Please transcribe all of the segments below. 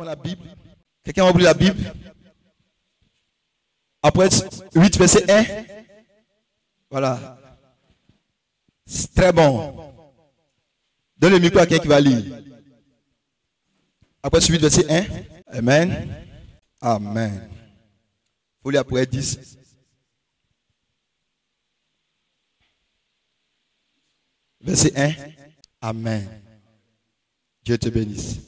prendre la Bible. Quelqu'un va ouvrir la Bible. Après 8, verset 1. Voilà. C'est très bon. Donne le micro à quelqu'un qui va lire. Après 8, verset 1. Amen. Amen. Il faut lire après 10. Verset 1. Amen. Dieu te bénisse.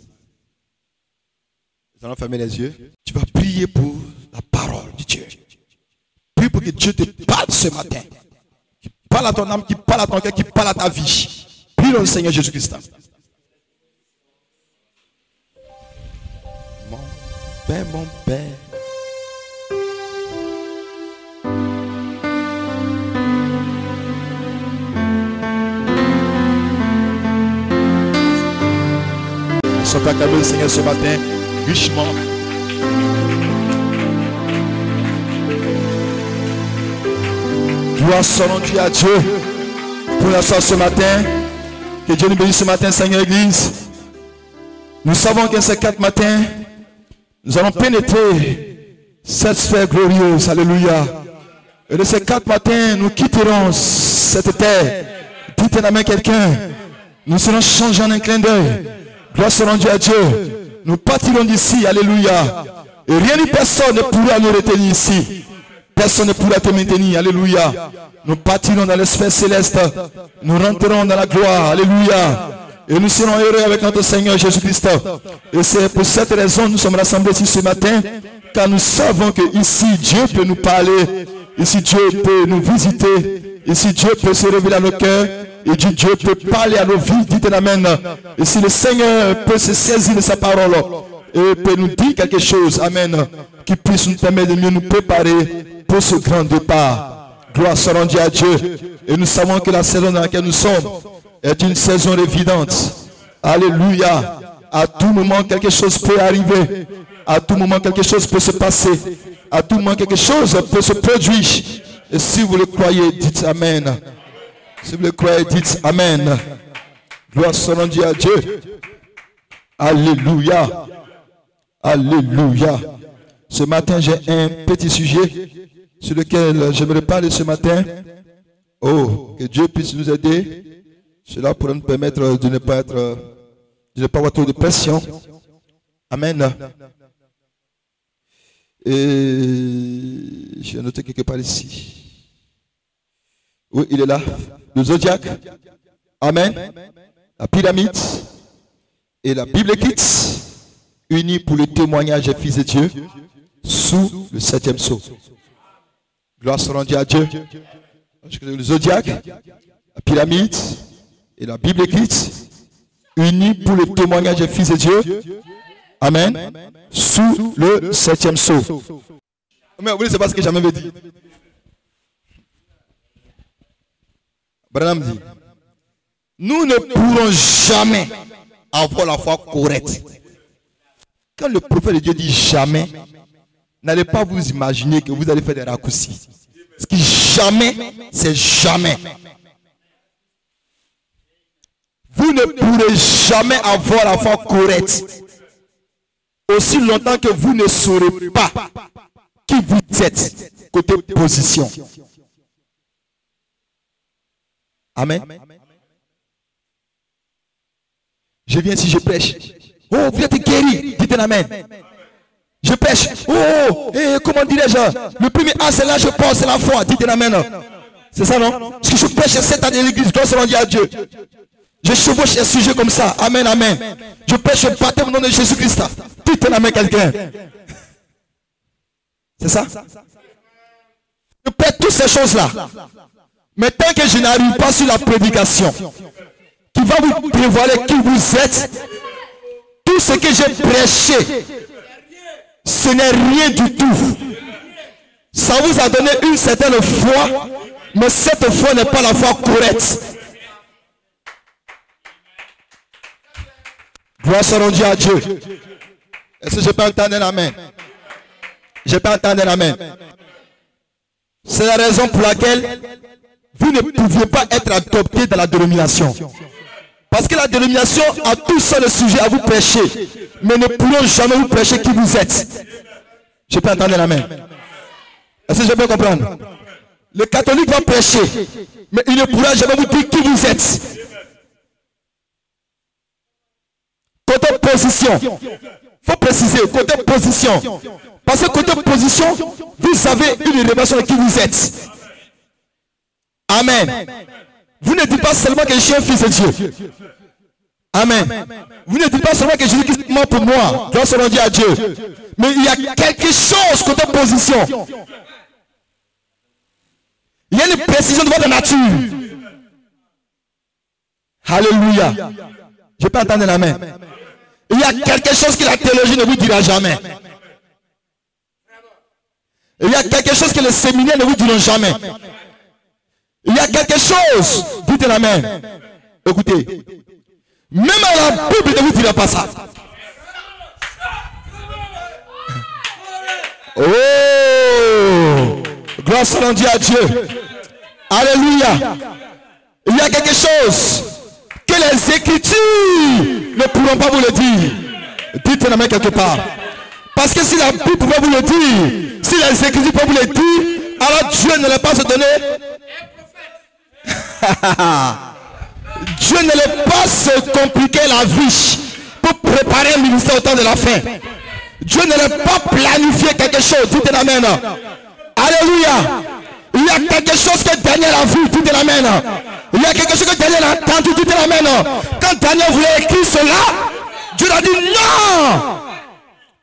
Nous allons fermer les yeux. Tu vas prier pour la parole de Dieu. Prie pour que Dieu te parle ce matin. Qui parle à ton âme, qui parle à ton cœur, qui parle à ta vie. Prie dans le Seigneur Jésus-Christ. Mon Père, mon Père. Nous sommes acclamés le Seigneur ce matin, richement. Gloire soit rendue à Dieu pour la soirée ce matin. Que Dieu nous bénisse ce matin, Seigneur Église. Nous savons que ces 4 matins, nous allons pénétrer cette sphère glorieuse. Alléluia. Et de ces 4 matins, nous quitterons cette terre. Dites en main quelqu'un. Nous serons changés en un clin d'œil. Gloire soit rendue à Dieu. Nous partirons d'ici. Alléluia. Et rien ni personne ne pourra nous retenir ici. Personne ne pourra te maintenir. Alléluia. Nous partirons dans les sphères célestes. Nous rentrerons dans la gloire. Alléluia. Et nous serons heureux avec notre Seigneur Jésus-Christ. Et c'est pour cette raison que nous sommes rassemblés ici ce matin. Car nous savons que ici Dieu peut nous parler. Ici Dieu peut nous visiter. Ici Dieu peut se révéler à nos cœurs. Et Dieu peut parler à nos vies. Dites Amen. Et si le Seigneur peut se saisir de sa parole et peut nous dire quelque chose, Amen, qui puisse nous permettre de mieux nous préparer pour ce grand départ. Gloire soit rendue à Dieu. Et nous savons que la saison dans laquelle nous sommes est une saison évidente. Alléluia. À tout moment, quelque chose peut arriver. À tout moment, quelque chose peut se passer. À tout moment, quelque chose peut se produire. Et si vous le croyez, dites Amen. Si vous le croyez, dites Amen. Gloire soit rendue à Dieu. Alléluia. Alléluia. Ce matin, j'ai un petit sujet sur lequel j'aimerais parler ce matin. Oh, que Dieu puisse nous aider. Cela pourrait nous permettre de ne pas avoir trop de pression. Amen. Et j'ai noté quelque part ici. Oui, il est là. Le zodiaque. Amen. La pyramide. Et la Bible écrite. Unis pour le témoignage des fils de Dieu. Sous le 7e sceau. Gloire soit rendue à Dieu. Le zodiaque. La pyramide. Et la Bible écrite. Unis pour le témoignage des fils de Dieu. Amen. Sous le 7e sceau. Mais vous ne savez pas ce que jamais veut dire. Branham dit, nous ne pourrons jamais avoir la foi correcte. Quand le prophète de Dieu dit jamais, n'allez pas vous imaginer que vous allez faire des raccourcis. Parce que jamais, c'est jamais. Vous ne pourrez jamais avoir la foi correcte aussi longtemps que vous ne saurez pas qui vous êtes côté position. Amen. Je viens ici, je prêche. Oh, vous êtes guéri. Dites Amen. Je prêche. Oh, comment dirais-je? Le premier A, c'est là, je pense, c'est la foi. Dites Amen. C'est ça, non? Parce que je prêche 7 ans de l'église, doit se rendre à Dieu. Je chevauche un sujet comme ça. Amen, amen. Je prêche le baptême au nom de Jésus-Christ. Dites Amen, quelqu'un. C'est ça? Je prête toutes ces choses-là. Mais tant que je n'arrive pas sur la prédication qui va vous dévoiler qui vous êtes, tout ce que j'ai prêché, ce n'est rien du tout. Ça vous a donné une certaine foi, mais cette foi n'est pas la foi correcte. Gloire soit rendue à Dieu. Est-ce que je peux entendre un amen? Je peux entendre un amen. C'est la raison pour laquelle vous ne pouviez pas être adopté dans la dénomination. Parce que la dénomination a tout seul le sujet à vous prêcher. mais ne pourront jamais vous prêcher qui vous êtes. Je peux entendre la main. Est-ce que je peux comprendre? Le catholique va prêcher, mais il ne pourra jamais vous dire qui vous êtes. Côté position, il faut préciser, côté position. Parce que côté position, vous avez une révélation de qui vous êtes. Amen. Vous ne dites pas seulement que je suis un fils de Dieu. Amen. Vous ne dites pas seulement que Jésus-Christ est mort pour moi. Grâce à Dieu. Mais il y a quelque chose côté position. Il y a une précision de votre nature. Alléluia. Je peux entendre la main. Il y a quelque chose que la théologie ne vous dira jamais. Il y a quelque chose que les séminaires ne vous diront jamais. Il y a quelque chose. Dites la main. Écoutez. Même à la Bible ne vous dira pas ça. Oh! Grâce à Dieu. Alléluia. Il y a quelque chose que les Écritures ne pourront pas vous le dire. Dites la main quelque part. Parce que si la Bible pouvait vous le dire, si les Écritures peuvent vous le dire, alors Dieu ne l'a pas se donner. Dieu ne l'a pas se compliquer la vie pour préparer un ministère au temps de la fin. Dieu ne l'a pas planifié quelque chose. Dites la main. Alléluia. Il y a quelque chose que Daniel a vu. Dites la main. Il y a quelque chose que Daniel a entendu. Dites la main. Quand Daniel voulait écrire cela, Dieu a dit non.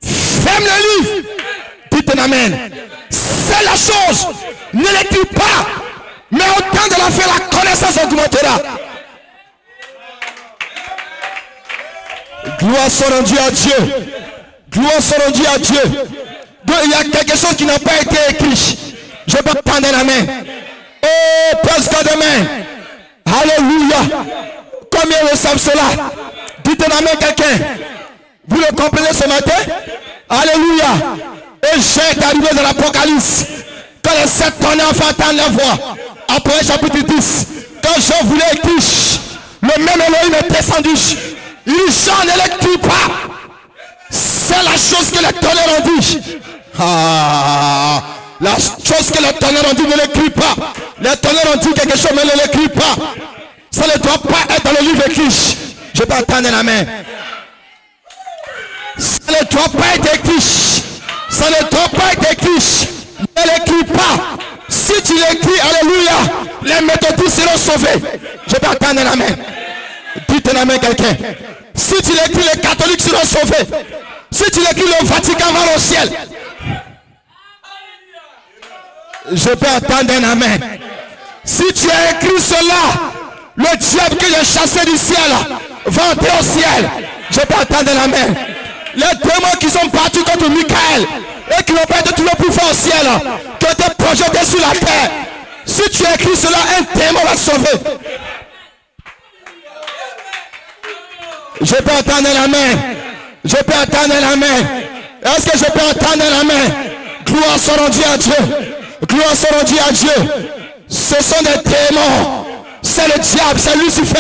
Ferme le livre. Dites amen. C'est la chose. Ne l'écris pas. Mais au temps de la fin, la connaissance augmentera. Gloire soit rendue à Dieu. Gloire soit rendue à Dieu. Donc il y a quelque chose qui n'a pas été écrit. Je peux tendre la main. Oh, presse de main. Alléluia. Combien le savent cela? Dites la main quelqu'un. Vous le comprenez ce matin? Alléluia. Et Jean est arrivé dans l'Apocalypse. Quand les 7 tonnerres ont fait entendre la voix. Après chapitre 10. Quand Jean voulait écrire, le même Elohim est descendu. Il dit Jean ne l'écrit pas. C'est la chose que les tonnerres ont dit. Ah, la chose que les tonnerres ont dit, ne l'écrit pas. Les tonnerres ont dit quelque chose, mais ne l'écrit pas. Ça ne doit pas être dans le livre écrit. Je peux attendre la main. Ça ne doit pas être écrit. Ça ne doit pas être écrit. Ne l'écris pas. Si tu l'écris, alléluia, les méthodistes seront sauvés. Je peux attendre la main. Dites la main quelqu'un. Si tu l'écris, les catholiques seront sauvés. Si tu l'écris, le Vatican va au ciel. Je peux attendre la main. Si tu as écrit cela, le diable que j'ai chassé du ciel va entrer au ciel. Je peux attendre la main. Les démons qui sont partis contre Michael et qui n'ont pas été trouvés plus forts au ciel, qui ont été projetés sur la terre. Si tu écris cela, un démon va sauver. Je peux entendre la main. Je peux entendre la main. Est-ce que je peux entendre la main? Gloire soit rendue à Dieu. Gloire soit rendue à Dieu. Ce sont des démons. C'est le diable, c'est Lucifer.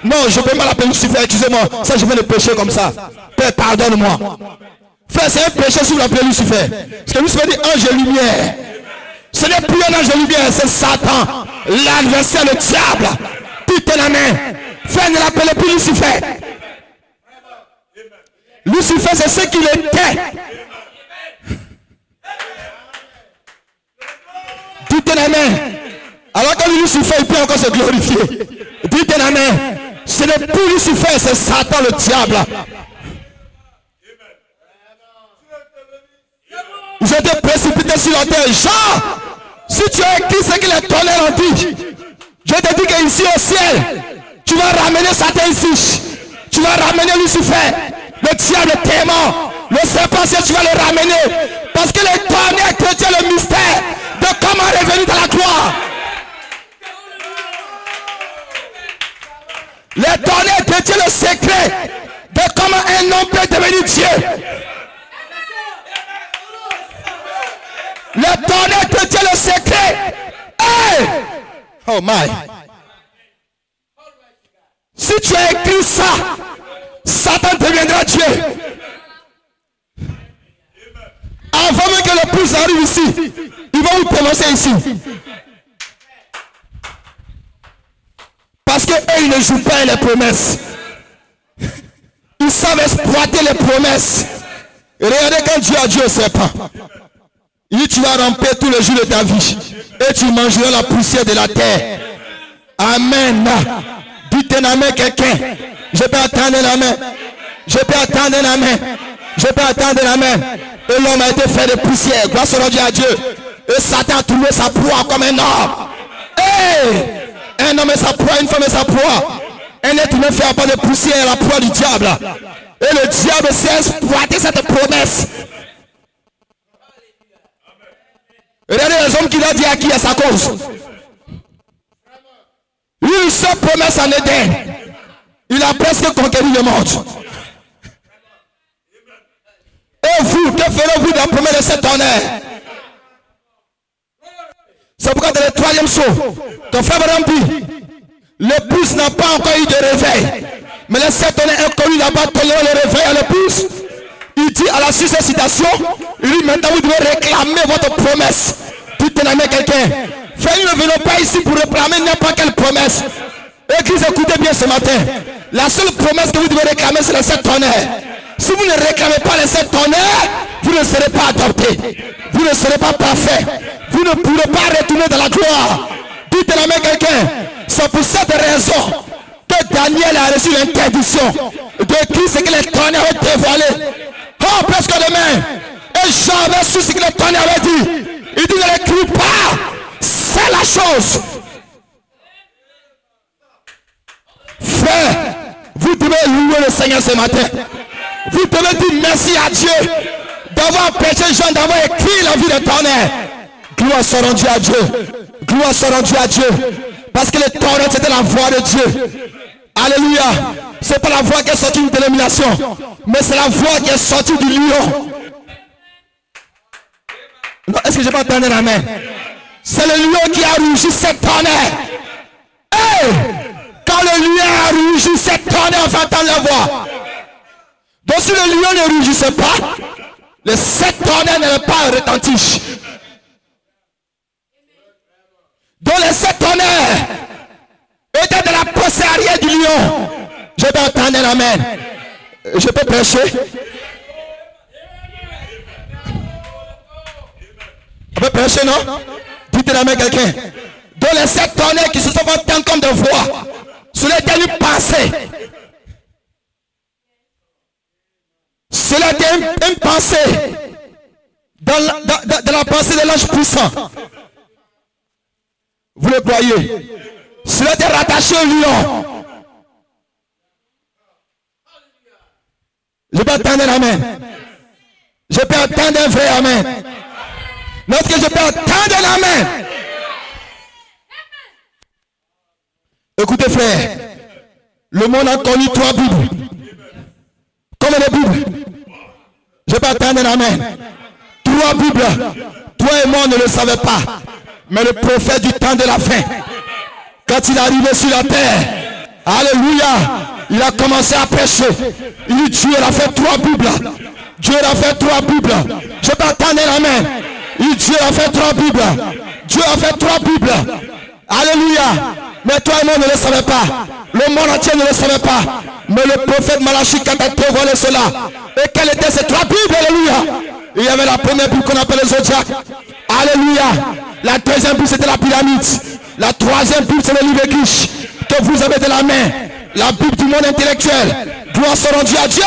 Non, je ne peux pas l'appeler Lucifer, excusez-moi. Ça, je viens de pécher comme ça. Père, pardonne-moi. Frère, c'est un péché si vous l'appelez Lucifer. Parce que Lucifer dit ange de lumière. Ce n'est plus un ange de lumière, c'est Satan. L'adversaire, le diable. Dites la main. Frère, ne l'appelez plus Lucifer. Lucifer, c'est ce qu'il était. Dites la main. Alors que Lucifer, il peut encore se glorifier. Dites la main. Ce n'est plus Lucifer, c'est Satan, le diable. Ils étaient précipités sur la terre. Jean, si tu as écrit ce que les tonnerres ont dit, je te dis qu'ici au ciel, tu vas ramener Satan ici. Tu vas ramener Lucifer, le diable, le démon, le serpent, tu vas le ramener. Parce que les tonnerres chrétiens, le mystère de comment revenir dans la gloire. Les tonnerres chrétiens, le secret de comment un homme peut devenir Dieu. Les tonnerres chrétiens, le secret. Hey! Oh my. Si tu as écrit ça, Satan deviendra Dieu. Ils vont vous prononcer ici. Parce qu'eux, ils ne jouent pas les promesses. Ils savent exploiter les promesses. Et regardez quand Dieu a dit au serpent, il dit tu vas ramper tous les jours de ta vie. Et tu mangeras la poussière de la terre. Amen. Dites un amen quelqu'un. Je peux attendre la main. Je peux attendre la main. Je peux attendre la main. Et l'homme a été fait de poussière. Gloire soit rendue à Dieu. Et Satan a trouvé sa proie comme un homme. Hey! Un homme et sa proie, une femme et sa proie. Un être humain fait pas de poussière, la proie du diable. Et le diable sait exploiter cette promesse. Regardez les hommes qu'il a dit à qui à sa cause. Une seule promesse en Éden. Il a presque conquéri le monde. Et vous, que ferez-vous de la promesse de cet honneur? C'est pourquoi dans le troisième saut, ton frère Rampi, l'épouse n'a pas encore eu de réveil. Mais le sept honneur inconnu là-bas, tolérant le réveil à l'épouse. Il dit à la suite de cette citation, il dit maintenant vous devez réclamer votre promesse. Tu t'en amènes quelqu'un. Frère, nous ne venons pas ici pour réclamer n'importe quelle promesse. Église, écoutez bien ce matin. La seule promesse que vous devez réclamer, c'est le sept honneur. Si vous ne réclamez pas les sept honneurs, vous ne serez pas adopté. Vous ne serez pas parfait. Vous ne pourrez pas retourner dans la gloire. Dites la main quelqu'un. C'est pour cette raison que Daniel a reçu l'interdiction de qui c'est que les tonnerres ont dévoilé. Oh, presque demain. Et Jean avait su ce que les tonnerres avaient dit. Il dit ne l'écris pas. C'est la chose. Frère, vous devez louer le Seigneur ce matin. Vous devez dire merci à Dieu d'avoir empêché Jean d'avoir écrit la vie de tonnerre. Gloire soit rendue à Dieu. Gloire soit rendue à Dieu. Parce que le tonnerre c'était la voix de Dieu. Alléluia. C'est pas la voix qui est sortie d'une dénomination, mais c'est la voix qui est sortie du lion. Est-ce que je peux entendre la main? C'est le lion qui a rougi cette tonnerre. Hey! Quand le lion a rougi cette tonnerre, on va entendre la voix. Donc si le lion ne rougissait pas, les sept tonnerres n'allaient pas retentir. Donc les sept tonnerres étaient dans la pensée arrière du lion. Je peux entendre la main. Je peux prêcher. On peut prêcher, non? Dites la main quelqu'un. Donc les sept tonnerres qui se sont entendus comme des voix. Cela était une pensée. Cela était une pensée. Dans la pensée de l'ange puissant. Vous le croyez? Cela était rattaché au lion. Je peux attendre la main. Je peux attendre un vrai amen. Lorsque je peux attendre la main. Écoutez frère, le monde a connu trois Bibles. Comme les Bibles. Je peux attendre la main. Trois Bibles. Toi et moi on ne le savait pas. Mais le prophète du temps de la fin, quand il est arrivé sur la terre, alléluia, il a commencé à prêcher. Il dit Dieu a fait trois Bibles. Dieu a fait trois Bibles. Je peux attendre la main. Il dit Dieu a fait trois Bibles. Dieu a fait trois Bibles. Alléluia. Mais toi et moi ne le savais pas. Le monde entier ne le savait pas. Mais le prophète Malachie quand a dévoilé cela. Et quelles étaient ces trois Bibles? Alléluia. Il y avait la première Bible qu'on appelle le Zodiac. Alléluia. La deuxième Bible c'était la pyramide. La troisième Bible c'est le livre Kish que vous avez de la main. La Bible du monde intellectuel. Gloire soit rendue à Dieu.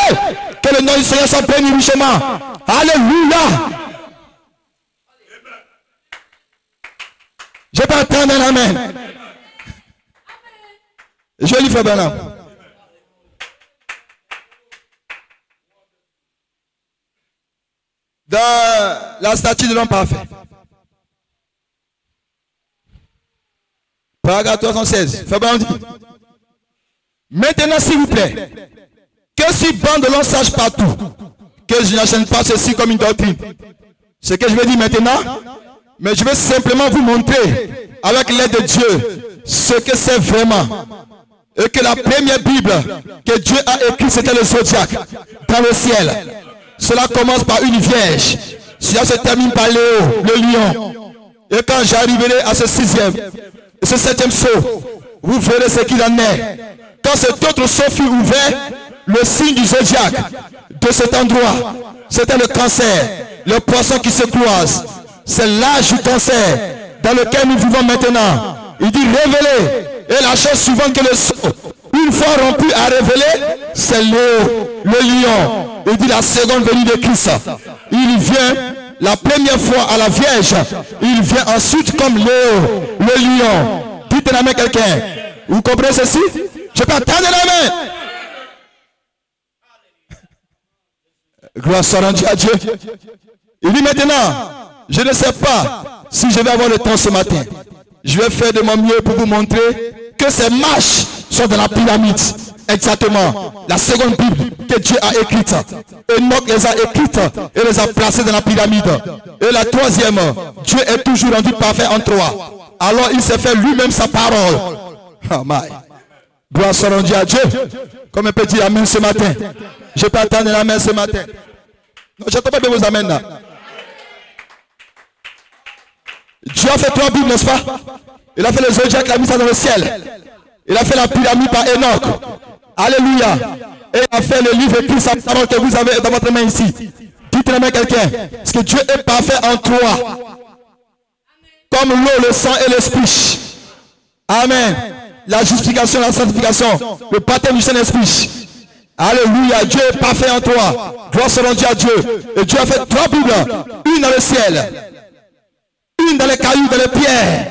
Que le nom du Seigneur soit béni richement. Alléluia. Je peux attendre la main. Je lui fais Bernard. Dans la statue de l'homme parfait. Paragraphe 316. Fais Bernard dit. Maintenant, s'il vous plaît, que si bande de l'on sache partout, que je n'enchaîne pas ceci comme une doctrine. Ce que je vais dire maintenant, mais je vais simplement vous montrer, avec l'aide de Dieu, ce que c'est vraiment. Et que la première Bible que Dieu a écrite, c'était le Zodiac, dans le ciel. Cela commence par une vierge. Cela se termine par Léo, le lion. Et quand j'arriverai à ce 6e et ce 7e saut, vous verrez ce qu'il en est. Quand cet autre saut fut ouvert, le signe du zodiaque de cet endroit, c'était le cancer, le poisson qui se croise. C'est l'âge du cancer dans lequel nous vivons maintenant. Il dit révéler. Et la chose suivante que le saut, une fois rompu à révéler, c'est le lion. Il dit la seconde venue de Christ. Il vient la première fois à la Vierge. Il vient ensuite comme le lion. Dites la main quelqu'un. Vous comprenez ceci? Je peux entendre la main. Gloire soit rendue à Dieu. Il dit maintenant, je ne sais pas si je vais avoir le temps ce matin. Je vais faire de mon mieux pour vous montrer que ces marches sont dans la pyramide. Exactement. La seconde Bible que Dieu a écrite. Enoch les a écrites et les a placées dans la pyramide. Et la troisième, Dieu est toujours rendu parfait en trois. Alors il s'est fait lui-même sa parole. Oh my. Gloire soit rendue à Dieu. Comme on peut dire amen ce matin. Je peux attendre l'amen ce matin. Non, j'entends pas bien vos amens là. Dieu a fait 3 Bibles, n'est-ce pas? Il a fait le zodiaque, il a mis ça dans le ciel. Il a fait la pyramide par Enoch. Alléluia. Et il a fait le livre écrit sa parole que vous avez dans votre main ici. Dites-le à quelqu'un. Parce que Dieu est parfait en 3. Comme l'eau, le sang et l'esprit. Amen. La justification, la sanctification. Le baptême du Saint-Esprit. Alléluia. Dieu est parfait en 3. Gloire soit rendue à Dieu. Et Dieu a fait 3 Bibles. Une dans le ciel. Une dans les cailloux, dans les pierres.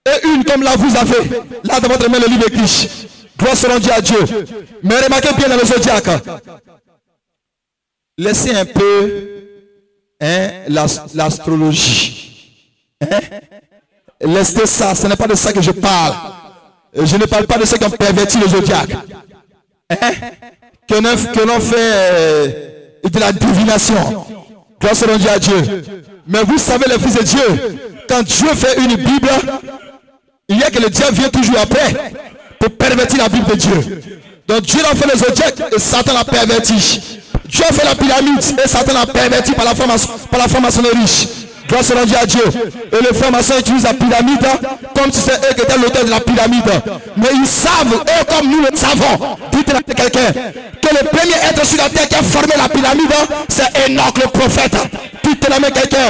Et une comme là vous avez. Là dans votre main le livre écrit. Gloire soit rendue à Dieu. Mais remarquez bien dans le zodiaque. Laissez un peu l'astrologie. Laissez ça. Ce n'est pas de ça que je parle. Je ne parle pas de ceux qui ont perverti le zodiaque. Que l'on fait de la divination. Gloire soit rendue à Dieu. Mais vous savez les fils de Dieu, quand Dieu fait une Bible, il y a que le diable vient toujours après pour pervertir la Bible de Dieu. Donc Dieu a fait le zodiaque et Satan l'a perverti. Dieu a fait la pyramide et Satan l'a perverti par la franc-maçonnerie. Gloire soit rendue à Dieu. Et les francs-maçons utilisent la pyramide comme si c'était eux qui étaient l'auteur de la pyramide. Mais ils savent, eux comme nous le savons, dites-le à quelqu'un, que le premier être sur la terre qui a formé la pyramide, c'est Enoch le prophète. Dites-le à quelqu'un.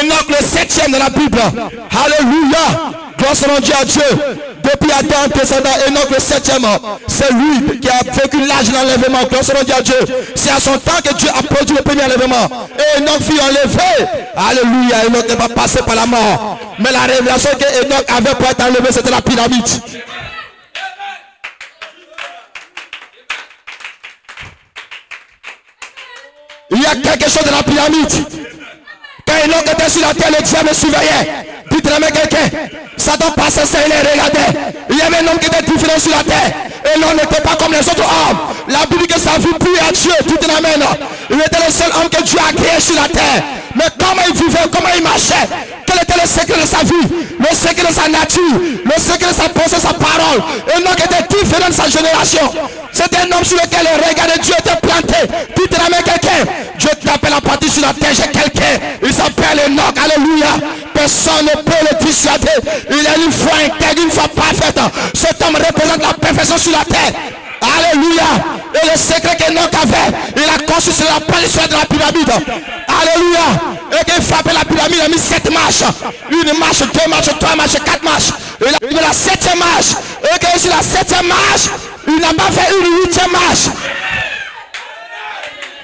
Enoch le 7e de la Bible. Alléluia. Gloire soit rendue à Dieu. Depuis Adam, précédent, Enoch le 7e, c'est lui qui a vécu l'âge de l'enlèvement. Gloire soit rendue à Dieu. C'est à son temps que Dieu a produit le premier enlèvement. Et Enoch fut enlevé. Alléluia. Enoch n'est pas passé par la mort. Mais la révélation que Enoch avait pour être enlevé, c'était la pyramide. Il y a quelque chose dans la pyramide. Quand Enoch était sur la terre, le diable le surveillait. Dites-le à quelqu'un. Satan passait ça, il les regardait. Il y avait un homme qui était différent sur la terre. Et l'homme n'était pas comme les autres hommes. La Bible dit que sa vie prie à Dieu. Dites-le à il était le seul homme que Dieu a créé sur la terre. Mais comment il vivait, comment il marchait, quel était le secret de sa vie, le secret de sa nature, le secret de sa pensée, sa parole. Enoch était différent de sa génération. C'était un homme sur lequel le regard de Dieu était planté. Dites la main quelqu'un. Dieu t'appelle à partir sur la terre. J'ai quelqu'un. Il s'appelle Enoch. Alléluia. Personne ne peut le dissuader. Il a une foi intègre, une foi parfaite. Cet homme représente la perfection sur la terre. Alléluia. Et le secret qu'Enoch avait, il a conçu sur la palissade de la pyramide. Alléluia. Et qu'il frappait la pyramide, il a mis 7 marches. Une marche, 2 marches, 3 marches, 4 marches. Et il a mis la 7e marche. Et qu'il sur la 7e marche, il n'a pas fait une 8e marche.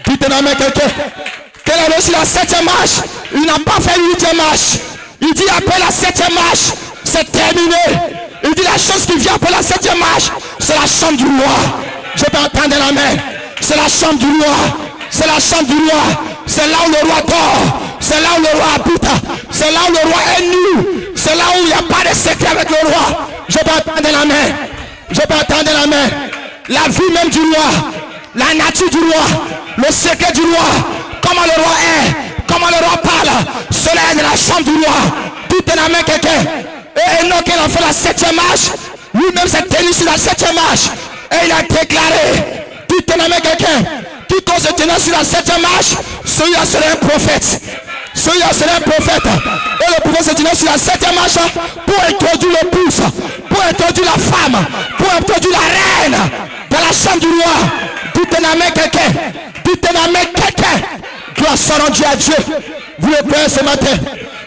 Dites-moi quelqu'un. Qu'il a réussi la 7e marche, il n'a pas fait une 8e marche. Il dit après la 7e marche, c'est terminé. Il dit la chose qui vient après la 7e marche, c'est la chambre du roi. Je peux entendre la main. C'est la chambre du roi. C'est la chambre du roi. C'est là où le roi dort. C'est là où le roi habite. C'est là où le roi est nu. C'est là où il n'y a pas de secret avec le roi. Je peux entendre la main. Je peux entendre la main. La vie même du roi. La nature du roi. Le secret du roi. Comment le roi est. Comment le roi parle. Cela est de la chambre du roi. Dites la main quelqu'un. Et Enoch, il a fait la 7e marche. Lui-même s'est tenu sur la 7e marche. Et il a déclaré. Dites la main quelqu'un. Quiconque bouton se tenant sur la 7e marche, celui-là serait un prophète. Celui-là serait un prophète. Et le bouton se tenant sur la 7e marche pour introduire le pouce, pour introduire la femme, pour introduire la reine dans la chambre du roi. Dites en amène quelqu'un. Dites en amène quelqu'un. Gloire soit rendue à Dieu. Vous le prenez ce matin.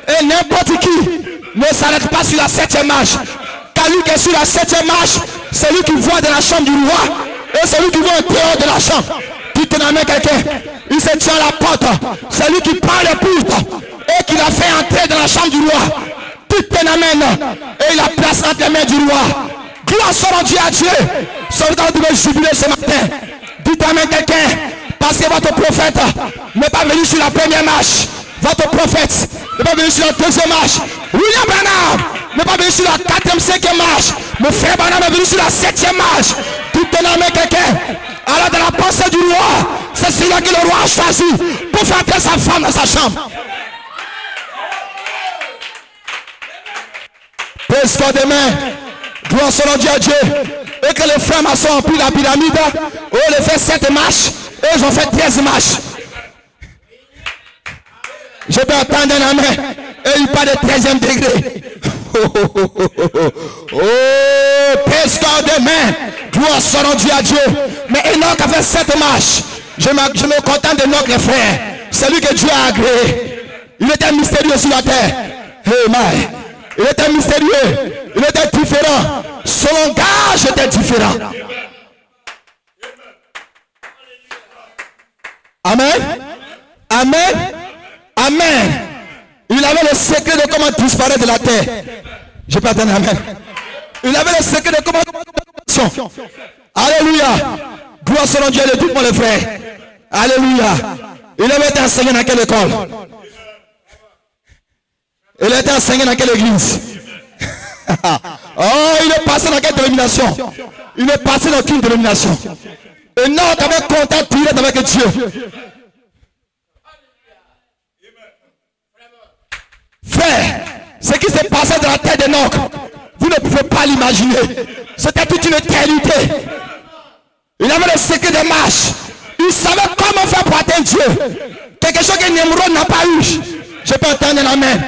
Et n'importe qui ne s'arrête pas sur la 7e marche. Car lui qui est sur la 7e marche, c'est lui qui voit dans la chambre du roi. Et c'est lui qui voit en dehors de la chambre. Dites en amène quelqu'un. Il se tient à la porte. C'est lui qui prend les portes et qui l'a fait entrer dans la chambre du roi. Dites en amène. Et il la place entre les mains du roi. Gloire soit rendue à Dieu. Soldat de jubiler ce matin. Dites amen quelqu'un. Parce que votre prophète n'est pas venu sur la première marche. Votre prophète n'est pas venu sur la 2e marche. William Branham n'est pas venu sur la 4e, 5e marche. Mon frère Branham est venu sur la 7e marche. Dites amen quelqu'un. Alors dans la pensée du roi, c'est celui-là que le roi a choisi pour faire entrer sa femme dans sa chambre. Pèse toi demain. Gloire soit rendue à Dieu. Et que les frères maçons ont pris la pyramide. Oh, ils ont fait 7 marches. Et ils ont fait 13 marches. Je peux entendre un amen. Et il parle de 13e degré. Oh, pèse toi demain. Gloire soit rendue à Dieu. Mais Enoch a fait 7 marches. Je me contente d'Enoch, les frères. C'est lui que Dieu a agréé. Il était mystérieux sur la terre. Hey, my. Il était mystérieux. Il était différent. Son langage était différent. Amen. Amen. Amen. Il avait le secret de comment disparaître de la terre. Je peux attendre amen. Il avait le secret de comment. Alléluia. Gloire soit rendue à Dieu, dites-moi les frères. Alléluia. Il avait été enseigné dans quelle école? Il a été enseigné dans quelle église? Oh, il est passé dans quelle dénomination? Il est passé dans quelle dénomination? Et non, tu avais contact direct avec Dieu. Frère, ce qui s'est passé dans la tête d'Enoch, vous ne pouvez pas l'imaginer. C'était toute une éternité. Il avait le secret de marche. Il savait comment faire pour atteindre Dieu. Quelque chose que Nimrod n'a pas eu. Je peux entendre un amen.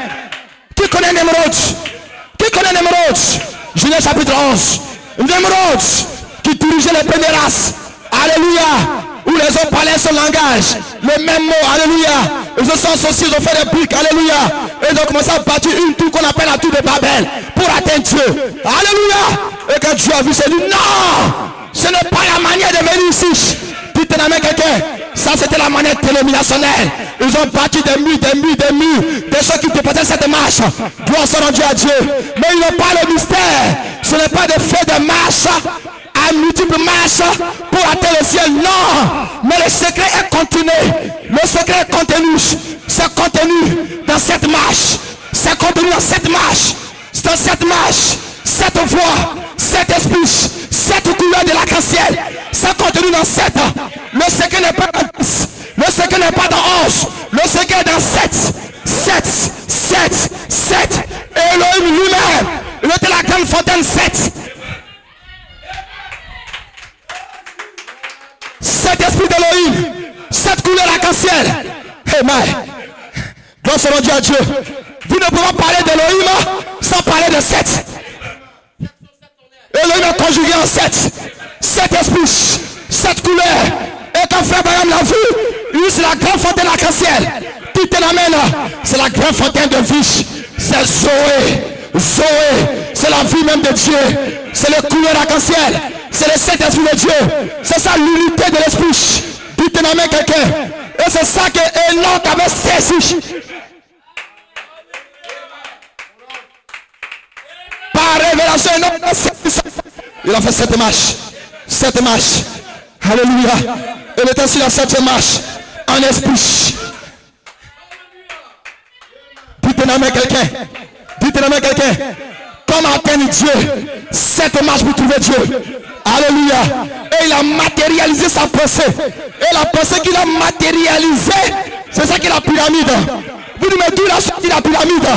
Qui connaît Nimrod? Qui connaît Nimrod? Genèse chapitre 11. Nimrod qui dirigeait les premières races. Alléluia. Où les hommes parlaient son langage. Le même mot. Alléluia. Ils se sont associés, ils ont fait des briques. Alléluia. Et ils ont commencé à bâtir une tour qu'on appelle la tour de Babel. Pour atteindre Dieu. Alléluia. Et quand Dieu a vu, c'est dit non. Ce n'est pas la manière de venir ici. Dites à quelqu'un. Ça c'était la manière dénominationnelle. Ils ont bâti des murs, des murs, des murs. Des gens qui dépassaient cette marche. Gloire soit rendue à Dieu. Mais ils n'ont pas le mystère. Ce n'est pas de faire des marches à multiples marches pour atteindre le ciel. Non. Mais le secret est contenu. Le secret est contenu. C'est contenu dans cette marche. C'est contenu dans cette marche. Dans cette marche. Cette voix. Cet esprit. Cette couleur de l'arc-en-ciel. C'est contenu dans 7. Le secret n'est pas dans 10. Le secret n'est pas dans 11. Le secret est dans 7. 7. 7. 7. Et Elohim lui-même. Il était la grande fontaine 7. Cet esprit d'Elohim. Cette couleur arc-en-ciel. Hey my. Gloire soit rendue à Dieu. Vous ne pouvez pas parler d'Elohim sans parler de 7. Elohim est conjugué en 7. 7 esprits. 7 couleurs. Et quand frère Branham l'a vu, lui c'est la grande fontaine arc-en-ciel. Tout est la main. C'est la grande fontaine de vie. C'est Zoé. Zoé. C'est la vie même de Dieu. C'est le couleur arc-en-ciel. C'est le Saint-Esprit de Dieu. C'est ça l'unité de l'esprit. Dites la main quelqu'un. Et c'est ça que Enoch avait saisi. Par révélation, il a fait 7 marches. 7 marches. Alléluia. Il était sur la 7e marche. En esprit. Dites la main quelqu'un. Dites la main quelqu'un. Comment atteindre Dieu? 7 marches pour trouver Dieu. Alléluia. Et il a matérialisé sa pensée. Et la pensée qu'il a matérialisée, c'est ça qui est la pyramide. Vous dites, mais d'où il a sorti la pyramide?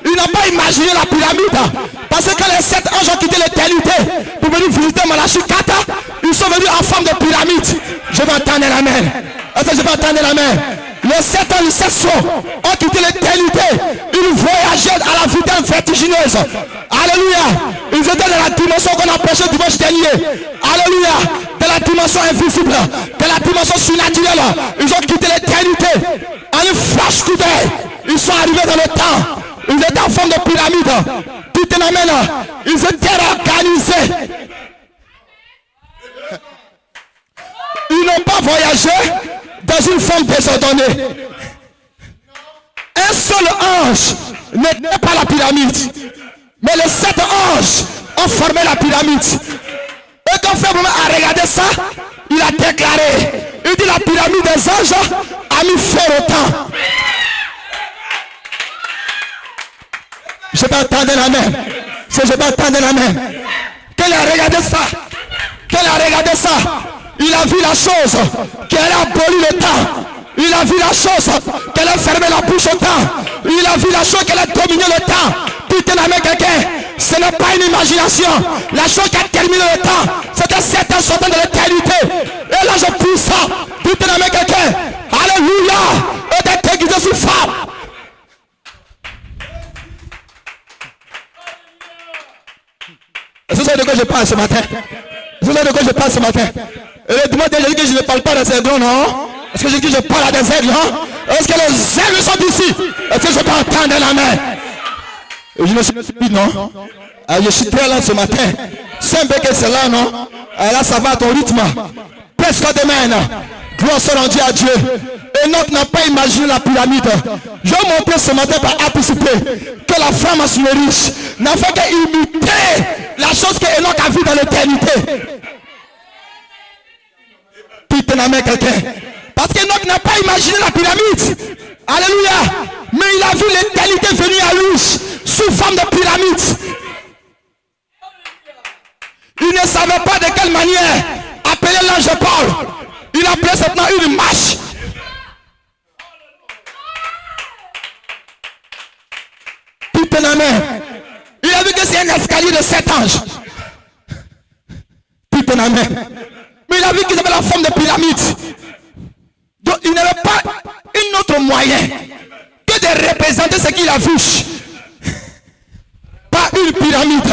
Il n'a pas imaginé la pyramide. Parce que quand les 7 anges ont quitté l'éternité pour venir visiter Malachie 4, ils sont venus en forme de pyramide. Je vais entendre l'amen. Est-ce que je peux attendre la main? Les 7 ans, les 7 soins ont quitté l'éternité. Ils voyageaient à la vitesse vertigineuse. Alléluia. Ils étaient dans la dimension qu'on a prêché dimanche dernier. Alléluia. Dans la dimension invisible. Dans la dimension surnaturelle. Ils ont quitté l'éternité. En une flash coup d'œil, ils sont arrivés dans le temps. Ils étaient en forme de pyramide. Tout est amen. Ils étaient organisés. Ils n'ont pas voyagé dans une forme désordonnée. Un seul ange n'était pas la pyramide. Mais les 7 anges ont formé la pyramide. Et quand Frère a regardé ça, il a déclaré. Il dit la pyramide des anges a mis fort au temps. Je vais attendre la main. Je vais attendre la main. Qu'elle a regardé ça. Qu'elle a regardé ça. Il a vu la chose qu'elle a aboli le temps. Il a vu la chose qu'elle a fermé la bouche au temps. Il a vu la chose qu'elle a dominé le temps. Putain la main quelqu'un. Ce n'est pas une imagination. La chose qui a terminé le temps, c'était 7 ans sortant de l'éternité. Et là je pousse ça. Putain la main quelqu'un. Alléluia. Et d'être déguisé sous femme. Est-ce que vous savez de quoi je parle ce matin? Est-ce que vous savez de quoi je parle ce matin? Et demandez, j'ai dit que je ne parle pas des aigles, non? Est-ce que j'ai dit que je parle à des aigles, non? Est-ce que les aigles sont ici? Est-ce que je peux entendre la main? Et je me suis dit, non? Je suis très lent ce matin. C'est un peu que c'est là, non? Là, ça va à ton rythme. Presque demain. Gloire soit rendue à Dieu. Enoch n'a pas imaginé la pyramide. Je vais montrer ce matin par anticiper que la franc-maçonnerie n'a fait qu'imiter la chose que Enoch a vue dans l'éternité. Putain la main quelqu'un. Parce qu'Enoch n'a pas imaginé la pyramide. Alléluia. Mais il a vu l'éternité venir à lui sous forme de pyramide. Il ne savait pas de quelle manière appeler l'ange Paul. Il appelait maintenant une marche. Putain la main. Il a vu que c'est un escalier de 7 anges. Putain la main. Mais il a vu qu'ils avaient la forme de pyramide. Donc il n'avait pas un autre moyen que de représenter ce qu'il a vu. Pas une pyramide.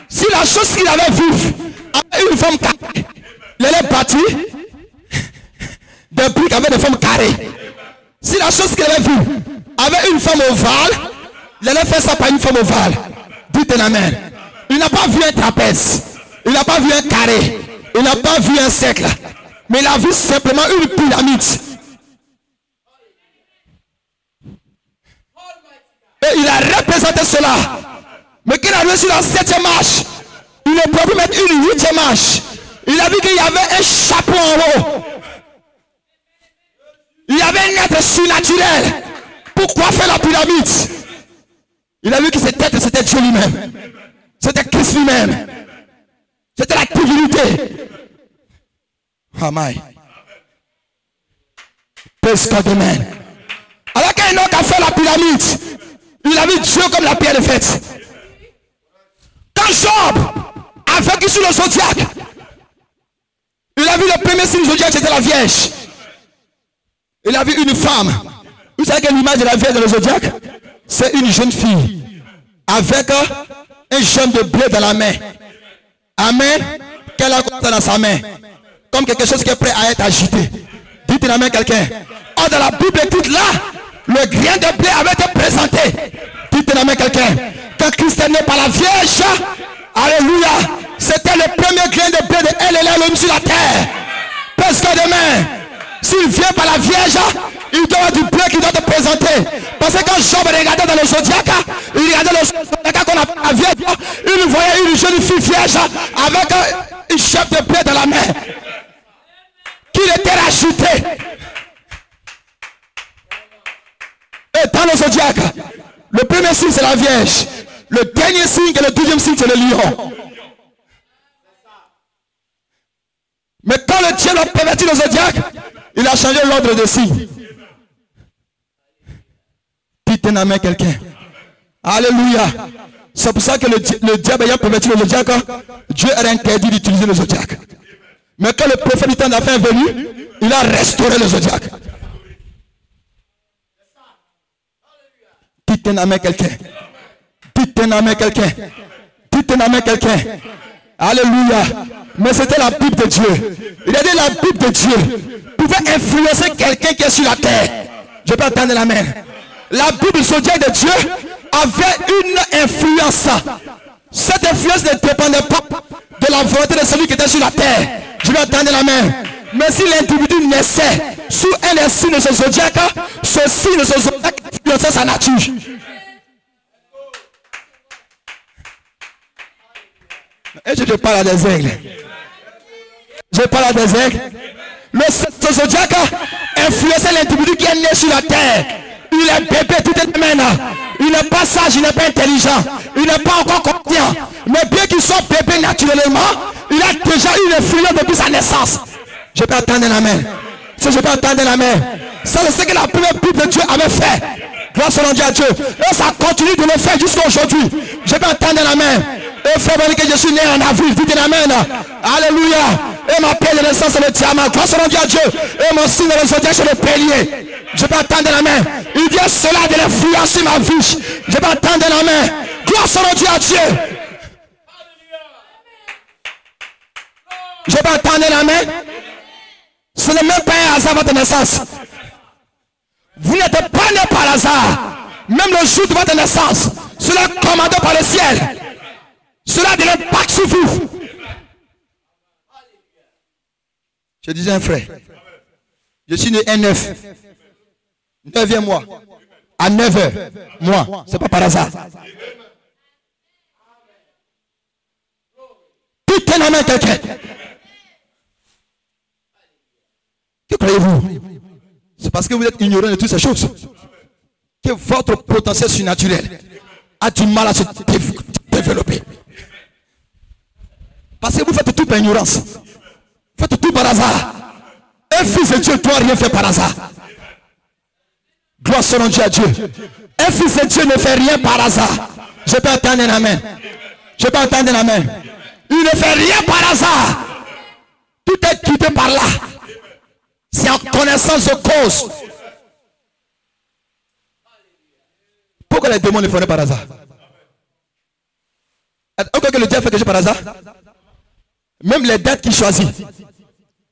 Si la chose qu'il avait vue avait une forme carrée, il allait bâtir des briques avec des formes carrées. Si la chose qu'il avait vue avait une forme ovale, il allait faire ça par une forme ovale. Dites amen. Il n'a pas vu un trapèze. Il n'a pas vu un carré. Il n'a pas vu un cercle. Mais il a vu simplement une pyramide. Et il a représenté cela. Mais quand il a arrivé sur la 7e marche, il a pu mettre une 8e marche. Il a vu qu'il y avait un chapeau en haut. Il y avait un être surnaturel. Pourquoi faire la pyramide? Il a vu que c'était Dieu lui-même. C'était Christ lui-même. C'était la divinité. Amen. Amen. Alors qu'Enoch a fait la pyramide, il a vu Dieu comme la pierre de fête. Quand Job a vécu sur le zodiaque, il a vu le premier signe zodiaque, c'était la Vierge. Il a vu une femme. Vous savez que l'image de la Vierge dans le zodiaque, c'est une jeune fille avec un germe de blé dans la main. Amen. Qu'elle a dans sa main. Comme quelque chose qui est prêt à être agité. Dites la main quelqu'un. Or dans la Bible écrite là, le grain de blé avait été présenté. Dites la main quelqu'un. Quand Christ est né par la Vierge, alléluia, c'était le premier grain de blé de elle et l'homme sur la terre. Parce que demain, s'il vient par la Vierge, il doit avoir du blé qui doit te présenter. Parce que quand Job regardait dans le zodiaque, il regardait le zodiaque qu'on appelle la Vierge, il voyait une jeune fille vierge avec une chef de blé dans la main. Qu'il était rajouté. Et dans le zodiaque, le premier signe c'est la Vierge. Le dernier signe et le 12e signe c'est le lion. Mais quand le diable a perverti le zodiaque, il a changé l'ordre des signes. Dites un amen quelqu'un. Alléluia. C'est pour ça que le diable ayant perverti le zodiaque, Dieu a interdit d'utiliser le zodiaque. Mais quand le prophète du temps d'affaires est venu, Il a restauré le zodiaque. Dites un amen quelqu'un. Dites un amen quelqu'un. Dites un amen quelqu'un. Alléluia. Mais c'était la Bible de Dieu. Il a dit la Bible de Dieu pouvait influencer quelqu'un qui est sur la terre. Je peux entendre la main. La Bible zodiaque de Dieu avait une influence. Cette influence ne dépendait pas de la volonté de celui qui était sur la terre. Je vais entendre la main. Mais si l'individu naissait sous un signe de ce zodiaque, ce signe de ce zodiaque influençait sa nature. Et je parle à des aigles. Je parle à des aigles. Mais ce zodiaque influençait l'individu qui est né sur la terre. Il est bébé, tout est maintenant. Il n'est pas sage, il n'est pas intelligent. Il n'est pas encore conscient. Mais bien qu'il soit bébé naturellement, il a déjà eu l'influence depuis sa naissance. Je peux attendre la main. Si je peux attendre la main. Ça, c'est ce que la première Bible de Dieu avait fait. Grâce à Dieu. Et ça continue de le faire jusqu'à aujourd'hui. Je peux attendre la main. Et frère, que je suis né en avril. Dites amen. Alléluia. Et ma paix de naissance c'est le diamant. Grâce à Dieu. Et mon signe de le zodiaque c'est le bélier. Je peux attendre la main. Il vient cela de l'influencer ma vie. Je peux attendre la main. Grâce à Dieu. Je peux attendre la main. Ce n'est même pas un hasard votre naissance. Vous n'êtes pas né par hasard. Même le jour de votre naissance, cela est commandé par le ciel. Cela a de l'impact sur vous. Je disais un frère, je suis né un 9. 9e mois. À 9h. Moi, c'est pas par hasard. Tout est dans la main quelqu'un. Que croyez-vous? C'est parce que vous êtes ignorant de toutes ces choses que votre potentiel surnaturel a du mal à se développer. Parce que vous faites tout par ignorance. Vous faites tout par hasard. Un fils de Dieu ne doit rien faire par hasard. Gloire selon Dieu à Dieu. Un fils de Dieu ne fait rien par hasard. Je peux entendre la main. Je peux entendre la main. Il ne fait rien par hasard. Tout est quitté par là. C'est en connaissance de cause. Pourquoi les démons ne font rien par hasard? Pourquoi que le diable fait quelque chose par hasard? Même les dates qu'il choisit,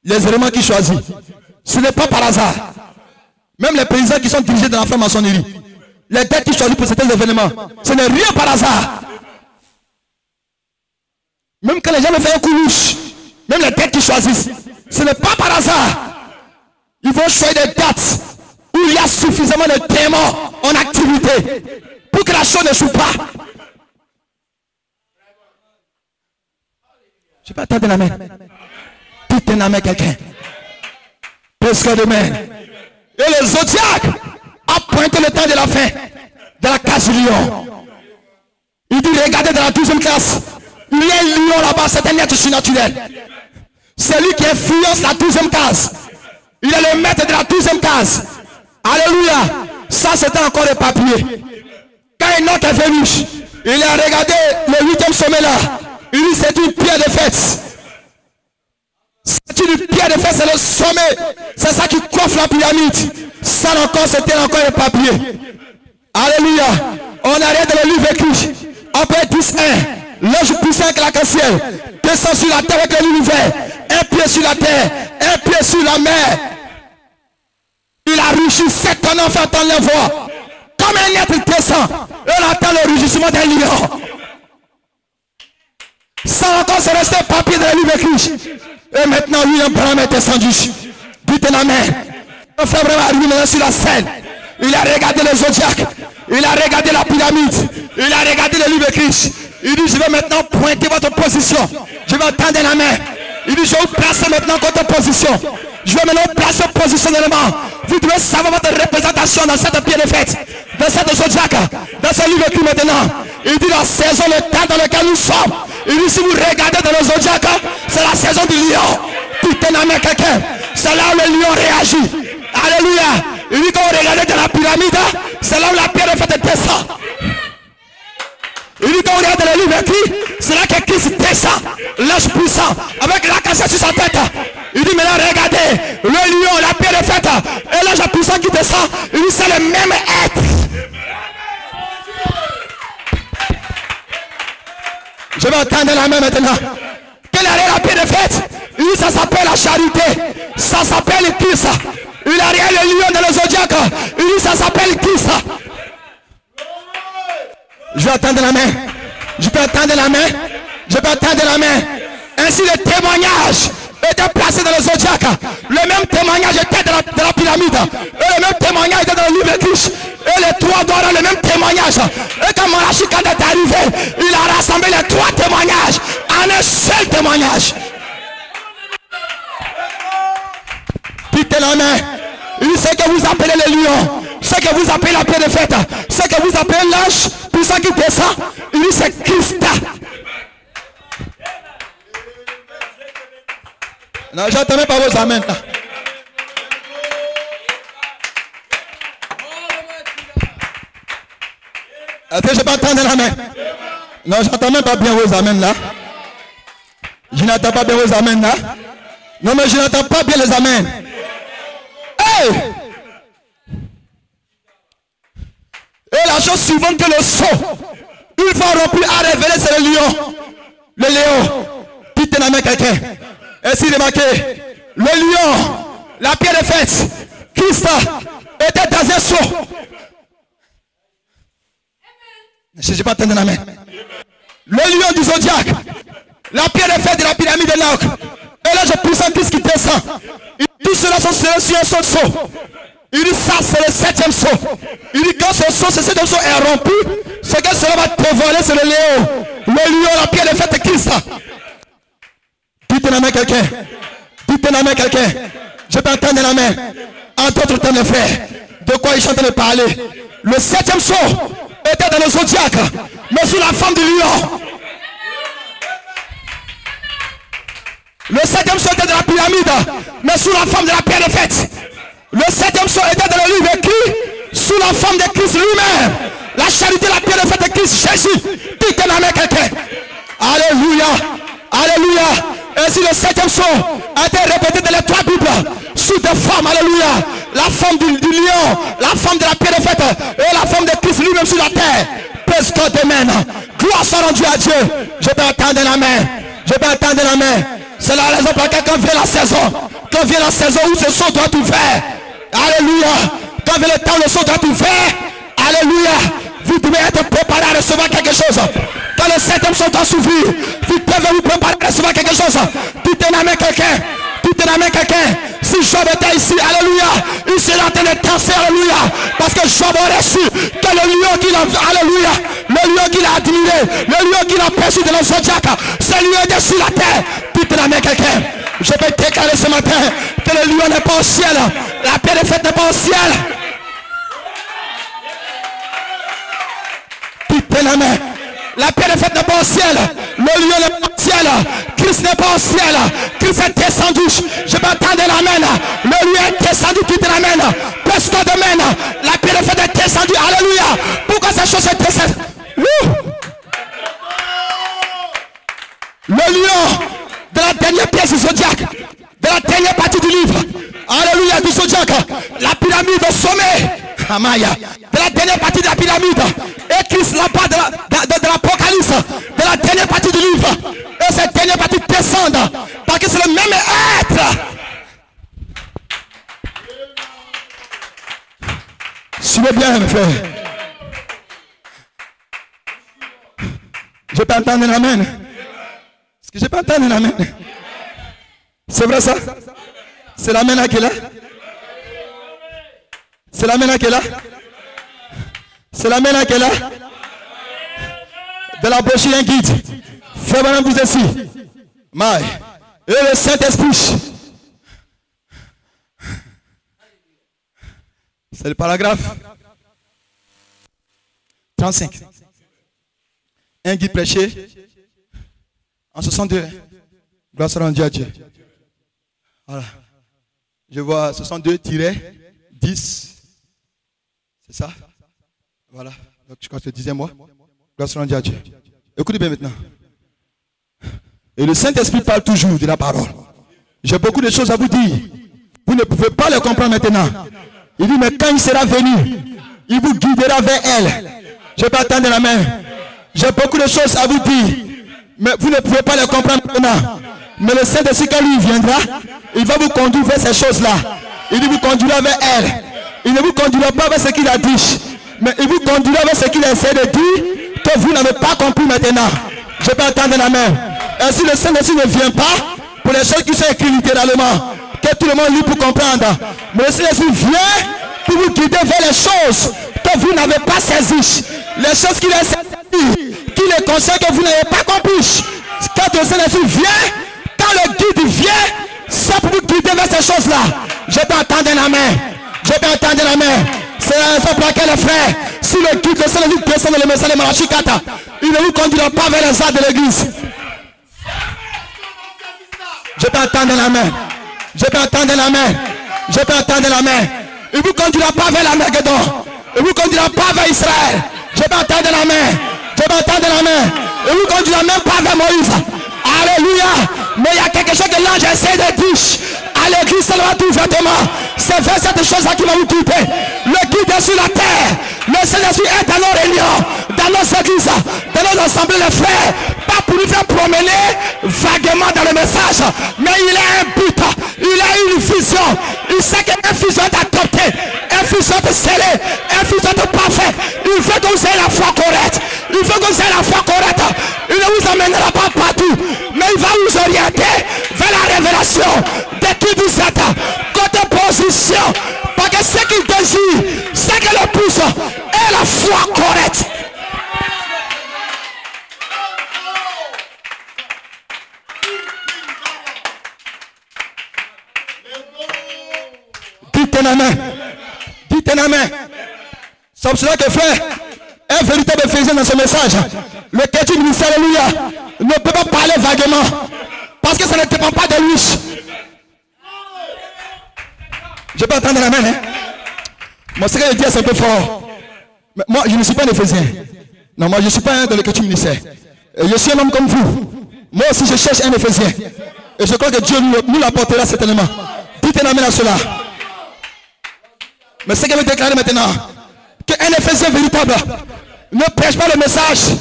les éléments qu'il choisit, ce n'est pas par hasard. Même les paysans qui sont dirigés dans la franc-maçonnerie, les dates qu'ils choisissent pour certains événements, ce n'est rien par hasard. Même quand les gens me font un coup louche, même les dates qu'ils choisissent, ce n'est pas par hasard. Ils vont choisir des dates où il y a suffisamment de démons en activité pour que la chose ne joue pas. Je peux attendre la main. Dites la main quelqu'un. Parce que demain. Et le zodiaque a pointé le temps de la fin. De la case du lion. Il dit regardez dans la 12e classe. Il y a un lion là-bas, c'est un être surnaturel. C'est lui qui influence la 12e case. Il est le maître de la 12e case. Alléluia. Ça c'était encore des papiers. Quand un autre est venu, il a regardé le 8e sommet là. Il dit c'est une pierre de fête. C'est une pierre de fête, c'est le sommet. C'est ça qui coiffe la pyramide. Ça encore, c'était encore un papier. Alléluia. On arrête le livre écrit. Après 10-1. L'ange puissant que la ciel descend sur la terre avec le livre ouvert. Un pied sur la terre, un pied sur la mer. Il a rugi 7 tonnes en fait entendre les voix. Comme un être descend, on entend le rugissement d'un lion. Ça encore, c'est resté papier de la livre écrit. Et maintenant, lui, un bras est descendu. Dites la main. Un frère vraiment arrivé maintenant sur la scène. Il a regardé le zodiaque. Il a regardé la pyramide. Il a regardé le livre écrit. Il dit, je vais maintenant pointer votre position. Je vais tendre la main. Il dit, je vais vous placer maintenant votre position. Je vais maintenant placer positionnellement. Vous devez savoir votre représentation dans cette pierre de fête. Dans cette zodiaque. Dans ce livre écrit maintenant. Il dit la saison, le temps dans lequel nous sommes. Il dit, si vous regardez dans le zodiaque, c'est la saison du lion. Putain, la main quelqu'un. C'est là où le lion réagit. Alléluia. Il dit, quand vous regardez dans la pyramide, c'est là où la pierre de fête descend. Il dit quand on regarde le livre écrit, c'est là que Christ descend, l'ange puissant, avec la cassette sur sa tête. Il dit maintenant regardez, le lion même être. Je vais entendre la main maintenant. Quelle est la paix de fête? Il dit ça s'appelle la charité. Ça s'appelle le Christ. Il a rien le lion dans le zodiaque. Il dit ça s'appelle Christ. Je vais attendre la main. Je peux attendre la main. Je peux attendre la main. Ainsi le témoignage était placé dans le zodiaque. Le même témoignage était dans la pyramide. Et le même témoignage était dans le livre de Christ. Et les trois doigts dans le même témoignage. Et quand Malachi est arrivé, il a rassemblé les trois témoignages en un seul témoignage. Quittez la main. Il dit ce que vous appelez les lions, ce que vous appelez la paix de fête, ce que vous appelez l'ange, tout ça qui descend, il dit c'est Christ. Non, j'entends même pas vos amens là. Est-ce que je peux entendre la main? Non, j'entends même pas bien vos amens là. Je n'entends pas bien vos amens là. Non, mais je n'entends pas bien les amens. Hey! Et la chose suivante que le sceau, une fois rempli à révéler, c'est le lion. Le léon. Quittez la main quelqu'un. Ainsi remarqué, le lion, la pierre de fête, Christ était dans un seau. Je n'ai pas entendu la main. Le lion du zodiaque, la pierre de fête de la pyramide de l'Arc. Et là, je pousse un Christ qui descend. Il dit cela sont sur un seul seau. Il dit ça, c'est le 7e seau. Il dit quand ce seau, ce 7e seau est rompu, ce que cela va te voler, c'est le léon. Le lion, la pierre de fête de Christ. Dites la main quelqu'un. Dites la main quelqu'un. Je peux entendre la main. En d'autres termes, les frères, de quoi il chante de parler. Le 7e seau était dans le zodiaque, mais sous la forme du lion. Le 7e seau était dans la pyramide, mais sous la forme de la pierre de fête. Le 7e seau était dans le livre écrit sous la forme de Christ lui-même. La charité, la pierre de fête de Christ, Jésus. Dites la main quelqu'un. Alléluia. Alléluia. Ainsi le 7e seau a été répété dans les 3 Bibles sous des formes. Alléluia. La forme du lion, la forme de la pierre de fête et la forme de Christ lui-même sur la terre. Presque demain. Gloire soit rendue à Dieu. Je peux attendre la main. Je peux attendre la main. C'est la raison pour laquelle quand vient la saison où ce seau doit être ouvert. Alléluia. Quand vient le temps, le seau doit être ouvert. Alléluia. Vous devez être préparé à recevoir quelque chose. Quand le 7e seau doit s'ouvrir, vous devez vous préparer à recevoir quelque chose. Dites la main quelqu'un. Dites la main quelqu'un. Si Job était ici, alléluia, il serait en train de danser, alléluia. Parce que Job aurait su que le lion qu'il a, alléluia, le lion qu'il a admiré, le lion qu'il a perçu de la zodiaque, ce lion est sur la terre. Dites la main quelqu'un. Je peux déclarer ce matin que le lion n'est pas au ciel, la pierre de fête n'est pas au ciel. Dites la main. La pierre de fête n'est pas au ciel. Le lion n'est pas au ciel. Christ n'est pas au ciel. Christ est descendu. Je peux attendre la main. Le lion est descendu. Tout la main. Presque demain. La pierre de fête est descendue. Alléluia. Pourquoi cette chose est descendue? Le lion de la dernière pièce du zodiaque. De la dernière partie du livre. Alléluia du zodiaque. La pyramide au sommet. Amaya. De la dernière partie de la pyramide. Et Christ là-bas de l'Apocalypse. De la dernière partie du livre. Et cette dernière partie descend. Parce que c'est le même être. Suivez bien mes frères. Je peux entendre l'amen. Est-ce que je peux entendre l'amen? C'est vrai ça? C'est l'amen là qui est là? C'est l'amen là qui est là? C'est l'amen là qui est là? De la brochure un guide. Frère madame vous ici. Maï. Et le Saint-Esprit. C'est le paragraphe 35. Un guide prêché en 62. Gloire soit rendue à Dieu. Voilà. Je vois 62-10. C'est ça? Voilà. Donc je crois que c'est le 10e mois. Gloire soit rendue à Dieu. Écoutez bien maintenant. Et le Saint-Esprit parle toujours de la parole. J'ai beaucoup de choses à vous dire. Vous ne pouvez pas les comprendre maintenant. Il dit, mais quand il sera venu, il vous guidera vers elle. Je peux attendre la main. J'ai beaucoup de choses à vous dire, mais vous ne pouvez pas les comprendre maintenant. Mais le Saint-Esprit, quand lui viendra, il va vous conduire vers ces choses-là. Il vous conduira vers elle. Il ne vous conduira pas vers ce qu'il a dit, mais il vous conduira vers ce qu'il essaie de dire, que vous n'avez pas compris maintenant. Je peux attendre la main. Et si le Saint-Esprit ne vient pas, pour les choses qui sont écrites littéralement, que tout le monde lit pour comprendre, mais le Saint-Esprit vient pour vous guider vers les choses que vous n'avez pas saisies. Les choses qu'il a saisies, qui les conseille que vous n'avez pas compris. Quand le Saint-Esprit vient, quand le guide vient, c'est pour vous guider vers ces choses-là. Je peux attendre la main. Je peux attendre la main. C'est la raison pour laquelle, frère, si le guide de Saint-Esprit descend dans le message de Malachi 4, il ne vous conduira pas vers les arts de l'église. Je peux attendre la main. Je peux attendre la main. Je peux attendre la main. Il ne vous conduira pas vers la Magdon. Il ne vous conduira pas vers Israël. Je peux attendre la main. Je peux attendre la main. Il ne vous conduira même pas vers Moïse. Alléluia. Mais il y a quelque chose que l'ange essaie de dire. À l'église, ça va tout ouvertement. C'est vers cette chose-là qui va vous quitter. Le guide est sur la terre. Le Saint-Esprit est dans nos réunions, dans nos églises, dans nos assemblées de frères. Pas pour nous faire promener vaguement dans le message. Mais il a un but. Il a une vision. Il sait qu'une vision est adoptée. Une vision est scellée. Une vision est parfaite. Il veut que vous ayez la foi correcte. Il veut que vous ayez la foi correcte. Il ne vous amènera pas partout. Mais il va vous orienter vers la révélation de qui vous êtes. Côté position. Parce que ce qu'il désire, c'est que le pouce est la foi correcte. Dites en main. Dites en main. C'est pour cela que frère, un véritable Ephésien dans ce message, le chrétien du ministère, alléluia, ne peut pas parler vaguement. Parce que ça ne dépend pas de lui. Je peux entendre la main, hein? Moi, ce que je dis, c'est un peu fort. Mais moi, je ne suis pas un Ephésien. Non, moi, je ne suis pas un dans le chrétien ministère. Et je suis un homme comme vous. Moi aussi, je cherche un Ephésien. Et je crois que Dieu nous l'apportera certainement. Dites un amen à cela. Mais ce que je veux déclarer maintenant, qu'un Ephésien véritable ne prêche pas le message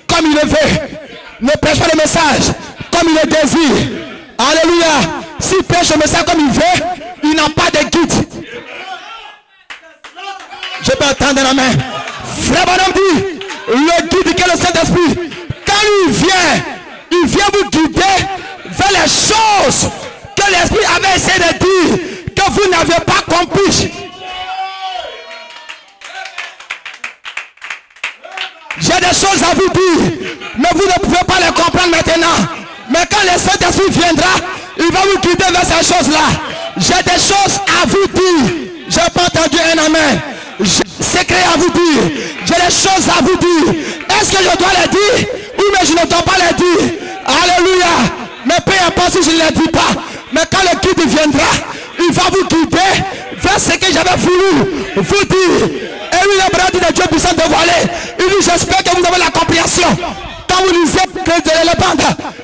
comme il le veut. Ne prêche pas le message comme il le désire. Alléluia. S'il prêche le message comme il veut, il n'a pas de guide. Je peux attendre la main. Frère Bonhomme dit, le guide qui est le Saint-Esprit, quand il vient vous guider vers les choses que l'Esprit avait essayé de dire, que vous n'avez pas compris. J'ai des choses à vous dire, mais vous ne pouvez pas les comprendre maintenant. Mais quand le Saint-Esprit viendra, il va vous guider vers ces choses-là. J'ai des choses à vous dire. Je n'ai pas entendu un amen. J'ai des secrets à vous dire. J'ai des choses à vous dire. Est-ce que je dois les dire? Oui, mais je ne dois pas les dire. Alléluia. Mais peu importe si je ne les dis pas. Mais quand le guide viendra, il va vous guider vers ce que j'avais voulu vous dire. Et oui, le bras de Dieu puissant dévoilé. Il dit, j'espère que vous avez la compréhension. Quand vous lisez les bandes,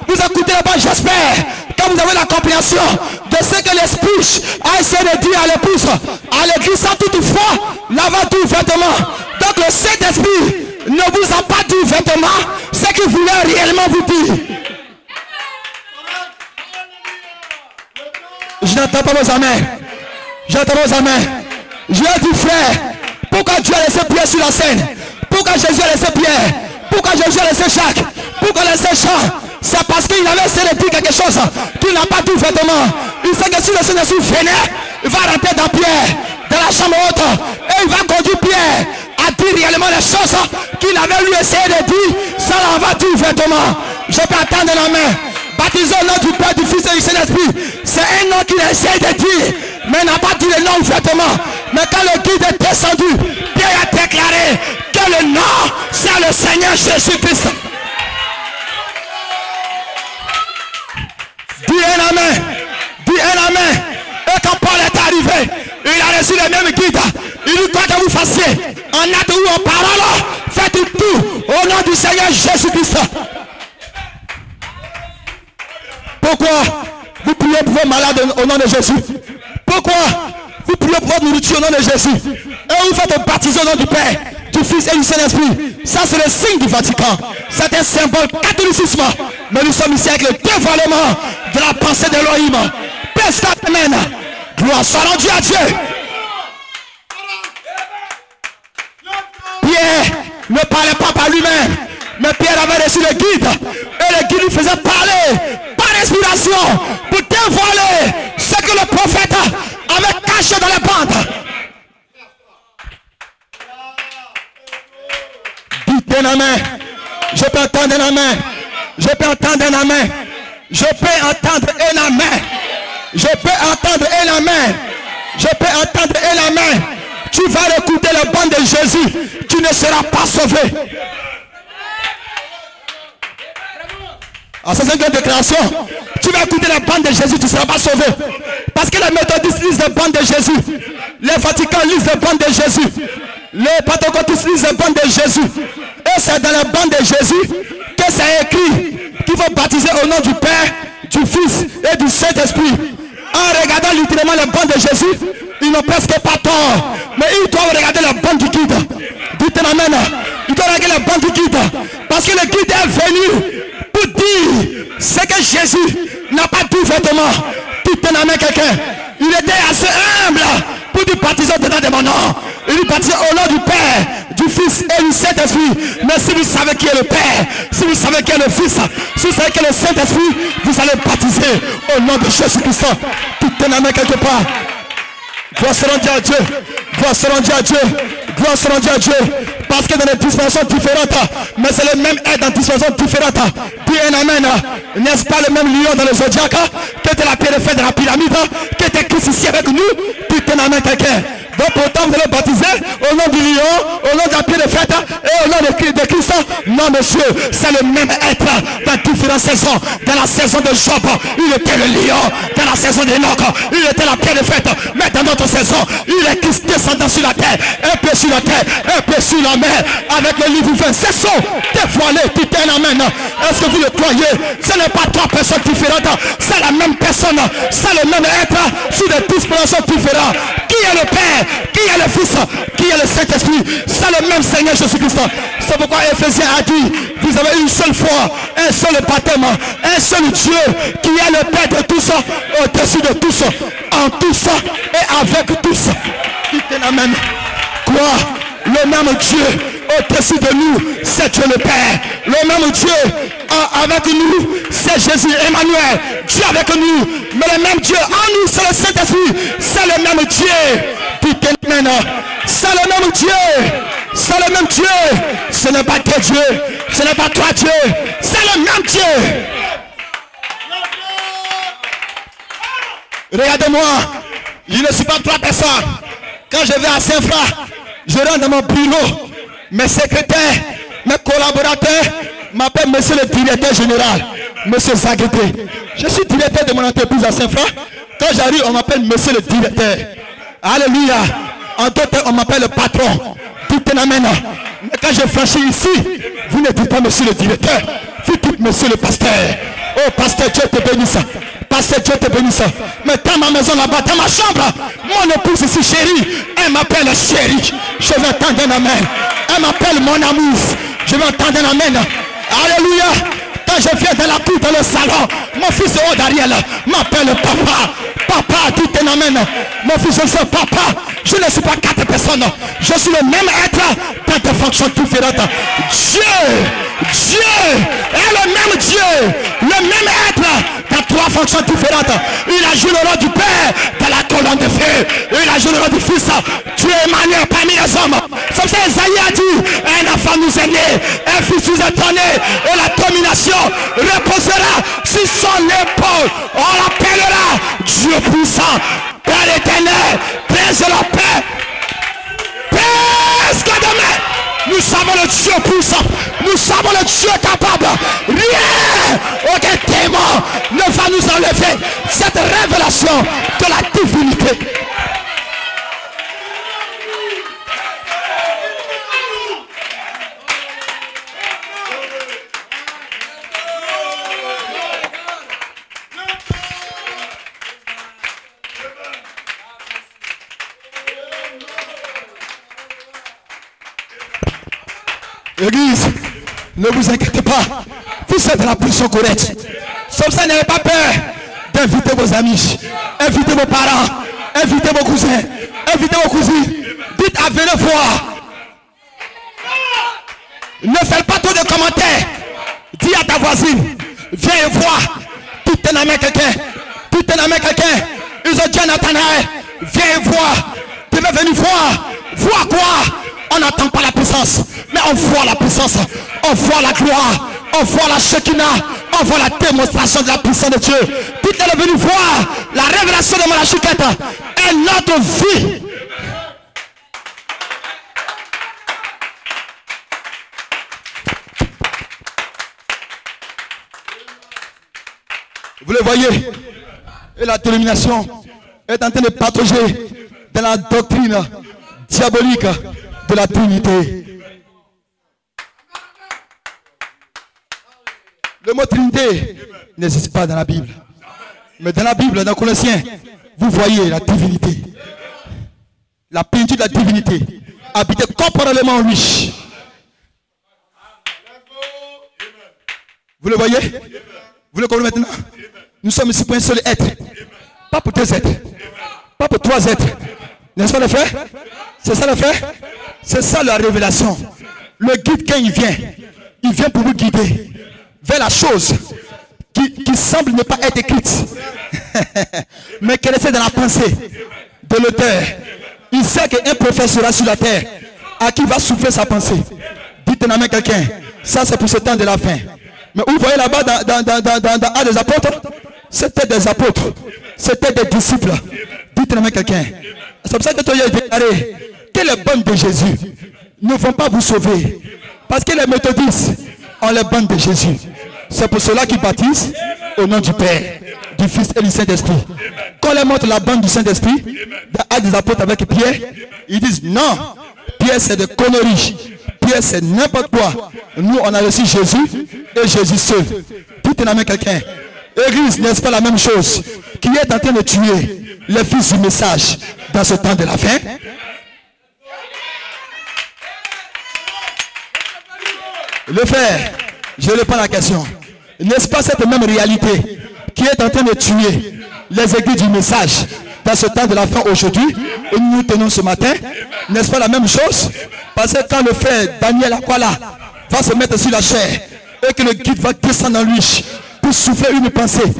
vous écoutez les bandes, j'espère que vous avez la compréhension de ce que l'Esprit a essayé de dire à l'épouse, à l'église, sans toutefois l'avoir dit ouvertement. Donc le Saint-Esprit ne vous a pas dit ouvertement ce qu'il voulait réellement vous dire. Je n'entends pas vos amens. J'entends vos amens. Je lui ai dit, frère, pourquoi Dieu a laissé Pierre sur la scène? Pourquoi Jésus a laissé Pierre? Pourquoi Jésus a laissé Jacques? Pourquoi a laissé Jean? C'est parce qu'il avait essayé de dire quelque chose qu'il n'a pas dit ouvertement. Il sait que si le Saint-Esprit venait, il va rentrer dans Pierre, dans la chambre haute, et il va conduire Pierre à dire réellement les choses qu'il avait lui essayé de dire sans l'avoir dit ouvertement. Je peux attendre la main. Baptisé au nom du Père, du Fils et du Saint-Esprit. C'est un nom qu'il essaie de dire, mais il n'a pas dit le nom ouvertement. Mais quand le guide est descendu, Pierre a déclaré que le nom, c'est le Seigneur Jésus-Christ. Dis un amen. Dis un amen. Et quand Paul est arrivé, il a reçu le même guide. Il dit quoi que vous fassiez, en acte ou en parole, faites tout au nom du Seigneur Jésus-Christ. Pourquoi vous priez pour vos malades au nom de Jésus? Pourquoi vous priez pour votre nourriture au nom de Jésus? Et vous faites baptiser au nom du Père, du Fils et du Saint-Esprit. Ça, c'est le signe du Vatican. C'est un symbole catholicisme. Mais nous sommes ici avec le dévoilement de la pensée d'Elohim. Amen. Gloire soit rendue à Dieu. Pierre ne parlait pas par lui-même, mais Pierre avait reçu le guide. Et le guide lui faisait parler par inspiration pour dévoiler ce que le prophète avait caché dans les bandes. Dites un amen. Je peux entendre un amen. Je peux entendre un amen. Je peux entendre un amen. Je peux entendre un amen. Je peux entendre un amen. Tu vas écouter le banc de Jésus. Tu ne seras pas sauvé. Ah, ça c'est une grande déclaration. Tu vas écouter le banc de Jésus, tu ne seras pas sauvé. Parce que les méthodistes lisent le banc de Jésus. Les Vaticans lisent le banc de Jésus. Les pentecôtistes lisent le banc de Jésus. Et c'est dans le banc de Jésus que c'est écrit qu'il faut baptiser au nom du Père, du Fils et du Saint-Esprit. En regardant littéralement le banc de Jésus, ils n'ont presque pas tort. Mais ils doivent regarder le banc du guide. Dites amen. Ils doivent regarder le banc du guide. Parce que le guide est venu pour dire ce que Jésus n'a pas dit vêtement. Dites amen quelqu'un. Il était assez humble pour dire baptiser dedans de mon nom. Il dit baptiser au nom du Père, du Fils et du Saint-Esprit. Mais si vous savez qui est le Père, si vous savez qui est le Fils, si vous savez qui est le Saint-Esprit, vous allez baptiser au nom de Jésus-Christ. Dites amen quelque part. Gloire se rendre à Dieu. Gloire se rendre à Dieu. Gloire se rendre à Dieu. Parce que dans des dispensations différentes, mais c'est le même aide dans des dispensations différentes. Dis un amen. N'est-ce pas le même lion dans le zodiaque qui était la pierre de fer de la pyramide, qui était Christ ici avec nous? Dis un amen quelqu'un. Donc pourtant vous allez baptiser au nom du lion, au nom de la pierre de fête et au nom de Christ. Non monsieur, c'est le même être dans différentes saisons. Dans la saison de Job, il était le lion. Dans la saison d'Enoch, il était la pierre de fête. Mais dans notre saison, il est Christ descendant sur la terre, un peu sur la terre, un peu sur la mer, avec le livre ouvert. C'est ça, dévoilé, tout un amen. Est-ce que vous le croyez? Ce n'est pas trois personnes différentes, c'est la même personne, c'est le même être sur des dispensations différentes. Qui est le Père? Qui est le Fils? Qui est le Saint-Esprit? C'est le même Seigneur Jésus-Christ. C'est pourquoi Éphésiens a dit, vous avez une seule foi, un seul baptême, un seul Dieu qui est le Père de tous, au-dessus de tous, en tous et avec tous. Dites amen. Quoi? Le même Dieu au-dessus de nous, c'est Dieu le Père. Le même Dieu avec nous, c'est Jésus, Emmanuel. Dieu avec nous. Mais le même Dieu en nous, c'est le Saint-Esprit. C'est le même Dieu. Dites amen. C'est le même Dieu. C'est le même Dieu. Ce n'est pas que Dieu. Ce n'est pas toi Dieu. C'est le même Dieu. Regardez-moi. Je ne suis pas trois personnes. Quand je vais à Saint-Fra, je rentre dans mon bureau. Mes secrétaires, mes collaborateurs m'appellent monsieur le directeur général, monsieur Zagueté. Je suis directeur de mon entreprise à Saint-Fra. Quand j'arrive, on m'appelle monsieur le directeur. Alléluia. En d'autres, on m'appelle le patron. Tout est amen. Mais quand je franchis ici, vous ne dites pas monsieur le directeur. Vous dites monsieur le pasteur. Oh pasteur, Dieu te bénisse. Pasteur, Dieu te bénisse. Mais dans ma maison là-bas, dans ma chambre, mon épouse ici chérie, elle m'appelle chérie. Je vais entendre un amen. Elle m'appelle mon amour. Je vais entendre un amen. Alléluia. Quand je viens dans la cour, dans le salon, mon fils haut d'Ariel m'appelle papa. Papa, tout un amen. Mon fils, je suis papa. Je ne suis pas quatre personnes. Je suis le même être dans des fonctions différentes. Dieu est le même Dieu. Le même être dans trois fonctions différentes. Il a joué le rôle du Père dans la colonne de feu. Il a joué le rôle du Fils. Tu es Emmanuel parmi les hommes. Comme ça, Isaïe a dit, un enfant nous est né, un fils nous est donné, et la domination reposera sur son épaule. On l'appellera Dieu puissant, Père éternel, Prince de la paix. Père demain. Nous savons le Dieu puissant. Nous savons le Dieu capable. Rien, aucun démon ne va nous enlever cette révélation de la divinité. Église, ne vous inquiétez pas. Vous êtes dans la position correcte. Sauf ça, n'ayez pas peur d'inviter vos amis, invitez vos parents, invitez vos cousins, invitez vos cousines. Dites à venez voir. Ne faites pas trop de commentaires. Dis à ta voisine, viens et vois. Tout est dans quelqu'un. Tout est dans quelqu'un. Ils ont dit à Nathanaël, viens et vois. Tu veux venir voir. Voir quoi? On n'entend pas la puissance, mais on voit la puissance. On voit la gloire. On voit la Shekinah. On voit la démonstration de la puissance de Dieu. Tout est venu voir la révélation de Malachiquette et notre vie. Vous le voyez, et la dénomination est en train de patauger dans la doctrine diabolique de la Trinité. Le mot Trinité n'existe pas dans la Bible. Mais dans la Bible, dans Colossiens, vous voyez la divinité. La plénitude de la divinité habitée corporellement en lui. Vous le voyez? Vous le comprenez maintenant? Nous sommes ici pour un seul être. Pas pour deux êtres. Pas pour trois êtres. N'est-ce pas le frère? C'est ça le frère? C'est ça la révélation. Le guide, quand il vient pour vous guider vers la chose qui semble ne pas être écrite. Mais qu'elle est dans la pensée de l'auteur. Il sait qu'un prophète sera sur la terre à qui va souffler sa pensée. Dites-en à quelqu'un. Ça c'est pour ce temps de la fin. Mais vous voyez là-bas dans A des apôtres, c'était des apôtres, c'était des disciples. Dites-le à quelqu'un. C'est pour ça que tu as déclaré que les bonnes de Jésus ne vont pas vous sauver. Parce que les méthodistes ont les bonnes de Jésus. C'est pour cela qu'ils baptisent au nom du Père, du Fils et du Saint-Esprit. Quand on leur montre la bande du Saint-Esprit, dans A des apôtres avec Pierre, ils disent non, Pierre c'est de conneries. Pierre c'est n'importe quoi. Nous on a reçu Jésus et Jésus seul. Dites-le à quelqu'un. Église, n'est-ce pas la même chose qui est en train de tuer les fils du message dans ce temps de la fin? Le frère, je réponds à la question. N'est-ce pas cette même réalité qui est en train de tuer les églises du message dans ce temps de la fin aujourd'hui? Et nous nous tenons ce matin. N'est-ce pas la même chose? Parce que quand le frère Daniel Akwala va se mettre sur la chair et que le guide va descendre en lui pour souffler une pensée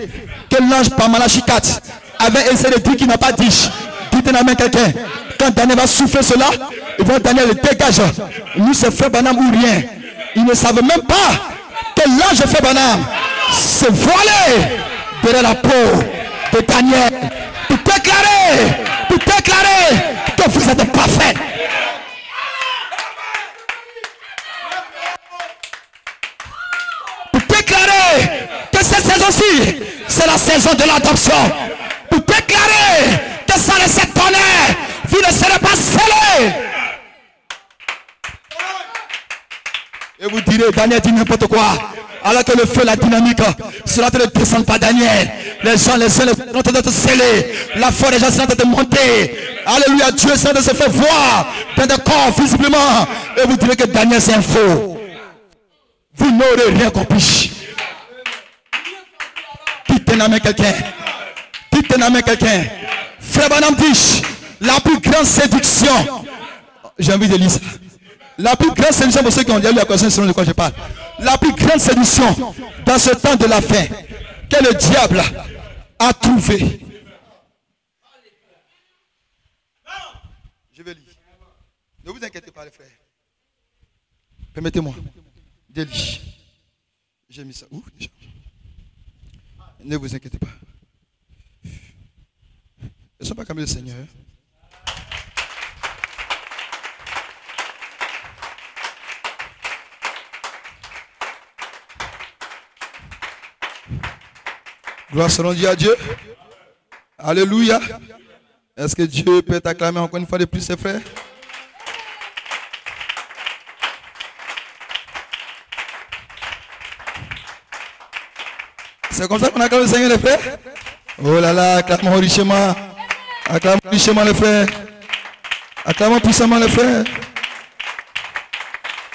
que l'ange par Malachiquette avait essayé de dire qu'il n'a pas dit. Dites-en à quelqu'un. Quand Daniel va souffler cela, ils vont Daniel le dégage. Nous c'est frère Banam ou rien. Ils ne savent même pas que l'ange de frère Banam s'est voilé derrière la peau de Daniel pour déclarer que vous êtes parfait. Pour déclarer que cette saison-ci, c'est la saison de l'adoption. Pour déclarer que sans le sept tonnerre, vous ne serez pas scellés. Et vous direz, Daniel dit n'importe quoi. Alors que le feu, la dynamique, sera en train de descendre par Daniel. Les gens sont en train de se sceller. La foi des gens sont en train de monter. Alléluia, Dieu est en train de se faire voir dans des corps visiblement. Et vous direz que Daniel c'est un faux. Vous n'aurez rien compris. Dites-en à quelqu'un. Dites-en à quelqu'un. Frère Branham dit, la plus grande séduction. J'ai envie de lire ça. La plus grande séduction, pour ceux qui ont lu la question de quoi je parle. La plus grande séduction dans ce temps de la fin que le diable a trouvé. Je vais lire. Ne vous inquiétez pas les frères. Permettez-moi de lire. J'ai mis ça où déjà? Ne vous inquiétez pas. Ne sois pas comme le Seigneur. Gloire soit rendue à Dieu. Alléluia. Est-ce que Dieu peut t'acclamer encore une fois de plus, ses frères? C'est comme ça qu'on acclame le Seigneur, les frères? Oh là là, acclamons richement. Acclamons richement, les frères. Acclamons puissamment, les frères.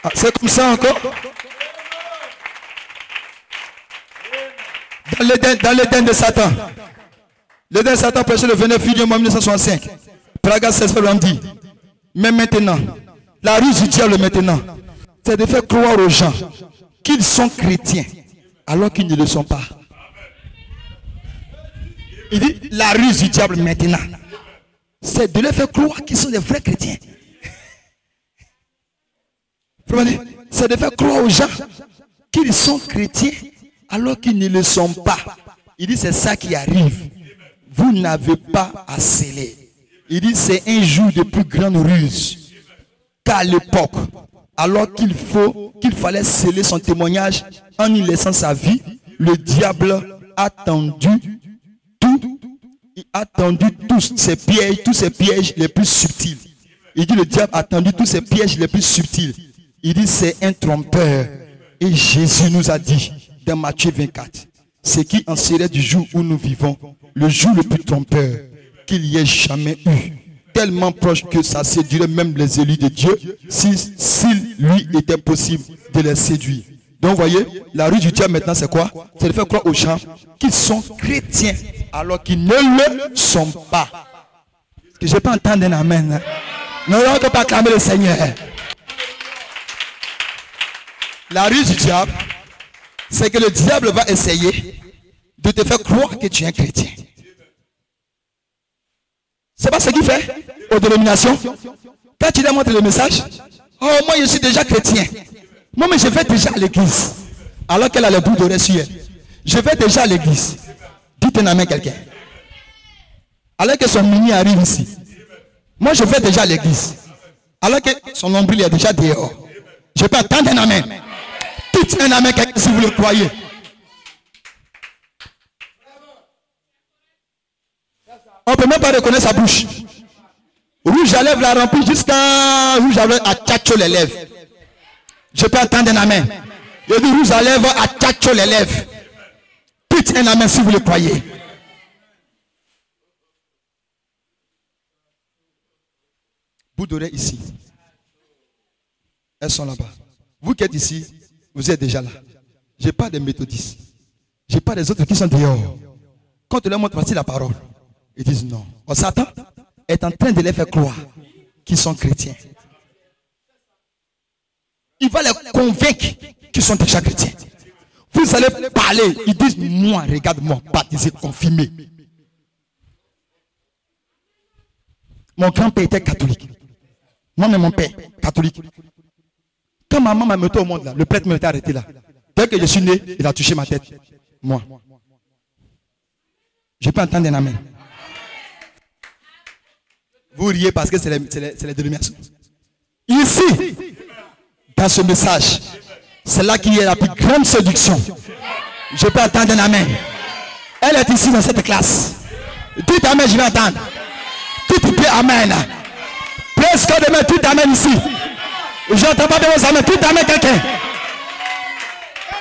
Ah, c'est comme ça encore. Dans l'Éden de Satan. L'Éden de Satan prêchait le 29 février 1965. Praga 16 dit. Mais maintenant, la ruse du diable maintenant, c'est de faire croire aux gens qu'ils sont chrétiens alors qu'ils ne le sont pas. Il dit la ruse du diable maintenant, c'est de leur faire croire qu'ils sont des vrais chrétiens. C'est de faire croire aux gens qu'ils sont chrétiens alors qu'ils ne le sont pas. Il dit c'est ça qui arrive. Vous n'avez pas à sceller. Il dit c'est un jour de plus grande ruse qu'à l'époque. Alors qu'il fallait sceller son témoignage en y laissant sa vie, le diable a tendu tous ces pièges les plus subtils. Il dit le diable a tendu tous ces pièges les plus subtils. Il dit c'est un trompeur. Et Jésus nous a dit dans Matthieu 24, ce qui en serait du jour où nous vivons, le jour le plus trompeur qu'il y ait jamais eu. Tellement proche que ça séduirait même les élus de Dieu s'il lui était possible de les séduire. Donc vous voyez, la rue du diable maintenant c'est quoi? C'est de faire croire aux gens qu'ils sont chrétiens alors qu'ils ne le sont pas. Que je peux entendre un amen. Non, on ne peut pas acclamer le Seigneur. La rue du diable, c'est que le diable va essayer de te faire croire que tu es un chrétien. C'est pas ce qu'il fait aux dénominations. Quand tu lui montres le message, oh moi je suis déjà chrétien. Moi mais je vais déjà à l'église. Alors qu'elle a le bout d'oreille sur elle. Je vais déjà à l'église. Dites un amen quelqu'un. Alors que son mini arrive ici. Moi je vais déjà à l'église. Alors que son nombril est déjà dehors. Je peux attendre un amen. Dites un amen quelqu'un si vous le croyez. On ne peut même pas reconnaître sa bouche. Rouge à lèvres la remplit jusqu'à rouge à lèvres à tchatcho les lèvres. Je peux attendre un amen. Je dis rouge à lèvres à tchatcho les lèvres. Dites un amen si vous le croyez. Bout d'oreille ici. Elles sont là-bas. Vous qui êtes ici, vous êtes déjà là. Je n'ai pas de méthodistes. Je n'ai pas des autres qui sont dehors. Quand tu leur montres voici la parole. Ils disent non. Satan est en train de les faire croire qu'ils sont chrétiens. Il va les convaincre qu'ils sont déjà chrétiens. Vous allez parler. Ils disent moi, regarde-moi, baptisé, confirmé. Mon grand-père était catholique. Moi, mais mon père, catholique. Quand ma maman m'a mis au monde là, le prêtre m'était arrêté là. Dès que je suis né, il a touché ma tête. Moi. Je peux entendre un amen. Vous riez parce que c'est les dénominations. Ici, dans ce message, c'est là qu'il y a la plus grande séduction. Je peux attendre un amen. Elle est ici dans cette classe. Dites amen, je vais attendre. Dites bien amen. Presque demain, tout amen ici. Je n'entends pas bien vos amen. Tout amen quelqu'un.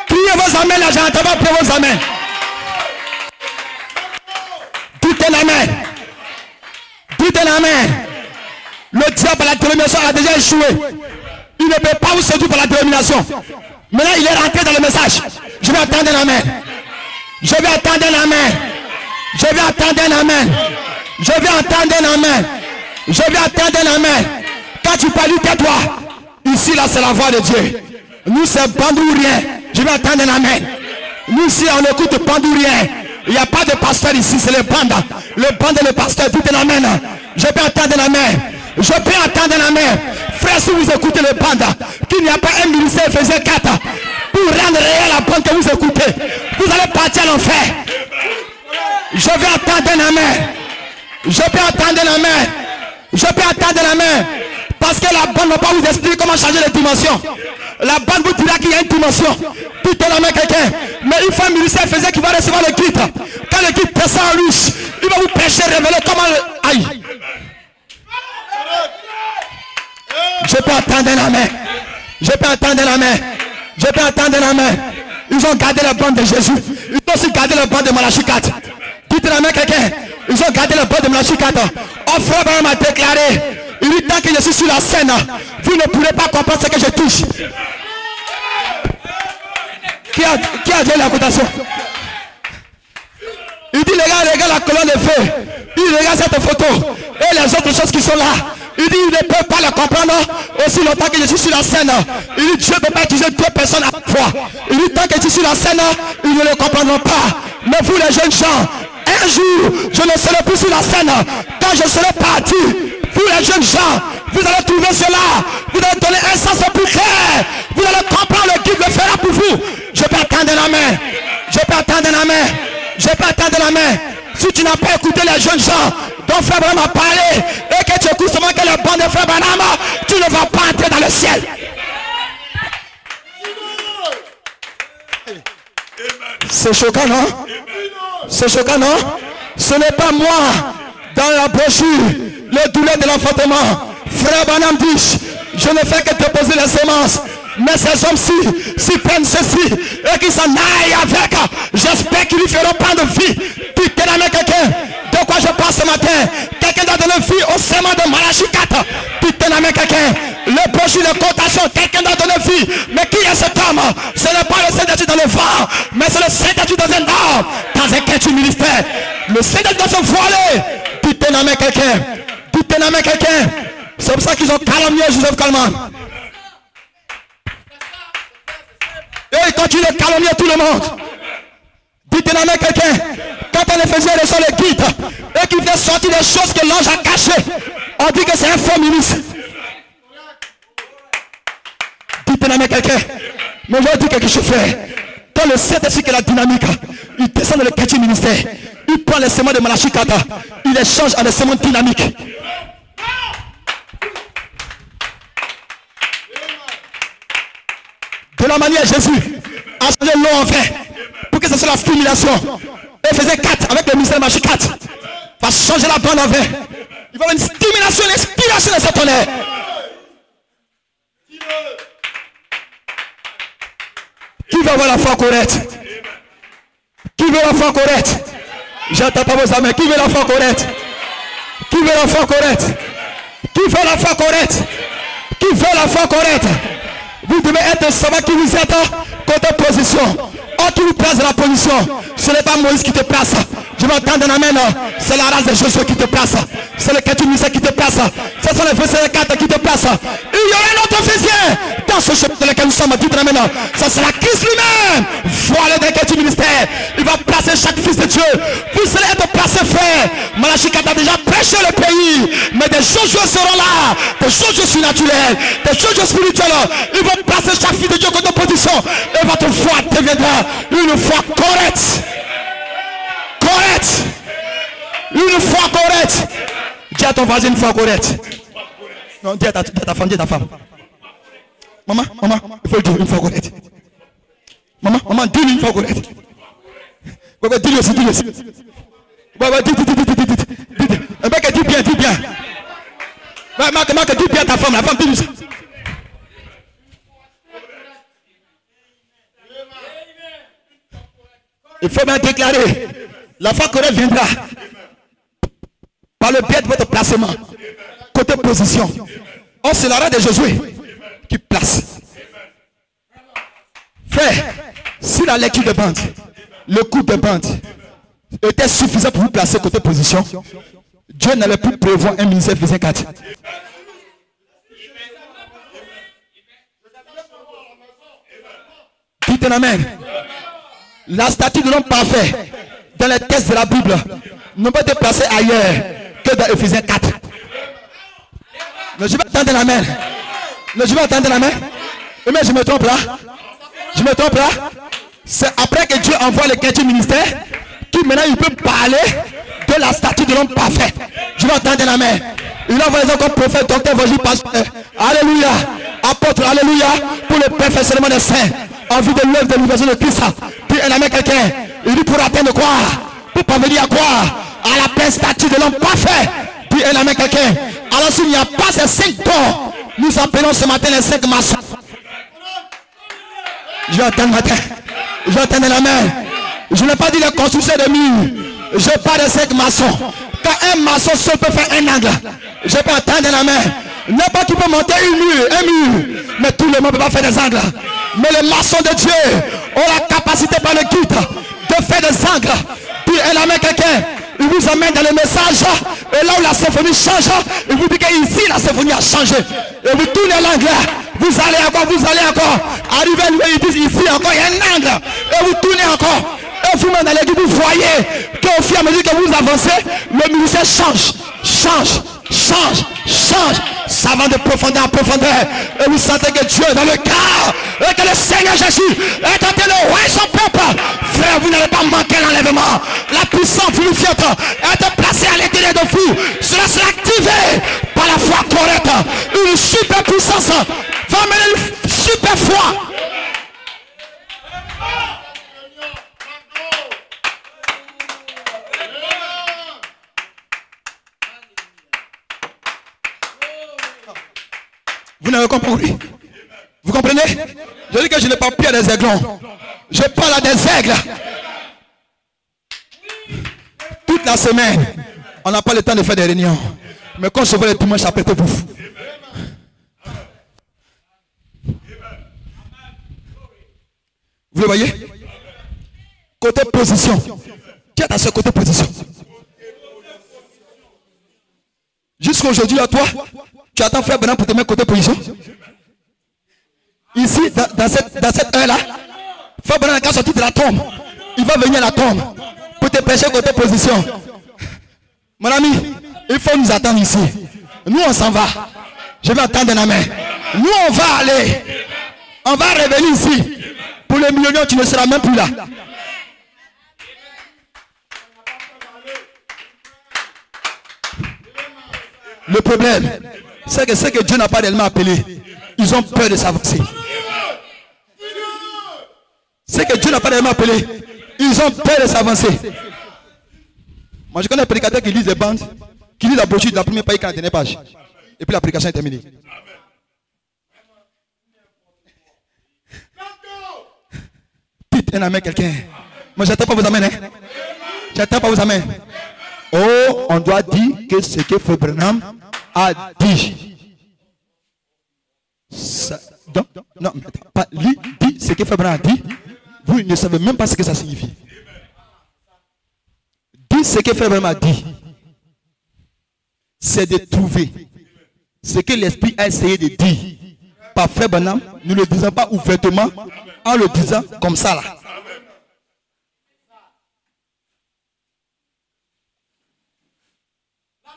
Criez vos amen là, je n'entends pas bien vos amen. Dites un amen. Dites un amen. Le diable à la dénomination a déjà échoué. Il ne peut pas vous séduire par la dénomination. Maintenant il est rentré dans le message. Je vais attendre un amen. Je vais attendre un amen. Je vais attendre un amen. Je vais attendre un amen. Je vais attendre un amen. Quand tu parles, tais-toi. Ici là c'est la voix de Dieu. Nous c'est bandourien. Je vais attendre un amen. Nous ici on écoute bandourien. Il n'y a pas de pasteur ici, c'est le bande. Le bande et le pasteur, tout un amen. Je peux attendre un amen. Je peux attendre un amen. Frère, si vous écoutez le bande, qu'il n'y a pas un ministère faisait 4 pour rendre réel la bande que vous écoutez, vous allez partir à l'enfer. Je vais attendre un amen. Je peux attendre un amen. Je peux attendre un amen. Parce que la bande ne va pas vous expliquer comment changer les dimensions. La bande vous dira qu'il y a une dimension. Tout est la main quelqu'un. Mais une fois ministère faisait qu'il va recevoir le guide. Quand le guide descend en louche, il va vous prêcher, révéler comment. Aïe. Je peux attendre un amen. Je peux attendre un amen. Je peux attendre un amen. Ils ont gardé la bande de Jésus. Ils ont aussi gardé la bande de Malachie 4. Dites la main quelqu'un. Ils ont gardé la bande de Malachie 4. Oh frère, on m'a déclaré. Il dit tant que je suis sur la scène, vous ne pourrez pas comprendre ce que je touche. Qui a dit la cotation? Il dit, regarde la colonne de feu. Il regarde cette photo et les autres choses qui sont là. Il dit, il ne peut pas le comprendre aussi longtemps que je suis sur la scène. Il dit, Dieu ne peut pas utiliser 2 personnes à la fois. Il dit, tant que je suis sur la scène, ils ne le comprendront pas. Mais vous les jeunes gens, un jour, je ne serai plus sur la scène. Quand je serai parti, vous les jeunes gens, vous allez trouver cela. Vous allez donner un sens plus clair. Vous allez comprendre, le guide le fera pour vous. Je peux attendre la main. Je peux attendre la main. Je peux attendre la main. Si tu n'as pas écouté les jeunes gens dont Frère Branham a parlé et que tu écoutes seulement que le banc de Frère Branham, tu ne vas pas entrer dans le ciel. C'est choquant, non? C'est choquant, non? Ce n'est pas moi dans la brochure, le douleur de l'enfantement. Frère Branham dit, je ne fais que déposer les semences. Mais ces hommes-ci, s'ils prennent ceci et qu'ils s'en aillent avec, j'espère qu'ils lui feront pas de vie. Putain, mais quelqu'un, de quoi je parle ce matin? Quelqu'un doit donner vie au serment de Malachie 4. Putain, mais quelqu'un, le brochure de cotation, quelqu'un doit donner vie. Mais qui est cet homme? Ce n'est pas le Saint-Esprit dans le vent, mais c'est le Saint-Esprit dans un homme, dans un quête ministère. Le Saint-Esprit doit se voiler. Putain, mais quelqu'un, putain, mais quelqu'un. C'est pour ça qu'ils ont calomnié Joseph Kalman. Et il continue de calomnier tout le monde. Dites-moi quelqu'un, quand on les faisait sur le guide et qu'il fait sortir des choses que l'ange a cachées, on dit que c'est un faux ministre. Dites-moi quelqu'un, mais je vais dire quelque chose, frère. Quand le Saint-Esprit qui est la dynamique, il descend dans le quartier ministère, il prend les semences de Malachie 4, il les change en des semences dynamiques. De la manière Jésus a changé l'eau en vin pour que ce soit la stimulation. Et il faisait 4 avec le ministère de Malachie 4. Va changer la bande en vin. Il va avoir une stimulation, une inspiration de ce tonnerre. Qui veut avoir la foi correcte? Qui veut la foi correcte? J'entends pas vos amis. Qui veut la foi correcte? Qui veut la foi correcte? Qui veut la foi correcte? Qui veut la foi correcte? Vous devez être savant qui vous êtes côté position. Oh, qui vous place dans la position. Ce n'est pas Moïse qui te place. Je vais entendre un amen. C'est la race de Josué qui te place. C'est le quartier ministère qui te place. Ce sont les versets 4 qui te place. Il y aura un autre officier dans ce chemin dans lequel nous sommes. Dites maintenant. Ça sera Christ lui-même. Voilà des quartiers ministère. Il va placer chaque fils de Dieu. Vous allez être placé, frère. Malachie 4 a déjà prêché le pays. Mais des Josué seront là. Des Josué surnaturels. Des Josué spirituels. Ils vont placer chaque fils de Dieu contre opposition. Et votre foi deviendra une foi correcte. Correcte. Une foi correcte. Dis à ton voisin une foi correcte. Non, dis à ta femme, dis à ta femme. Maman, il faut le dire une foi correcte. Maman, dis-lui une foi correcte. Dis-lui aussi, dis-lui aussi. Dis bien. Dis bien à ta femme, la femme, dis-lui ça. Il faut bien déclarer. La foi correcte viendra par le biais de votre placement. Côté position. Oh, c'est la reine de Josué qui place. Frère, si la lecture de bande, le coup de bande était suffisant pour vous placer côté position, Dieu n'allait plus prévoir un ministère faisant 4. Dites un amen. La statue de l'homme parfait dans les textes de la Bible ne peut être placée ailleurs que dans Éphésiens 4. Mais je vais attendre la main. Mais je me trompe là. C'est après que Dieu envoie le quartier ministère qui maintenant il peut parler de la statue de l'homme parfait. Je vais attendre la main. Il envoie les hommes comme prophète, docteur, évangile, pasteur. Alléluia. Apôtre, alléluia. Pour le perfectionnement des saints. En vue de l'œuvre de l'universalité de Christ. Puis elle amène quelqu'un. Il dit pour atteindre quoi? Pour parvenir à quoi? À la pleine statue de l'homme parfait. Puis elle amène quelqu'un. Alors s'il n'y a pas ces 5 dons, nous appelons ce matin les 5 maçons. Je vais attendre matin. Je vais attendre la main. Je n'ai pas dit les constructeurs de murs. Je parle de 5 maçons. Quand un maçon seul peut faire un angle, je peux attendre la main. N'importe qui peut monter un mur. Mais tout le monde ne peut pas faire des angles. Mais les maçons de Dieu ont la capacité par le guide de faire des angles. Puis elle amène quelqu'un. Il vous amène dans le message. Et là où la symphonie change, il vous dit qu'ici la symphonie a changé. Et vous tournez l'angle. Vous allez encore. Arrivez à lui, ils disent ici encore, il y a un angle. Et vous tournez encore. Et vous-même dans l'église, vous voyez qu'au fur et à mesure que vous avancez, le musicien change. Ça va de profondeur en profondeur. Et vous sentez que Dieu est dans le cœur. Et que le Seigneur Jésus est en train de roi son peuple. Frère, vous n'allez pas manquer l'enlèvement. La puissance vivifiante est placée à l'intérieur de vous. Cela sera activé par la foi correcte. Une super puissance va amener une super foi. Vous n'avez pas compris. Vous comprenez? Je dis que je n'ai pas peur des aiglons. Je parle à des aigles. Toute la semaine, on n'a pas le temps de faire des réunions. Mais quand je vois les dimanches, apprêtez-vous. Vous le voyez? Côté position. Qui est à ce côté position? Jusqu'à aujourd'hui, à toi, tu attends frère Branham pour te mettre côté position. Ici, dans cette heure-là, frère Branham, quand sorti de la tombe, il va venir à la tombe pour te prêcher côté position. Mon ami, il faut nous attendre ici. Nous, on s'en va. Je vais attendre un amen. Nous, on va aller. On va revenir ici. Pour les millions, tu ne seras même plus là. Le problème, c'est que ceux que Dieu n'a pas réellement appelés, ils ont peur de s'avancer. Ceux que Dieu n'a pas réellement appelés, ils ont peur de s'avancer. Moi, je connais un prédicateur qui lit des bandes, qui lit la brochure de la première page 41 pages. Et puis la prédication est terminée. Dites un amen quelqu'un. Moi, j'attends pas vos amens. Hein? J'attends pas vos amens. Oh, on doit dire que ce que Frère Branham a dit. Ça, non, pas lui dit ce que Frère Branham a dit. Vous ne savez même pas ce que ça signifie. Dit ce que Frère Branham a dit. C'est de trouver ce que l'Esprit a essayé de dire par Frère Branham, ne le disant pas ouvertement, en le disant comme ça là.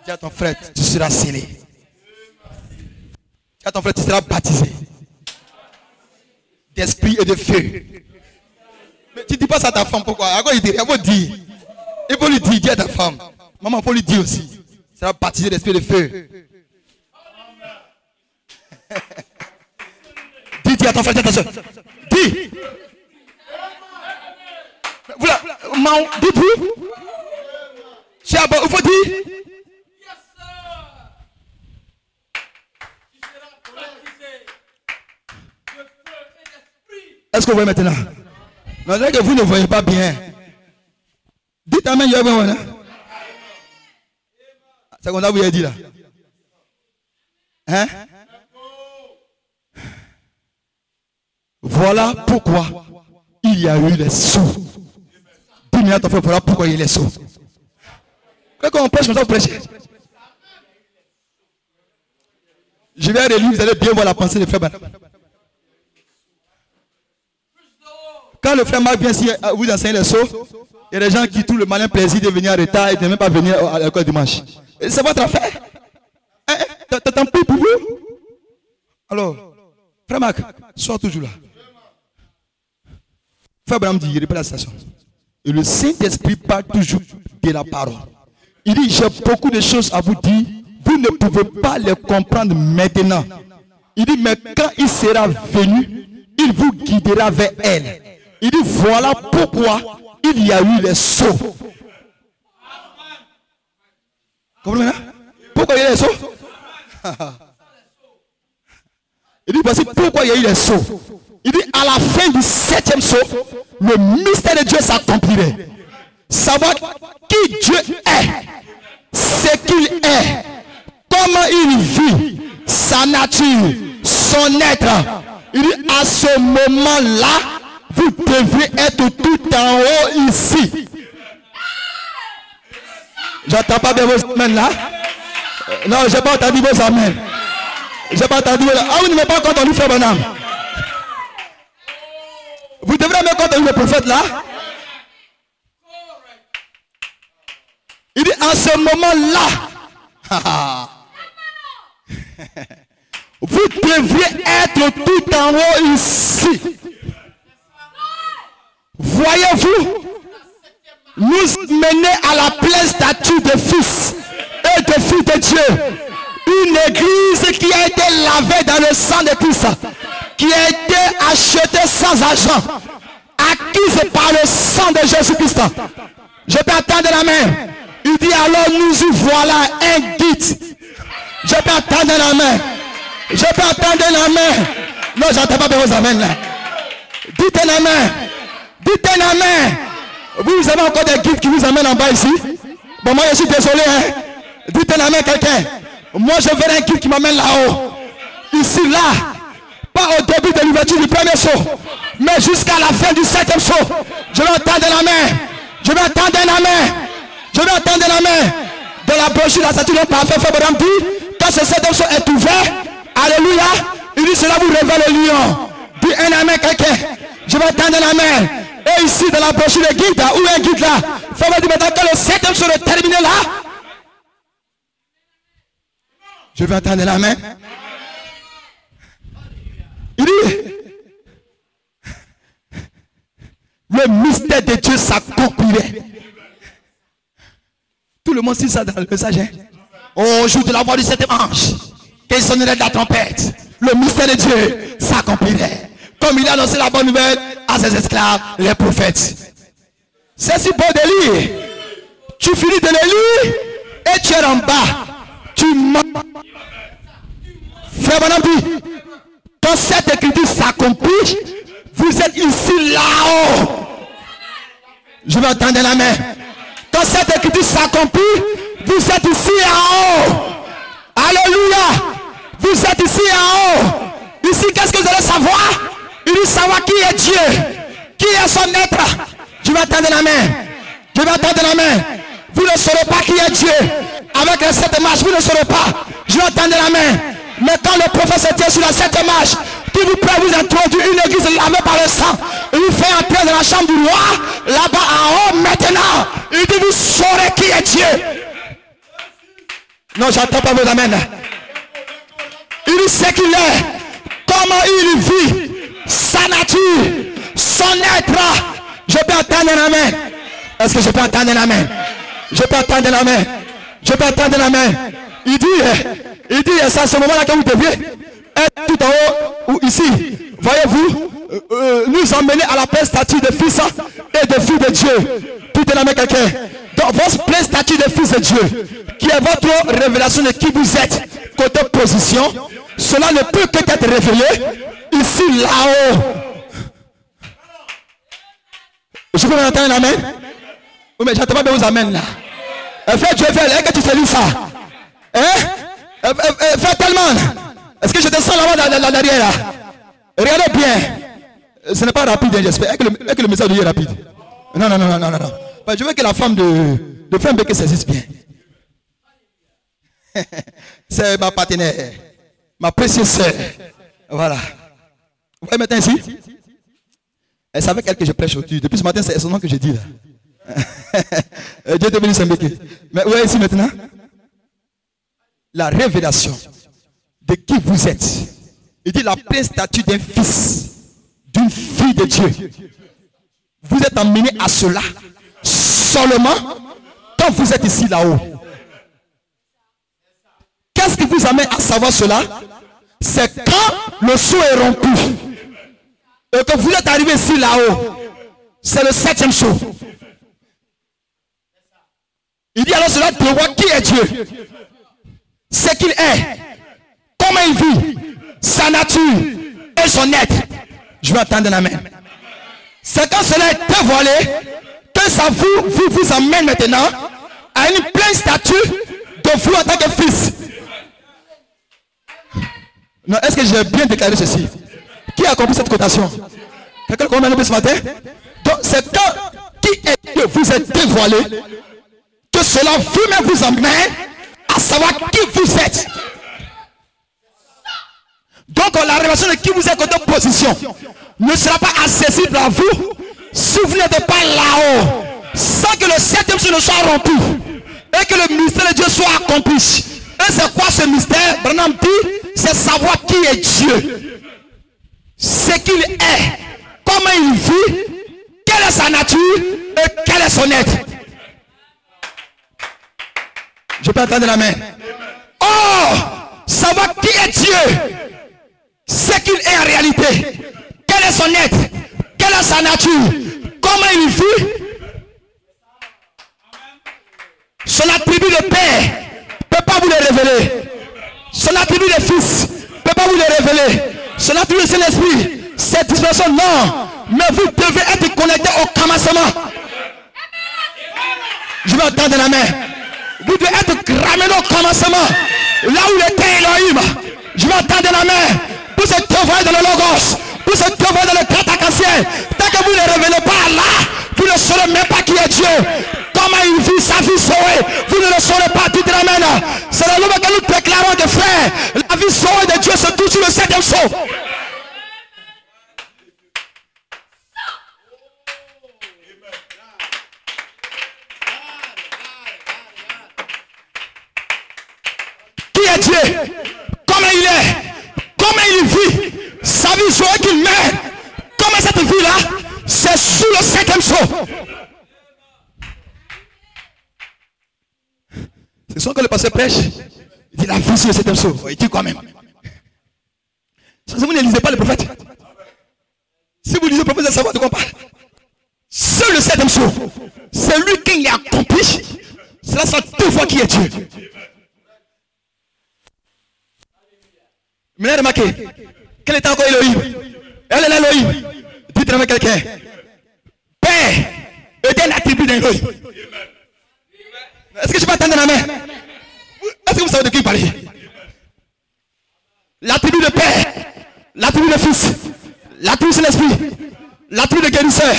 Dis à ton frère, tu seras scellé. Dis à ton frère, tu seras baptisé d'esprit et de feu. Mais tu ne dis pas ça à ta femme, pourquoi? Alors il faut dire. Il faut lui dire, dis à ta femme. Maman, il faut lui dire aussi. Tu seras baptisé d'esprit et de feu. Dis à ton frère, dis à ta soeur. Dis. Voilà, dites-vous. C'est à bon, il faut dire. Est-ce que vous voyez maintenant? Non, c'est que vous ne voyez pas bien. Dites amen, il y a bien. C'est comme ça que vous avez dit là. Hein? Voilà pourquoi il y a eu les sauts. Dis-moi à ton frère, voilà pourquoi il y a eu les sauts. Quand on prêche comme ça, vous prêchez. Je vais relire, vous allez bien voir la pensée de frère Branham. Quand le frère Marc vient ici vous enseigner les sauts, il y a des gens qui trouvent le malin plaisir de venir en retard et de ne même pas venir à l'école dimanche. C'est votre affaire. Tant pis pour vous. Alors, frère Marc, sois toujours là. Frère Branham dit, il répète la citation. Et le Saint-Esprit parle toujours de la parole. Il dit, j'ai beaucoup de choses à vous dire. Vous ne pouvez pas les comprendre maintenant. Il dit, mais quand il sera venu, il vous guidera vers elle. Il dit, voilà pourquoi il y a eu les sauts. Comprenez? Pourquoi il y a eu les sauts? Il dit, voici pourquoi il y a eu les sauts. Il dit, à la fin du 7e saut, le mystère de Dieu s'accomplirait. Savoir qui Dieu est, ce qu'il est, comment il vit, sa nature, son être. Il dit à ce moment-là, vous devrez être tout en haut ici. J'entends pas bien vos amens là. Non, je n'ai pas entendu vos amens. Je n'ai pas entendu vos amens. Ah, vous ne m'avez pas entendu, frère Branham. Vous devrez me entendu le prophète là. Il dit à ce moment-là, vous devriez être tout en haut ici. Voyez-vous, nous mener à la pleine statue de fils et de filles de Dieu. Une église qui a été lavée dans le sang de Christ, qui a été achetée sans argent, acquise par le sang de Jésus-Christ. Je peux attendre la main. Il dit alors nous y voilà un guide. Je peux attendre la main. Je peux attendre la main. Non, j'entends pas bien vos amens là. Dites la main. Dites la main. Vous avez encore des guides qui vous amènent en bas ici. Bon, moi je suis désolé. Hein. Dites la main quelqu'un. Moi je veux un guide qui m'amène là-haut. Ici, là. Pas au début de l'ouverture du premier saut. Mais jusqu'à la fin du 7e saut. Je vais attendre la main. Je vais attendre la main. Je vais attendre la main. Dans la brochure, la statue de parfait, Frère dit, quand ce 7e saut est ouvert, alléluia, il dit cela vous révèle le lion. Dis un amen quelqu'un. Je vais attendre la main. Et ici, dans la brochure, le guide, où est un guide là? Frère dit maintenant que le 7e saut est terminé là. Je vais attendre la main. Il dit, le mystère de Dieu s'accomplirait. Tout le monde sait ça dans le message. Hein? Au jour de la voix du 7e ange, qu'il sonnerait de la trompette, le mystère de Dieu s'accomplirait. Comme il a annoncé la bonne nouvelle à ses esclaves, les prophètes. C'est si beau de lire. Tu finis de le lire et tu es en bas. Tu mens. Frère Branham dit, quand cette écriture s'accomplit, vous êtes ici là-haut. Je vais attendre la main. Quand cette écriture s'accomplit, vous êtes ici en haut. Alléluia. Vous êtes ici en haut. Ici, qu'est-ce que vous allez savoir? Il dit savoir qui est Dieu. Qui est son être. Je vais attendre la main. Je vais attendre la main. Vous ne saurez pas qui est Dieu. Avec les 7 marches, vous ne saurez pas. Je vais attendre la main. Mais quand le prophète se tient sur la 7e marche, qui vous prend vous introduire une église lavée par le sang, il vous fait entrer dans la chambre du roi, là-bas en haut, maintenant, il dit vous saurez qui est Dieu. Non, j'entends pas vos amens. Il dit ce qu'il est, comment il vit, sa nature, son être. Je peux entendre la main. Est-ce que je peux entendre la main? Je peux entendre la main. Je peux entendre la main. Il dit, c'est à ce moment-là que vous deviez être tout en haut ou ici. Voyez-vous, nous emmener à la pleine statue de fils et de filles de Dieu. Tout est la main quelqu'un. Dans votre pleine statue de fils de Dieu, qui est votre révélation de qui vous êtes, côté position, cela ne peut que être révélé ici, là-haut. Je peux entendre la main? Oui, mais j'entends pas bien vous amène là. Frère Dieu, est-ce que tu sais lire ça? Hein? Frère tellement. Est-ce que je descends là-bas dans derrière là? Regardez bien. Ce n'est pas rapide, j'espère. Est-ce que le message est rapide? Non. Je veux que la femme de Frère Mbeke saisisse bien. C'est ma partenaire. Ma précieuse sœur. Voilà. Vous voyez maintenant ici? Elle savait qu'elle que je prêche aujourd'hui. Depuis ce matin, c'est son nom que je dis là. Dieu te bénisse Mbeke. Mais où est ici maintenant? La révélation de qui vous êtes. Il dit la pleine statue d'un fils, d'une fille de Dieu. Vous êtes emmené à cela seulement quand vous êtes ici là-haut. Qu'est-ce qui vous amène à savoir cela? C'est quand le saut est rompu et que vous êtes arrivé ici là-haut. C'est le 7e saut. Il dit alors cela de voir qui est Dieu, ce qu'il est, comment il vit, sa nature et son être. Je vais attendre la main. C'est quand cela est dévoilé que ça vous amène maintenant à une pleine statue de vous en tant que fils. Non, est-ce que j'ai bien déclaré ceci? Qui a compris cette cotation? Quelqu'un comprend ce matin? Donc c'est quand qui est que vous êtes dévoilé que cela vous-même vous emmène à savoir qui vous êtes. Donc la révélation de qui vous êtes côté position ne sera pas accessible à vous si vous n'êtes pas là-haut, sans que le 7e jour ne soit rempli et que le mystère de Dieu soit accompli. Et c'est quoi ce mystère? Branham dit, c'est savoir qui est Dieu, ce qu'il est, comment il vit, quelle est sa nature et quel est son être. Je peux entendre la main. Oh, savoir qui est Dieu, ce qu'il est en réalité, quel est son être, quelle est sa nature, comment il vit, son attribut de père ne peut pas vous le révéler, son attribut de fils ne peut pas vous le révéler, son attribut de Saint-Esprit, cette dispensation, non, mais vous devez être connecté au commencement. Je vais entendre la main. Vous devez être ramené au commencement, là où était Elohim. Je vais entendre la main. Vous êtes dévoilé dans le Logos, vous êtes dévoilé dans le grand arc-en-ciel. Tant que vous ne révélez pas là, vous ne saurez même pas qui est Dieu. Comment il vit sa vie sauvée, vous ne le saurez pas. Dites amen. C'est la loi que nous déclarons de frères. La vie sauvée de Dieu se trouve sur le 7e saut. Qui est Dieu? Comment il est? Comment il vit? Sa vie sauvée qu'il mène. Comment cette vie-là? C'est sous le 7e saut. C'est ce que le pasteur prêche. Il dit la vie sur le 7e saut. Il dit quand même. Si vous ne lisez pas le prophète. Si vous lisez le prophète, vous allez savoir de quoi on parle. C'est le 7e saut. C'est lui qui l'a accompli. C'est là ça deux fois qui est Dieu. Mais remarquez, quel est encore Elohim? Elle est l'Elohim. Dites-moi quelqu'un. Père est un attribut d'Elohim. Est-ce que je peux attendre la main? Est-ce que vous savez de qui il parlait? L'attribut de Père, l'attribut de Fils, l'attribut de l'Esprit, l'attribut de guérisseur,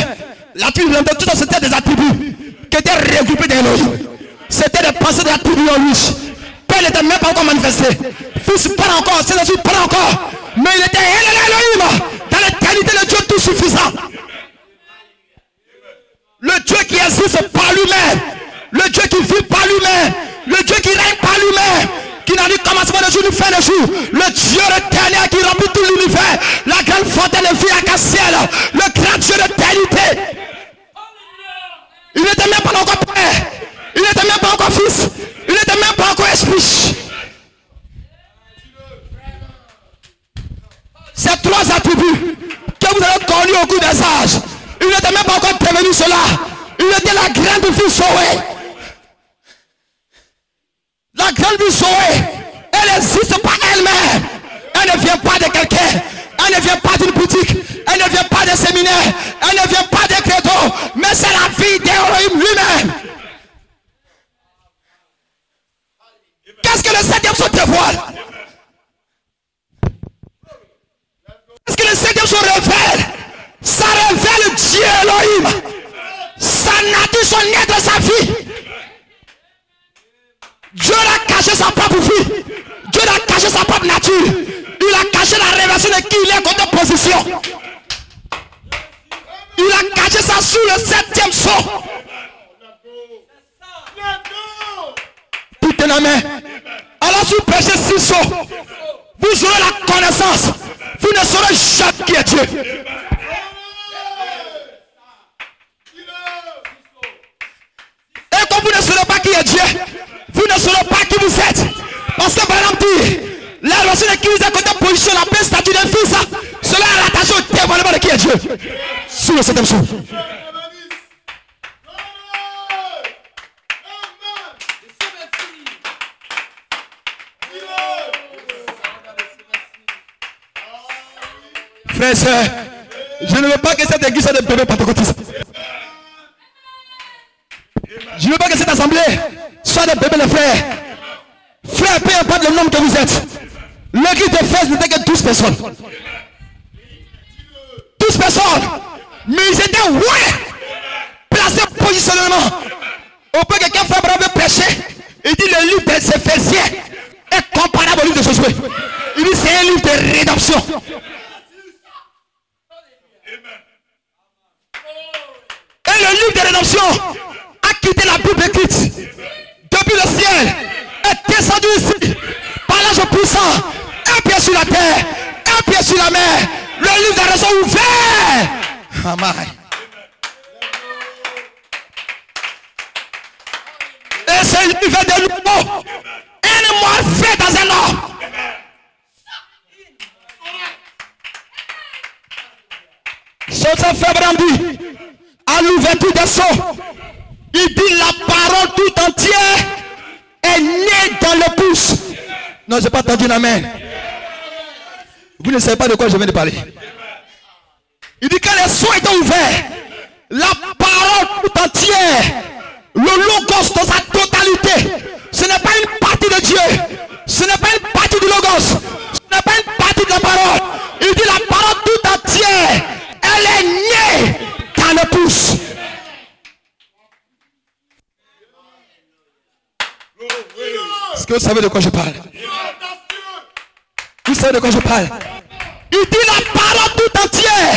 l'attribut de l'homme, tout ça c'était des attributs qui étaient regroupés d'Elohim. C'était des pensées d'attributs en lui. Père n'était même pas encore manifesté. Fils pas encore, Saint-Esprit pas encore. Mais il était Elohim dans l'éternité, le Dieu tout suffisant. Le Dieu qui existe par lui-même. Le Dieu qui vit par lui-même. Le Dieu qui règne par lui-même. Qui n'a ni commencement de jour ni fin de jour. Le Dieu éternel qui remplit tout l'univers. La grande fontaine de vie à ciel. Le grand Dieu d'éternité. Il n'était même pas encore Père. Il n'était même pas encore Fils. Il n'était même pas encore Esprit. Ces trois attributs que vous avez connus au cours des âges. Il n'était même pas encore prévenu cela. Il était la grande vie sauvée. La grande vie sauvée, elle n'existe pas elle-même. Elle ne vient pas de quelqu'un. Elle ne vient pas d'une boutique. Elle ne vient pas d'un séminaire. Elle ne vient pas d'un credo. Mais c'est la vie d'Elohim lui-même. Qu'est-ce que le 7e saut dévoile? Qu'est-ce que le 7e saut révèle? Ça révèle Dieu Elohim. Sa nature, son être, sa vie. Dieu a caché sa propre vie. Dieu a caché sa propre nature. Il a caché la révélation de qui il est contre position. Il a caché ça sous le 7e saut. Tout est la main. Alors si vous prêchez 6 sauts, vous aurez la connaissance. Vous ne saurez jamais qui est Dieu. Et comme vous ne saurez pas qui est Dieu, vous ne saurez pas qui vous êtes. Parce que par exemple, la relation de qui vous êtes côté position, la pleine statue d'un fils, cela est rattaché au dévoilement de qui est Dieu. Sur le 7e saut. Frères et sœurs, je ne veux pas que cette église soit de bébés pentecôtistes. Je ne veux pas que cette assemblée soit de bébés de frères. Frères, peu importe le nombre que vous êtes. L'église de Fès n'était que 12 personnes. 12 personnes. Mais ils étaient placés positionnement. Au point que quelqu'un fait brave prêcher. Il dit le livre des Éphésiens est comparable au livre de Josué. Il dit c'est un livre de rédemption. Et le livre de rédemption a quitté la Bible écrite depuis le ciel, est descendu ici par l'ange puissant, un pied sur la terre, un pied sur la mer. Le livre de la rédemption ouvert. Amen. Et ce livre de nouveau, un mort fait dans un homme. Son frère Brandi, à l'ouverture des sceaux, il dit la parole tout entière est née dans le pouce. Non, je n'ai pas entendu un amen. Vous ne savez pas de quoi je viens de parler. Il dit que les sceaux étaient ouverts. La parole tout entière, le logos dans sa totalité, ce n'est pas une partie de Dieu, ce n'est pas une partie du logos, ce n'est pas une partie de la parole. Il dit la parole tout entière, elle est née dans le pouce. Est-ce que vous savez de quoi je parle? Vous savez de quoi je parle? Il dit la parole tout entière.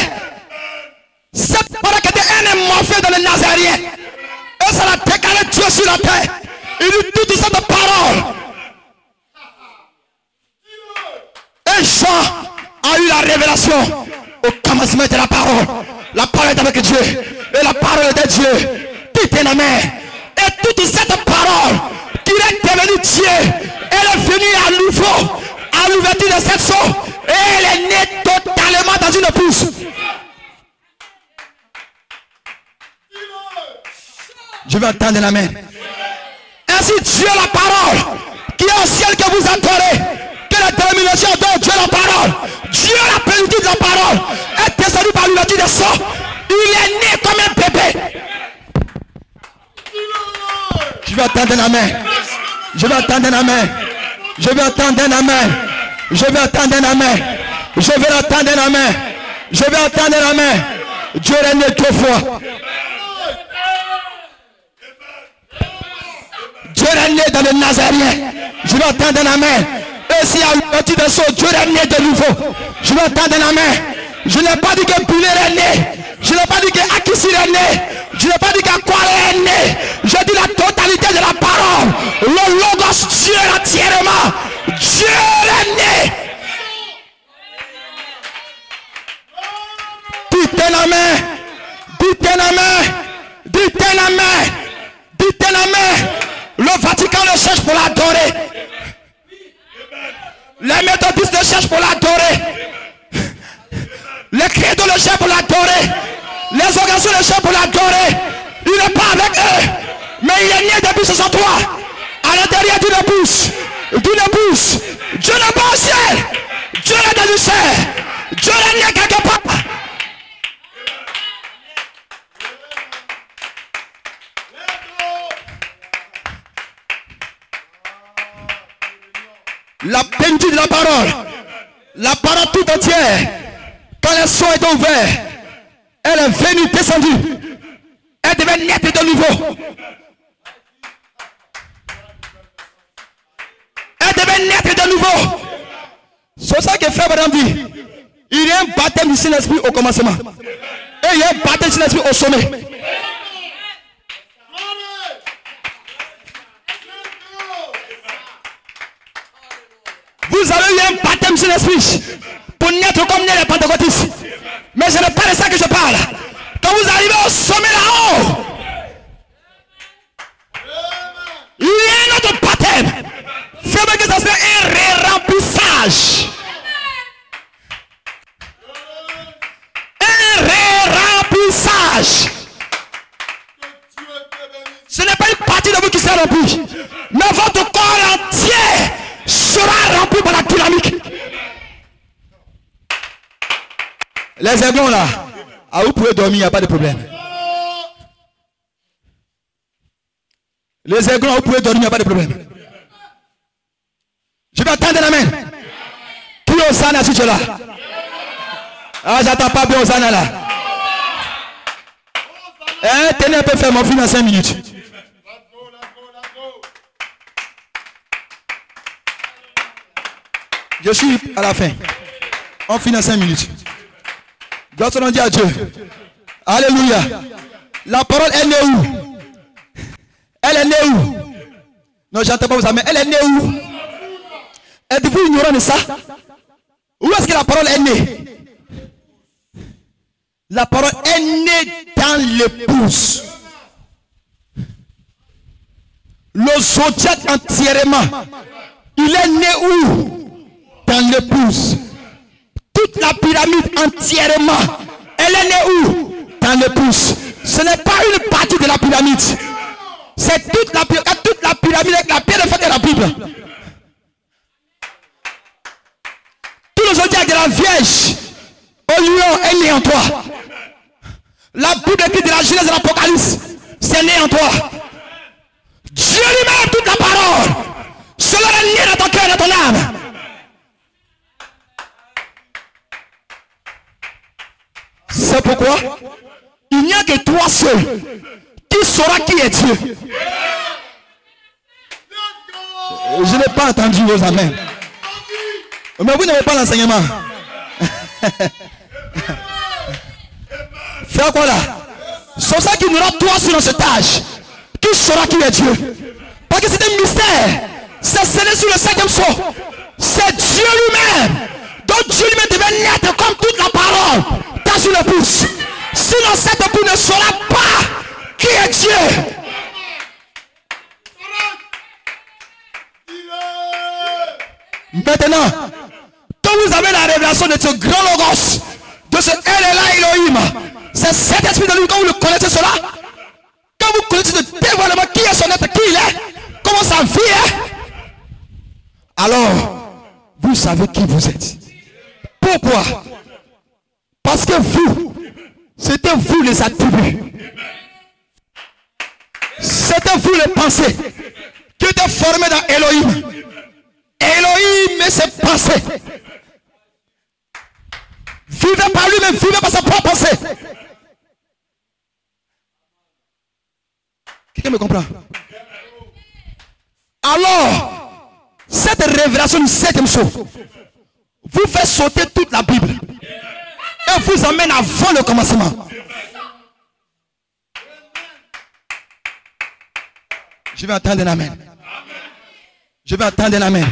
Cette parole qui était un morphée dans le Nazarien. Et ça a décalé Dieu sur la terre. Il dit toute cette parole. Et Jean a eu la révélation au commencement de la parole. La parole est avec Dieu. Et la parole est de Dieu. Tout est en main. Et toute cette parole qui est devenue Dieu, elle est venue à nouveau à l'ouverture de cette sceau. Et elle est née totalement dans une pousse. Je vais entendre la main. Ainsi Dieu la parole qui est au ciel que vous adorez, que la dénomination donne Dieu la parole. Dieu la plénitude de la parole est descendu par l'ouverture des sceaux. Il est né comme un bébé. Je vais entendre la main. Je vais entendre la main. Je vais entendre la main. Je vais entendre la main. Je vais entendre la main. Je vais entendre la main. Dieu est né deux fois. Dieu est né dans le Nazarien. Je vais entendre la main. Et si à l'ouverture des sceaux, Dieu est né de nouveau. Je vais entendre la main. Je n'ai pas dit que Poulet est né. Je n'ai pas dit que Akissi est né. Je n'ai pas dit qu'Akwale est né. Je dis la totalité de la parole. Le logos Dieu entièrement. Dieu est né. Dites la main. Dites la main. Dites la main. Dites la main. Le Vatican le cherche pour l'adorer. Les méthodistes le cherchent pour l'adorer. Les credos le cherchent pour l'adorer. Les organisations le cherchent pour l'adorer. Il n'est pas avec eux. Mais il est né depuis 63. À l'intérieur d'une bouche. D'une bouche. Dieu n'est pas au ciel. Dieu est dans le ciel. Dieu est né quelque part. La plénitude de la parole tout entière, quand les sceaux étaient ouverts, elle est venue, descendue, elle devait naître de nouveau. Elle devait naître de nouveau. C'est ça que Frère Branham dit. Il y a un baptême du Saint-Esprit au commencement. Et il y a un baptême du Saint-Esprit au sommet. Vous avez eu un baptême sur l'esprit pour naître comme les pentecôtistes. Mais ce n'est pas de ça que je parle. Quand vous arrivez au sommet là-haut, il y a un autre baptême. Faites que ça soit un remplissage. Un remplissage. Ce n'est pas une partie de vous qui sera remplie. Mais votre corps entier sera rempli par la dynamique. Les aiglons là, vous pouvez dormir, il n'y a pas de problème. Les aiglons, vous pouvez dormir, il n'y a pas de problème. Je vais attendre la main. Qui Osana si tu es là. Ah, j'attends pas bien Osana là. Tenez un peu ferme, on finit dans 5 minutes. Je suis à la fin. On finit dans 5 minutes. Gloire soit rendue à Dieu. Alléluia. La parole est née où? Elle est née où? Non, j'entends pas vous amener. Elle est née où? Êtes-vous ignorant de ça? Où est-ce que la parole est née? La parole est née dans l'épouse. Le zodiaque entièrement. Il est né où? Dans l'épouse. Toute la pyramide entièrement. Elle est née où? Dans l'épouse. Ce n'est pas une partie de la pyramide. C'est toute la pyramide avec la pierre de fête de la Bible. Tout le zodiaque de la Vierge au lion est né en toi. La Bible écrit de la Genèse de l'Apocalypse, c'est né en toi. Dieu lui-même, toute la parole, cela est né dans ton cœur, dans ton âme. C'est pourquoi il n'y a que toi seul qui saura qui est Dieu. Je n'ai pas entendu vos amens. Mais vous n'avez pas l'enseignement. Fais quoi là? C'est ça qui nous rend toi sur cet âge. Qui saura qui est Dieu? Parce que c'est un mystère. C'est scellé sur le 5e sceau. C'est Dieu lui-même. Donc Dieu lui-même devait naître comme toute la parole dans une épouse. Sinon cette épouse ne saura pas qui est Dieu. Maintenant, quand vous avez la révélation de ce grand logos, de ce El-Elai Elohim, c'est cet esprit de lui, quand vous le connaissez cela, quand vous connaissez le dévoilement, qui est son être, qui il est, comment sa vie est, alors vous savez qui vous êtes. Pourquoi? Parce que vous, c'était vous les attributs. C'était vous les pensées qui étaient formées dans Elohim. Elohim et ses pensées. Vivez par lui-même, vivez par sa propre pensée. Quelqu'un me comprend? Alors, cette révélation du 7e sceau vous fait sauter toute la Bible et vous emmène avant le commencement. Je vais entendre un amen. Je vais entendre un amen.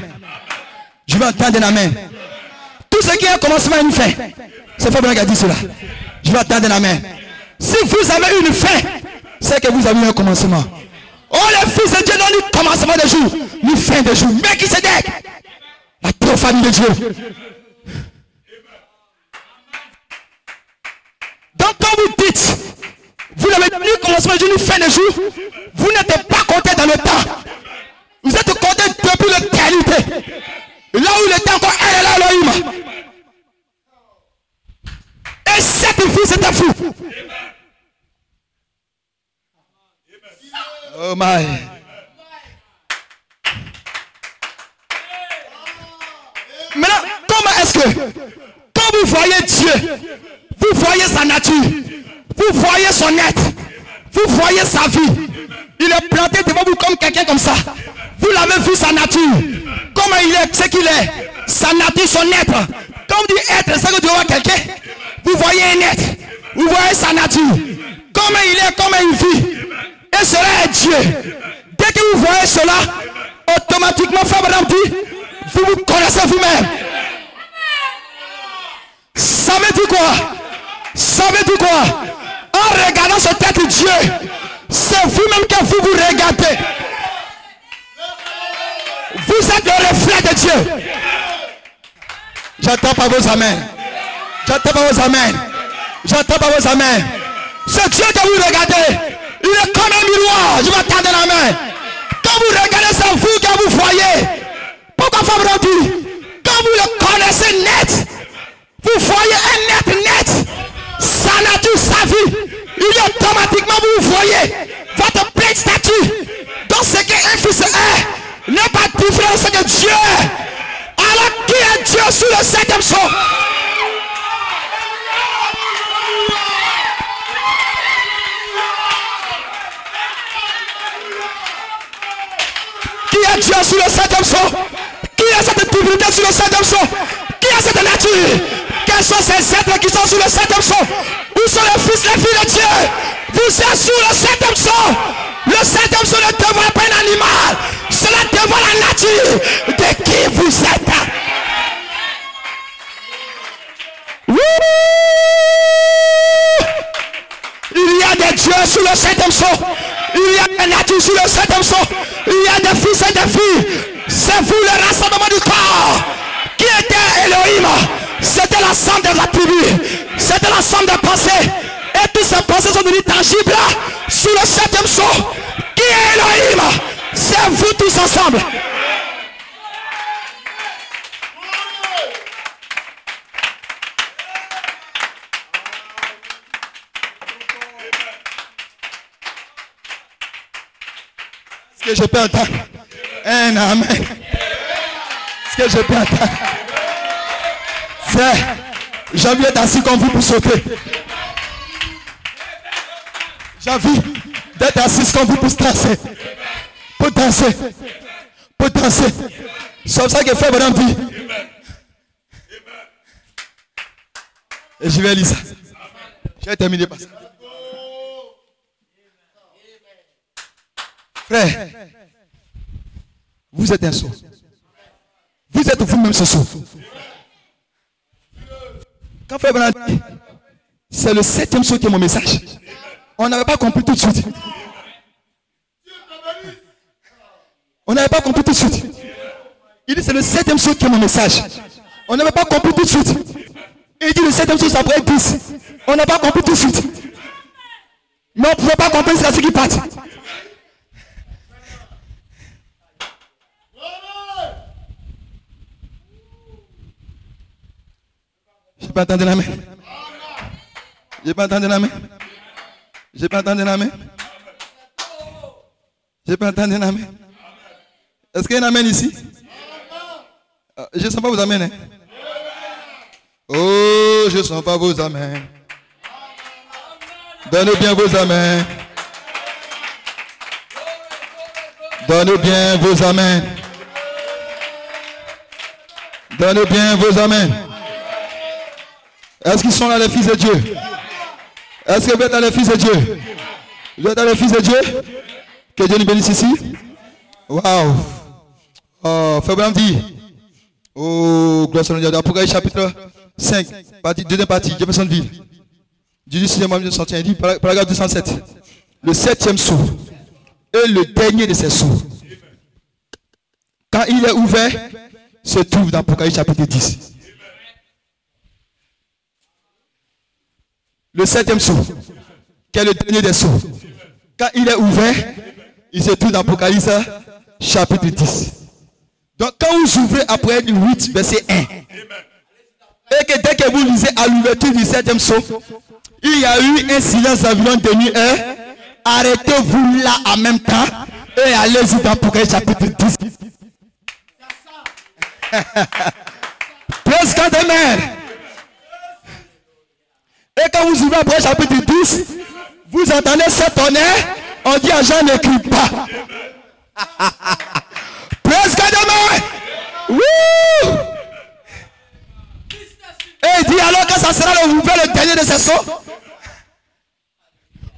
Je vais entendre un amen. Tout ce qui est un commencement et une fin. C'est Fabien qui a dit cela. Je vais attendre un amen. Si vous avez une fin, c'est que vous avez un commencement. Oh, les fils de Dieu n'ont ni commencement de jour, ni fin de jour. Mais qui se dit? La profanité de Dieu. Donc quand vous dites, vous n'avez ni commencement de jour, ni fin de jour, vous n'êtes pas compté dans le temps. Vous êtes compté depuis l'éternité. Là où il était encore elle est là, Elohim. Et cette fille, c'était fou. Oh my. Maintenant, comment est-ce que, quand vous voyez Dieu, vous voyez sa nature, vous voyez son être, vous voyez sa vie, il est planté devant vous comme quelqu'un comme ça. Vous l'avez vu sa nature, comment il est, ce qu'il est, sa nature, son être. Quand vous dites être, c'est que tu vois quelqu'un, vous voyez un être, vous voyez sa nature, comment il est, comment il vit. Et cela est Dieu. Dès que vous voyez cela, automatiquement, Fabraham dit, vous vous connaissez vous-même. Ça veut dire quoi? Ça veut dire quoi? En regardant ce être Dieu, c'est vous-même que vous vous regardez. Vous êtes le reflet de Dieu. J'attends pas vos amens. J'attends pas vos amens. J'attends pas vos amens. Ce Dieu que vous regardez, il est comme un miroir. Je vais tendre la main. Quand vous regardez, c'est vous que vous voyez. Pourquoi Fabraham dit? Quand vous le connaissez net, vous voyez un être net. Sa nature, sa vie. Il est automatiquement, vous voyez votre pleine statue. Donc ce qu'un fils est n'est pas différent de ce que Dieu est. Alors qui est Dieu sous le le septième saut. Qui est Dieu sur le septième saut? Qui a cette divinité sur le septième saut? Qui a cette nature? Quels sont ces êtres qui sont sur le septième saut? Où sont les fils, les filles de Dieu? Vous êtes sur le septième saut. Le septième saut ne devrait pas un animal. Cela devant la nature de qui vous êtes. Wouh! Il y a des dieux sur le septième saut. Il y a des natures sur le septième saut. Il y a des fils et des filles. C'est vous le rassemblement du corps. Qui était Elohim? C'était l'ensemble de la tribu. C'était l'ensemble des pensées. Et toutes ces pensées sont devenues tangibles sur le septième saut. Qui est Elohim? C'est vous tous ensemble. Est-ce que je peux entendre un amen? Est-ce que je peux entendre? Frère, j'ai envie d'être assis comme vous pour sauter. J'ai envie d'être assis comme vous pour danser. Pour danser. Pour danser. C'est ça que fait bonhomme dit. Et je vais lire ça. Je vais terminer par ça. Frère, vous êtes un saut. Vous êtes vous-même ce saut. Quand frère Branham dit, c'est le septième saut qui est mon message. On n'avait pas compris tout de suite. On n'avait pas compris tout de suite. Il dit c'est le septième saut qui est mon message. On n'avait pas compris tout de suite. Et il dit le septième saut ça pourrait être 10. On n'a pas compris tout de suite. Mais on ne pouvait pas comprendre c'est ce qui part. Je n'ai pas entendu la main. Je n'ai pas entendu la main. Je n'ai pas entendu la main. Je n'ai pas entendu la main. Est-ce qu'il y a une amène ici? Je ne sens pas vos amènes. Hein? Oh, je ne sens pas vos amènes. Donnez bien vos amènes. Donnez bien vos amènes. Donnez bien vos amènes. Est-ce qu'ils sont là les fils de Dieu? Est-ce que vous êtes là les fils de Dieu? Vous êtes là les fils de Dieu? Que Dieu nous bénisse ici. Waouh! Oh, Frère Branham dit. Oh, gloire à Dieu. Apocalypse chapitre 5, deuxième partie, Jeffersonville. Du 6e mois 1961, il dit, paragraphe 207. Le septième sceau est le dernier de ces sceaux. Quand il est ouvert, se trouve dans Apocalypse chapitre 10. Le septième sceau, qui est le dernier des sceaux. Quand il est ouvert, il se trouve dans Apocalypse chapitre 10. Donc quand vous ouvrez après 8, verset 1, et que dès que vous lisez à l'ouverture du septième sceau, il y a eu un silence d'environ demi-heure. Arrêtez-vous là en même temps et allez-y dans Apocalypse chapitre 10. Praise God, amen. Et quand vous ouvrez après chapitre 10, vous entendez ce tonnerre, on dit à Jean n'écrit pas. Praise God, amen. Wouh! Et il dit alors que ça sera le dernier de ces sceaux,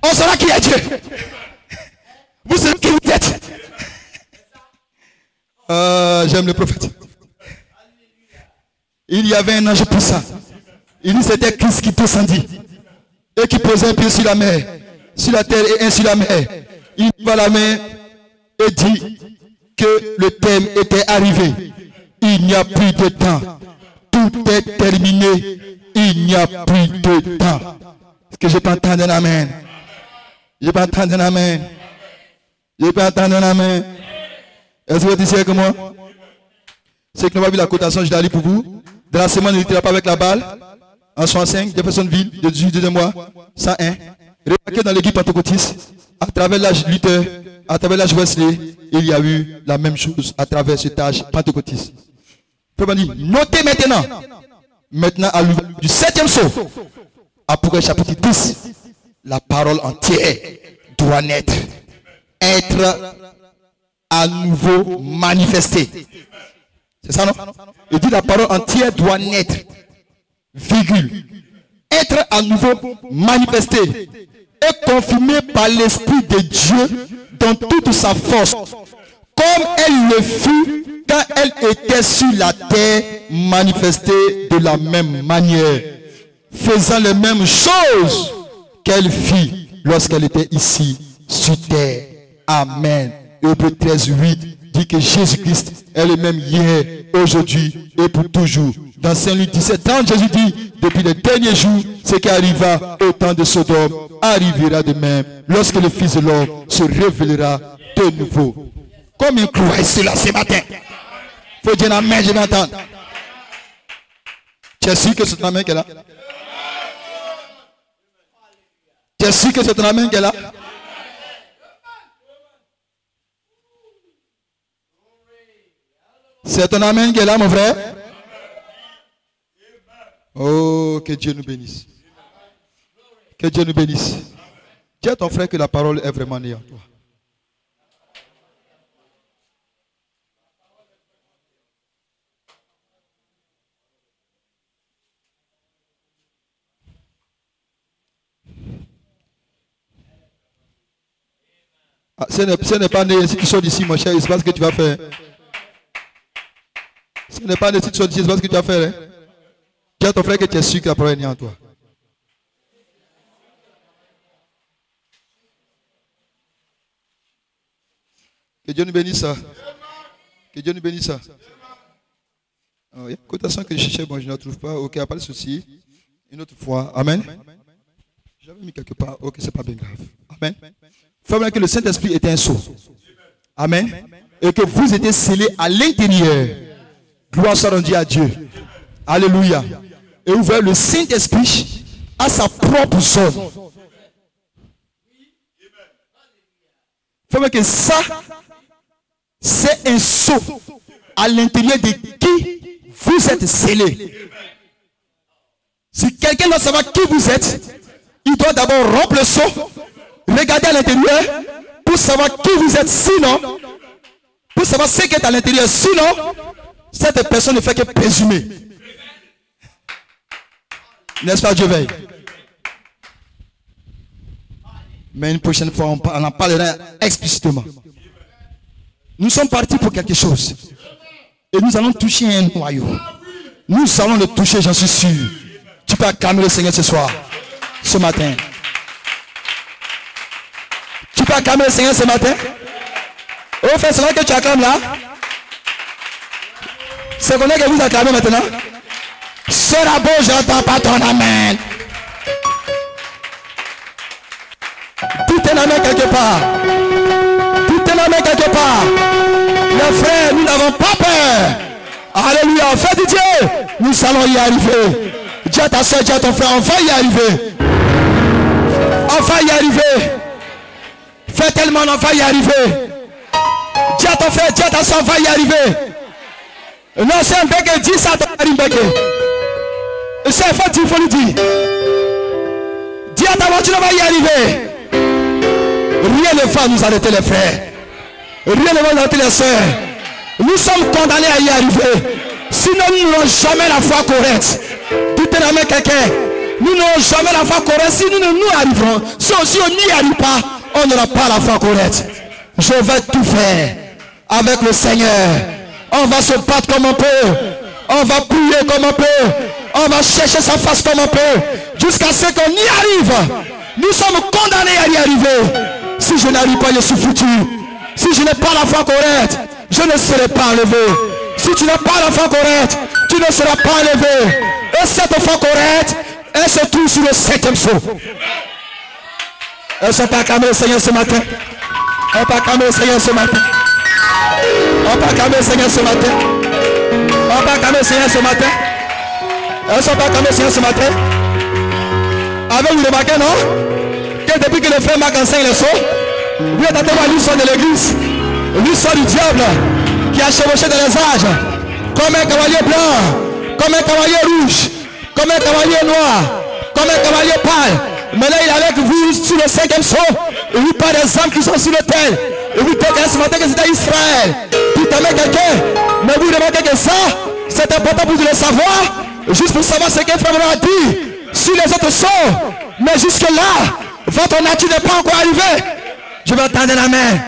on saura qui est Dieu. Vous savez qui vous êtes. J'aime le prophète. Il y avait un ange puissant. Il dit c'était Christ qui descendit et qui posait un pied sur la mer, sur la terre et un sur la mer. Il va la main et dit que le thème était arrivé. Il n'y a plus de temps. Tout est terminé. Il n'y a plus de temps. Est-ce que je peux entendre un amen? Je peux entendre un amen. Je peux entendre un amen. Est-ce que vous êtes ici avec moi? C'est que nous avons vu la cotation, je l'ai lu pour vous. Dans la semaine, il n'était pas avec la balle. En 65, Jeffersonville, de 18 mois, 101. Remarquez dans l'équipe pentecôtiste, à travers l'âge Luther, à travers l'âge Wesley, il y a eu la même chose à travers cet âge pentecôtiste. Notez maintenant Maintenant, à l'ouverture du 7e sceau, Apocalypse chapitre 10, la parole entière doit naître, être à nouveau manifestée. C'est ça, non? Il dit la parole entière doit naître, virgule, être à nouveau manifestée et confirmée par l'Esprit de Dieu dans toute sa force, comme elle le fut quand elle était sur la terre, manifestée de la même manière, faisant les mêmes choses qu'elle fit lorsqu'elle était ici sur terre. Amen. Hébreux 13:8 dit que Jésus-Christ est le même hier, aujourd'hui et pour toujours. Dans Saint Luc 17:30, Jésus dit, depuis les derniers jours, ce qui arriva au temps de Sodome arrivera de même lorsque le Fils de l'homme se révélera de nouveau. Combien croyez cela ce matin? Faut dire amen, je vais entendre. Tu es sûr que c'est ton amen qui est là? Tu es sûr que c'est ton amen qui est là? C'est ton amen qui est là, mon frère? Oh, que Dieu nous bénisse. Que Dieu nous bénisse. Dis à ton frère que la parole est vraiment née en toi. Ah, ce n'est pas né si tu sors d'ici, mon cher, c'est pas ce que tu vas faire. Ce n'est pas né si tu sors d'ici, c'est pas ce que tu vas faire. Hein? Dis à ton frère que tu es sûr que la parole est née en toi. Que Dieu nous bénisse ça. Que Dieu nous bénisse ça. Il y a une cotation que je cherchais, bon, je ne la trouve pas. Ok, il n'y a pas de souci. Une autre fois. Amen. J'avais mis quelque part. Ok, c'est pas bien grave. Amen. Il faut bien que le Saint-Esprit était un sceau. Amen. Et que vous étiez scellés à l'intérieur. Gloire soit rendue à Dieu. Alléluia. Et vous voyez, le Saint-Esprit a sa propre zone. Il faut bien que ça, c'est un sceau à l'intérieur de qui vous êtes scellés. Si quelqu'un doit savoir qui vous êtes, il doit d'abord rompre le sceau, regarder à l'intérieur pour savoir qui vous êtes. Sinon, pour savoir ce qui est à l'intérieur. Sinon, cette personne ne fait que présumer. N'est-ce pas, Dieu veille? Mais une prochaine fois, on en parlera explicitement. Nous sommes partis pour quelque chose. Et nous allons toucher un noyau. Nous allons le toucher, j'en suis sûr. Tu peux acclamer le Seigneur ce soir, ce matin. Tu peux acclamer le Seigneur ce matin? Oh, frère, c'est vrai que tu acclames là? C'est qu'on est que vous acclamez maintenant? Sera beau, j'entends pas ton amen. Tout est amen quelque part. Tout est amen quelque part. Les frères, nous n'avons pas peur. Alléluia. En fait, Dieu, nous allons y arriver. Dis à ta soeur, dis à ton frère, on va y arriver. On va y arriver. Fais tellement, on va y arriver. Dis à ton frère, dis à ta soeur, on va y arriver. Non, c'est un bec, dis ça à ton mari, bec. C'est un fait, il faut lui dire. Dis à ta voiture, on va y arriver. Rien ne va nous arrêter les frères. Rien ne va nous arrêter les sœurs. Nous sommes condamnés à y arriver. Sinon nous n'aurons jamais la foi correcte. Tout est dans la main quelqu'un. Nous n'aurons jamais la foi correcte. Si nous arriverons. Si on n'y arrive pas, on n'aura pas la foi correcte. Je vais tout faire avec le Seigneur. On va se battre comme on peut. On va prier comme on peut. On va chercher sa face comme on peut. Jusqu'à ce qu'on y arrive. Nous sommes condamnés à y arriver. Si je n'arrive pas, je suis foutu. Si je n'ai pas la foi correcte, je ne serai pas enlevé. Si tu n'as pas la foi correcte, tu ne seras pas enlevé. Et cette foi correcte, elle se trouve sur le 7e sceau. Elles sont pas acclamées le Seigneur ce matin. On peut acclamer le Seigneur ce matin. On peut acclamer le Seigneur ce matin. On peut acclamer le Seigneur ce matin. Elles sont pas acclamées le Seigneur ce matin. Avez-vous remarqué, non? Que depuis que le frère Marc enseigne le sceau, vous êtes à voir l'histoire de l'église. L'histoire du diable qui a chevauché dans les âges. Comme un cavalier blanc, comme un cavalier rouge, comme un cavalier noir, comme un cavalier pâle. Maintenant il est avec vous sur le 5e saut. Et vous parlez des hommes qui sont sur l'autel. Et vous dites ce matin que c'était Israël. Puis tu mets quelqu'un. Mais vous demandez que ça, c'est important pour vous le savoir. Juste pour savoir ce qu'un frère a dit. Sur les autres sauts. Mais jusque là, votre nature n'est pas encore arrivée. Je vais attendre la main.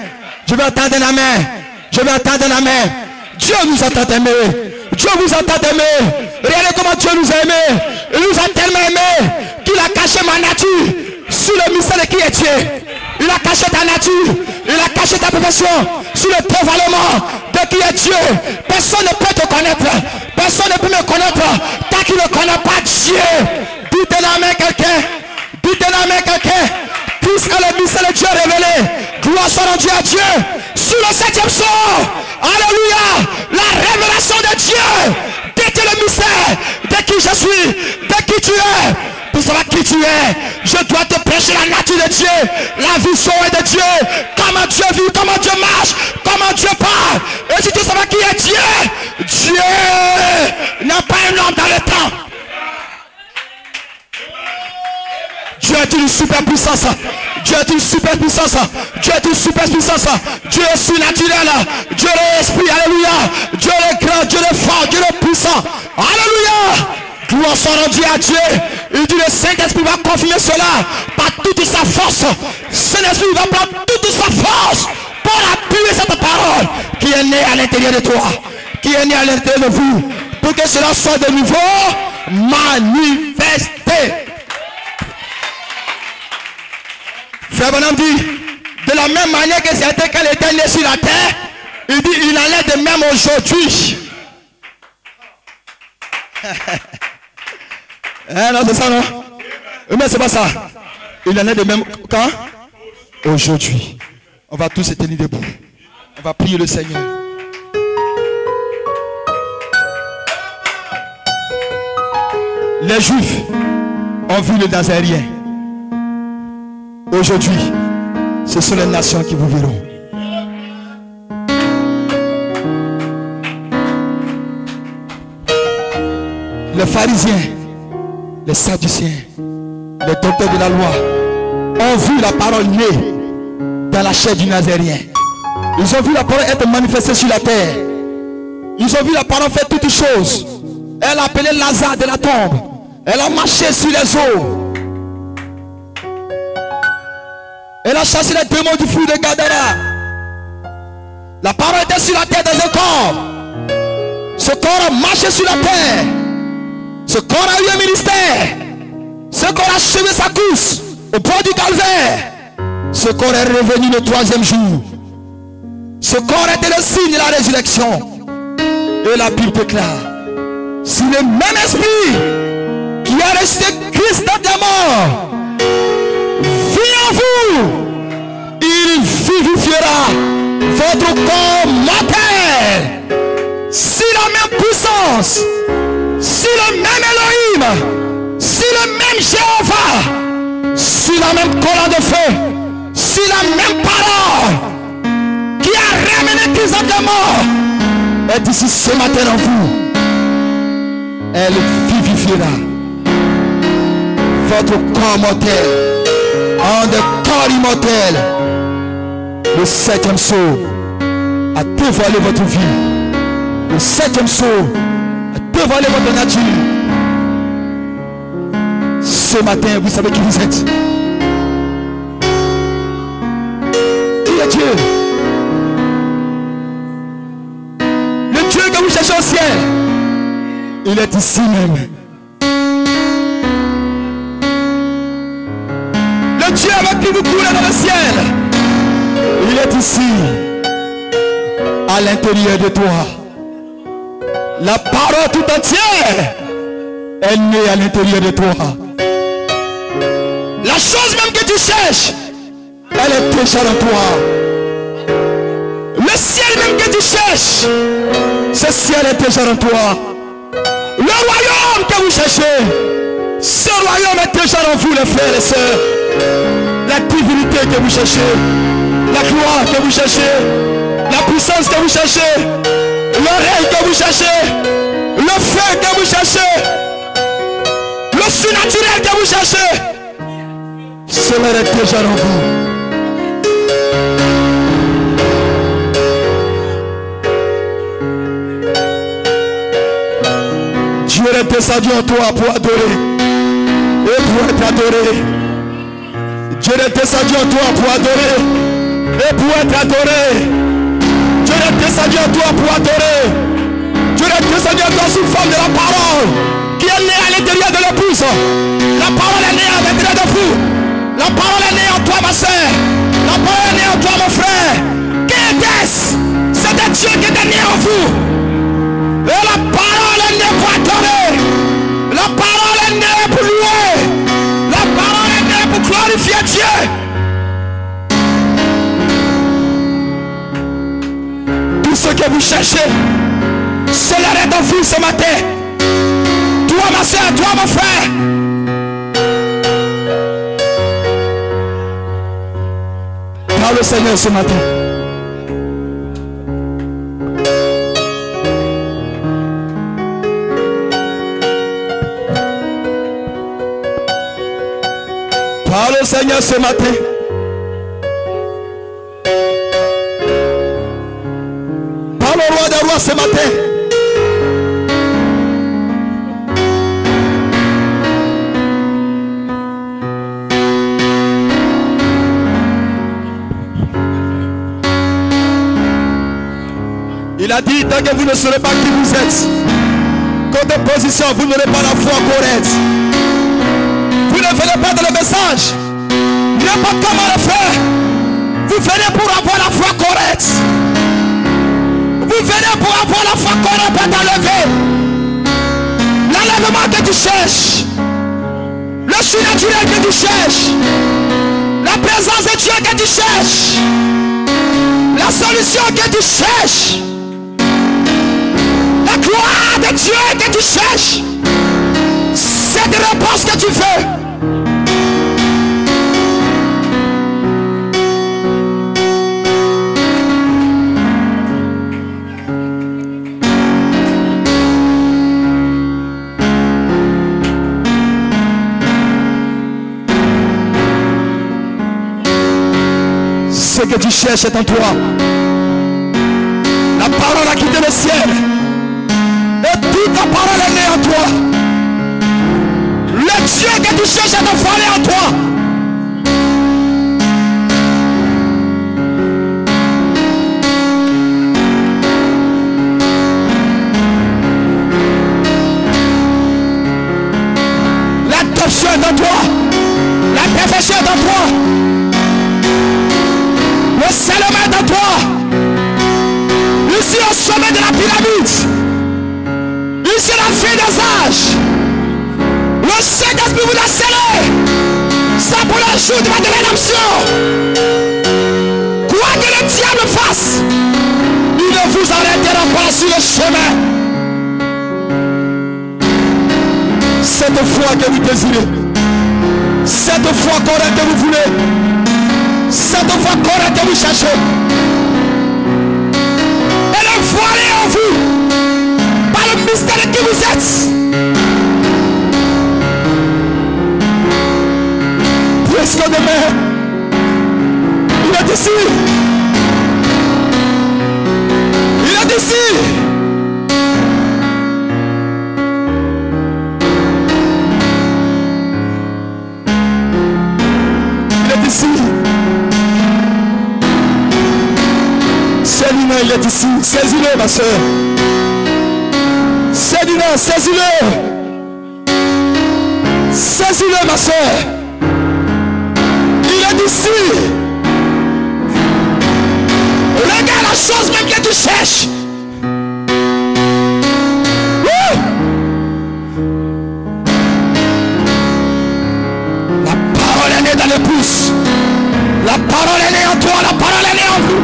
Je vais attendre la main. Je vais attendre la main. Dieu nous a tant aimés. Dieu vous a tant aimés. Regardez comment Dieu nous a aimés. Il nous a tellement aimés qu'il a caché ma nature sous le mystère de qui est Dieu. Il a caché ta nature. Il a caché ta profession sous le dévoilement de qui est Dieu. Personne ne peut te connaître. Personne ne peut me connaître tant qu'il ne connaît pas Dieu. Dites la main quelqu'un. Dites la main quelqu'un. Puisque le mystère de Dieu révélé. Gloire soit rendue à Dieu. Sur le 7e saut. Alléluia. La révélation de Dieu. Dites le mystère de qui je suis. De qui tu es. Pour savoir qui tu es, je dois te prêcher la nature de Dieu, la vision est de Dieu, comment Dieu vit, comment Dieu marche, comment Dieu parle. Et si tu sais qui est Dieu, Dieu n'a pas un homme dans le temps. Dieu est une super puissance. Dieu est une super puissance. Dieu est une super puissance. Dieu est surnaturel. Dieu est esprit. Alléluia. Dieu est grand. Dieu est fort. Dieu est puissant. Alléluia. Gloire soit rendue à Dieu. Il dit le Saint-Esprit va confirmer cela par toute sa force. Saint-Esprit va prendre toute sa force pour appuyer cette parole qui est née à l'intérieur de toi, qui est née à l'intérieur de vous, pour que cela soit de nouveau manifesté. Frère Bonhomme dit, de la même manière que c'était quand il était né sur la terre, il dit il en est de même aujourd'hui. Non, c'est ça, non? Mais c'est pas ça. Il en est de même quand? Aujourd'hui. On va tous se tenir debout. On va prier le Seigneur. Les Juifs ont vu le Nazarien. Aujourd'hui, ce sont les nations qui vous verront. Les pharisiens, les sadduciens, les docteurs de la loi ont vu la parole née dans la chair du Nazarien. Ils ont vu la parole être manifestée sur la terre. Ils ont vu la parole faire toutes choses. Elle a appelé Lazare de la tombe. Elle a marché sur les eaux. Elle a chassé les démons du fruit de Gadara. La parole était sur la terre dans un corps. Ce corps a marché sur la terre. Ce corps a eu un ministère. Ce corps a achevé sa course au bord du calvaire. Ce corps est revenu le 3e jour. Ce corps était le signe de la résurrection. Et la Bible déclare, si le même esprit qui a ressuscité Christ dans la mort vit en vous, il vivifiera votre corps mortel. Si la même puissance, si le même Elohim, si le même Jéhovah, si la même colonne de feu, si la même parole qui a ramené Christ de la mort est ici ce matin en vous, elle vivifiera votre corps mortel en de corps immortel. Le 7e saut a dévoilé votre vie. Le 7e saut a dévoilé votre nature. Ce matin, vous savez qui vous êtes. Qui est Dieu? Le Dieu que vous cherchez au ciel, il est ici même. Le Dieu avec qui vous coulez dans le ciel, il est ici, à l'intérieur de toi. La parole tout entière est née à l'intérieur de toi. La chose même que tu cherches, elle est déjà dans toi. Le ciel même que tu cherches, ce ciel est déjà dans toi. Le royaume que vous cherchez, ce royaume est déjà dans vous, les frères et les sœurs. La divinité que vous cherchez, la gloire que vous cherchez, la puissance que vous cherchez, l'oreille que vous cherchez, le feu que vous cherchez, surnaturel que vous cherchez, cela est déjà en vous. Dieu est descendu en toi pour adorer et pour être adoré. Dieu est descendu en toi pour adorer et pour être adoré. Dieu est descendu en toi pour adorer. Dieu est descendu en toi sous forme de la parole qui est née à l'intérieur de l'épouse. La parole est née à l'intérieur de vous. La parole est née en toi, ma soeur. La parole est née en toi, mon frère. Qui était-ce? C'était Dieu qui était né en vous. Et la parole est née pour adorer. La parole est née pour louer. La parole est née pour glorifier Dieu. Tout ce que vous cherchez, cela est en vous ce matin. Toi, ma soeur, toi, mon frère. Parle au Seigneur ce matin. Parle au Seigneur ce matin. Parle au roi des rois ce matin. Il a dit, tant que vous ne saurez pas qui vous êtes, côté position, vous n'aurez pas la foi correcte. Vous ne venez pas dans le message n'importe comment le faire. Vous venez pour avoir la foi correcte. Vous venez pour avoir la foi correcte pour t'enlever. L'enlèvement que tu cherches, le surnaturel que tu cherches, la présence de Dieu que tu cherches, la solution que tu cherches, la gloire de Dieu que tu cherches, cette réponse que tu veux. Ce que tu cherches est en toi. La parole a quitté le ciel. Et toute la parole est née en toi. Le Dieu que tu cherches est enfoncé en toi. L'adoption est en toi. La perfection est en toi. Le salement est en toi. Ici au sommet de la pyramide. Ici la fin des âges. Le Saint-Esprit vous a scellé. Ça pour le jour de votre rédemption. Quoi que le diable fasse, il ne vous arrêtera pas sur le chemin. Cette foi que vous désirez, cette foi correcte que vous voulez, cette foi correcte que vous cherchez, elle est voilée en vous par le mystère que vous êtes. Presque demain, il est ici. Il est ici. Il est ici. Céline, il est ici. Saisis-le, ma soeur. Céline, saisis-le. Saisis-le, ma soeur. Il est ici. Regarde la chose même que tu cherches. La parole est née dans le pouce. La parole est née en toi. La parole est née en vous.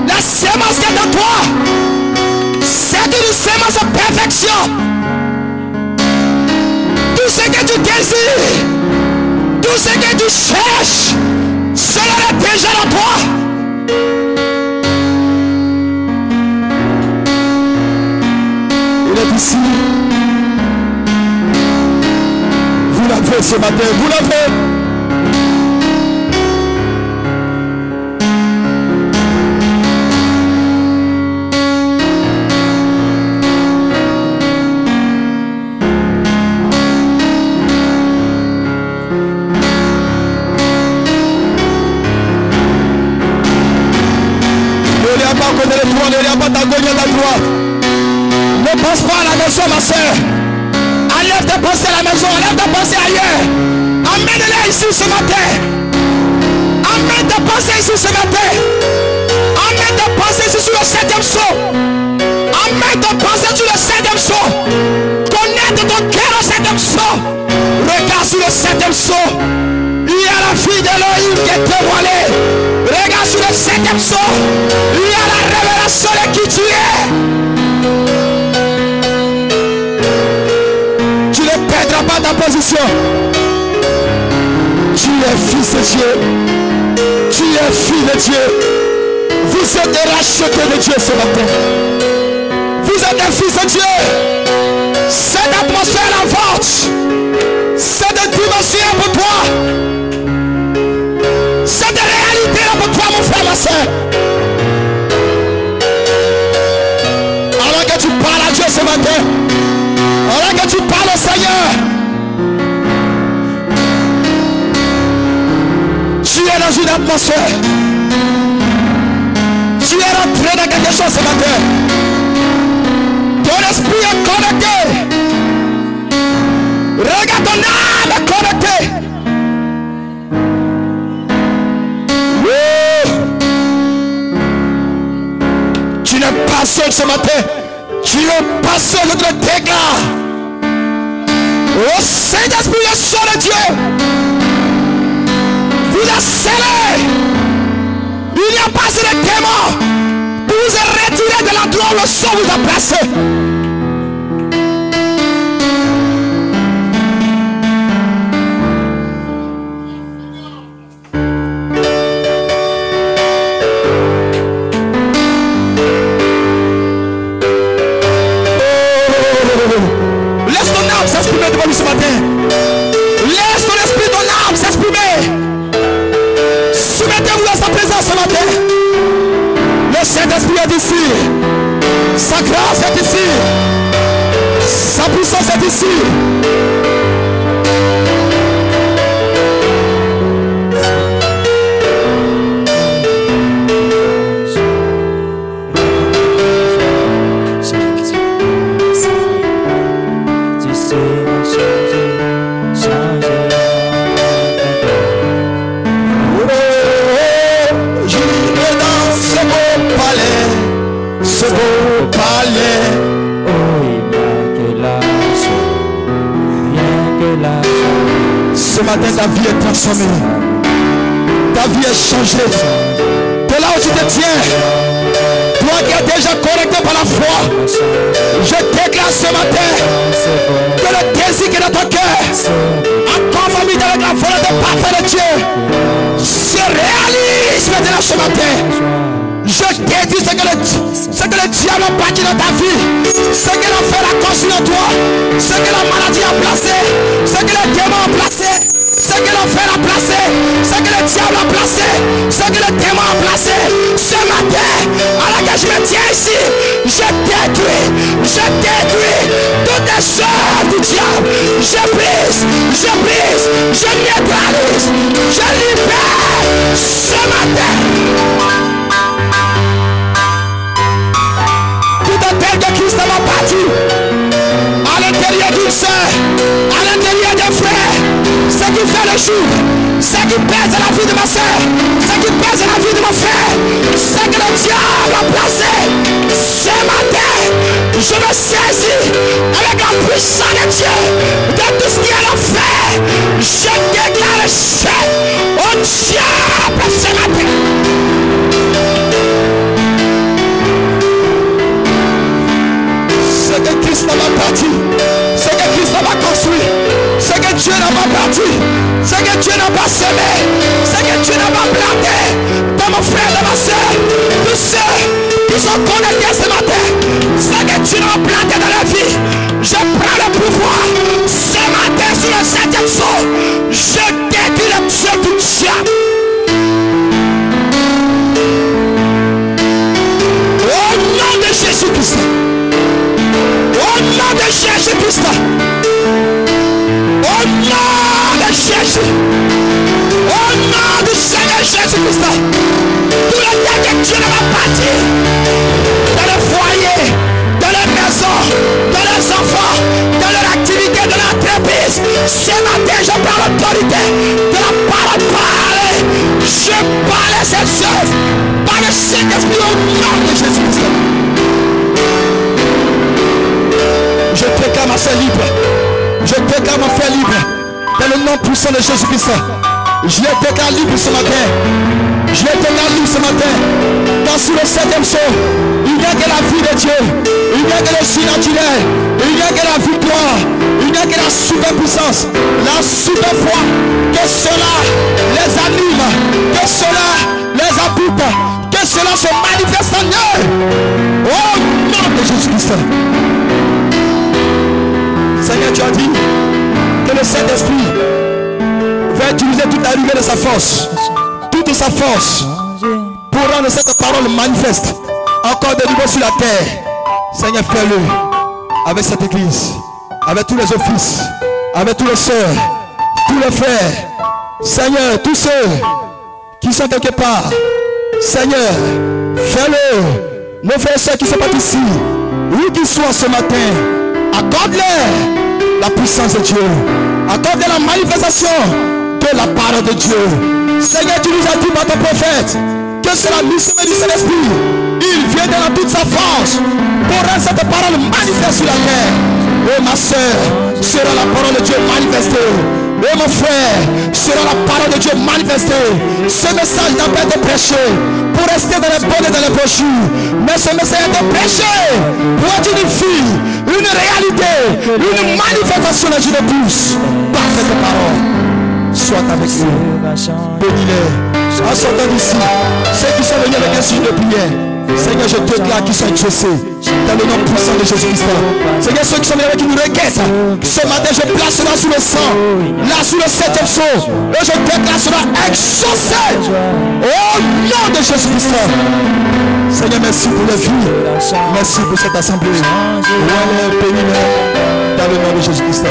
La sémence qui est en toi, c'est une sémence de perfection. Tout ce que tu désires, tout ce que tu cherches, cela est déjà en toi. Il est ici. levez ce matin. Vous levez. Ne pense pas à la maison, ma soeur. Enlève tes pensées à la maison, enlève tes pensées ailleurs. Amène-les ici ce matin. Amène tes pensées ici ce matin. Amène tes pensées ici sur le 7e saut. Amène tes pensées sur le 7e saut. Connecte ton cœur au 7e saut. Regarde sur le 7e saut. Il y a la fille d'Elohim qui est dévoilée. Regarde sur le 7e saut. Il y a la révélation de qui tu es. Tu ne perdras pas ta position. Tu es fils de Dieu. Tu es fille de Dieu. Vous êtes rachetés de Dieu ce matin. Vous êtes un fils de Dieu. Cette atmosphère est la vôtre. Cette dimension est pour toi. Cette réalité est pour toi, mon frère, ma soeur. Alors que tu parles à Dieu ce matin, alors que tu parles au Seigneur, tu es dans une atmosphère. Tu es rentré dans quelque chose ce matin. Ton esprit est connecté. Regarde ton âme est connectée. Tu n'es pas seul ce matin. Tu n'es pas seul, je te le déclare. Au Saint-Esprit, le Son de Dieu vous a scellé. Il n'y a pas de démon pour vous retirer de l'endroit où le Son vous a placé. Ce matin, laisse ton esprit, ton âme s'exprimer. Soumettez-vous à sa présence ce matin. Le Saint-Esprit est ici. Sa grâce est ici. Sa puissance est ici. Ce matin, ta vie est transformée. Ta vie est changée. De là où tu te tiens, toi qui es déjà connecté par la foi, je déclare ce matin que le désir qui est dans ton cœur, en conformité avec la volonté parfaite de Dieu, se réalise maintenant ce matin. Je dédie ce que le diable a bâti dans ta vie, ce que l'enfer a construit en toi, ce que la maladie a placé, ce que le démon a placé, ce que l'enfer a placé, ce que le diable a placé, ce que le démon a placé. Ce matin, alors que je me tiens ici, je détruis toutes les choses du diable. Je brise, je neutralise, je libère ce matin. De Christ dans ma partie, à l'intérieur d'une soeur, à l'intérieur d'un frère, ce qui fait le jour, ce qui pèse la vie de ma soeur, ce qui pèse la vie de mon frère, ce que le diable a placé. Ce matin, je me saisis avec la puissance de Dieu de tout ce qui est l'enfer. Je déclare le chef au diable ce matin. Ce que Christ n'a pas bâti, ce que Christ n'a pas construit, ce que Dieu n'a pas bâti, ce que Dieu n'a pas semé, ce que Dieu n'a pas planté dans mon frère, dans ma soeur, tous ceux qui sont connectés ce matin, ce que Dieu n'a pas planté dans la vie, je prends le pouvoir ce matin sur le 7e saut. nom de Jésus-Christ. Au nom de Jésus. Au nom du Seigneur Jésus-Christ. Tout le temps que Dieu va bâtir dans le foyer, dans la maison, dans les enfants, dans leur activité, dans l'entreprise. Ce matin, je prends l'autorité de la parole parlée. Je parle à cette œuvre par le Saint-Esprit au nom de Jésus-Christ. Je déclare ma foi libre. Je déclare ma foi libre. Dans le nom puissant de Jésus-Christ. Je les déclare libre ce matin. Je les déclare libre ce matin. Dans sous le 7e saut, il n'y a que la vie de Dieu. Il n'y a que le surnaturel. Il n'y a que la victoire. Il n'y a que la super puissance. La super foi. Que cela les anime. Que cela les habite. Que cela se manifeste en eux. Au nom de Jésus-Christ. Seigneur, tu as dit que le Saint-Esprit va utiliser toute la rigueur de sa force, toute sa force, pour rendre cette parole manifeste encore de nouveau sur la terre. Seigneur, fais-le avec cette église, avec tous les offices, avec tous les sœurs, tous les frères. Seigneur, tous ceux qui sont quelque part, Seigneur, fais-le. Nos frères et sœurs qui sont pas ici, où qu'ils soient ce matin, accorde-leur la puissance de Dieu. Accorde-leur la manifestation de la parole de Dieu. Seigneur, tu nous as dit par ton prophète que c'est la mission du Saint-Esprit. Il vient dans toute sa force pour rendre cette parole manifeste sur la terre. Et ma soeur, sera la parole de Dieu manifestée. Et mon frère, sera la parole de Dieu manifestée. Ce message n'a pas été prêché pour rester dans les bonnes et dans les brochures. Mais ce message a été prêché pour être une fille, une réalité, une manifestation de Dieu de plus. Par cette parole, soit avec nous. Bénis-les. En sortant d'ici, ceux qui sont venus avec un signe de prière, Seigneur, je déclare qu'ils sont exaucés dans le nom puissant de Jésus-Christ. Seigneur, ceux qui sont venus avec une requête, ce matin, je place cela sous le sang, là sous le 7e saut, et je déclare cela exaucé au nom de Jésus-Christ. Seigneur, merci pour la vie, merci pour cette assemblée. Bénis-les dans le nom de Jésus-Christ.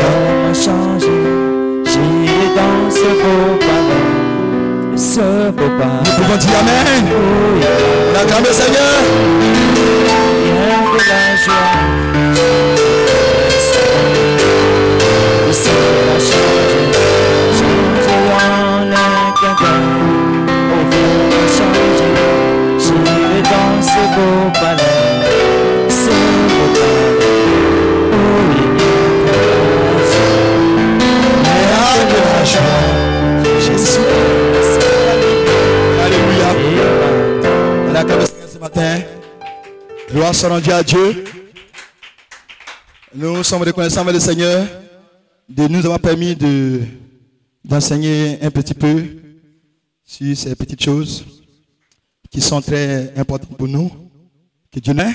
J'irai dans ce beau palais. Nous pouvons dire Amen. On acclame le Seigneur. Rien que la joie. C'est la changer en un clin d'œil. Au fond, changer. J'irai dans ce beau palais. Ce beau palais. Oh, il n'y a que la joie. Jésus. On acclame le Seigneur ce matin. Gloire soit rendue à Dieu. Nous sommes reconnaissants avec le Seigneur de nous avoir permis d'enseigner un petit peu sur ces petites choses qui sont très importantes pour nous. Que Dieu n'ait.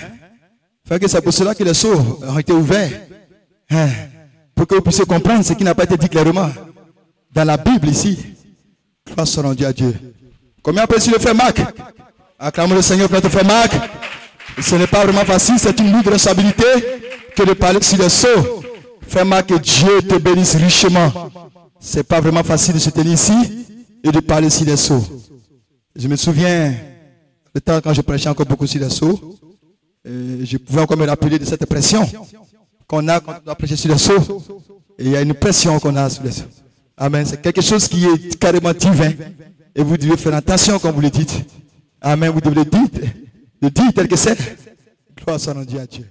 Fait que c'est pour cela que les sceaux ont été ouverts. Pour que vous puissiez comprendre ce qui n'a pas été dit clairement dans la Bible ici. Gloire soit rendue à Dieu. Combien apprécie le frère Marc? Acclamons le Seigneur pour notre frère Marc. Ce n'est pas vraiment facile, c'est une lourde responsabilité que de parler sur les sceaux. Frère Marc, que Dieu te bénisse richement. Ce n'est pas vraiment facile de se tenir ici et de parler sur les sceaux. Je me souviens, le temps quand je prêchais encore beaucoup sur les sceaux, je pouvais encore me rappeler de cette pression qu'on a quand on doit prêcher sur les sceaux. Et il y a une pression qu'on a sur les sceaux. Amen. C'est quelque chose qui est carrément divin. Et vous devez faire attention quand vous le dites. Amen. Vous devez le dire tel que c'est. Gloire soit rendue à Dieu.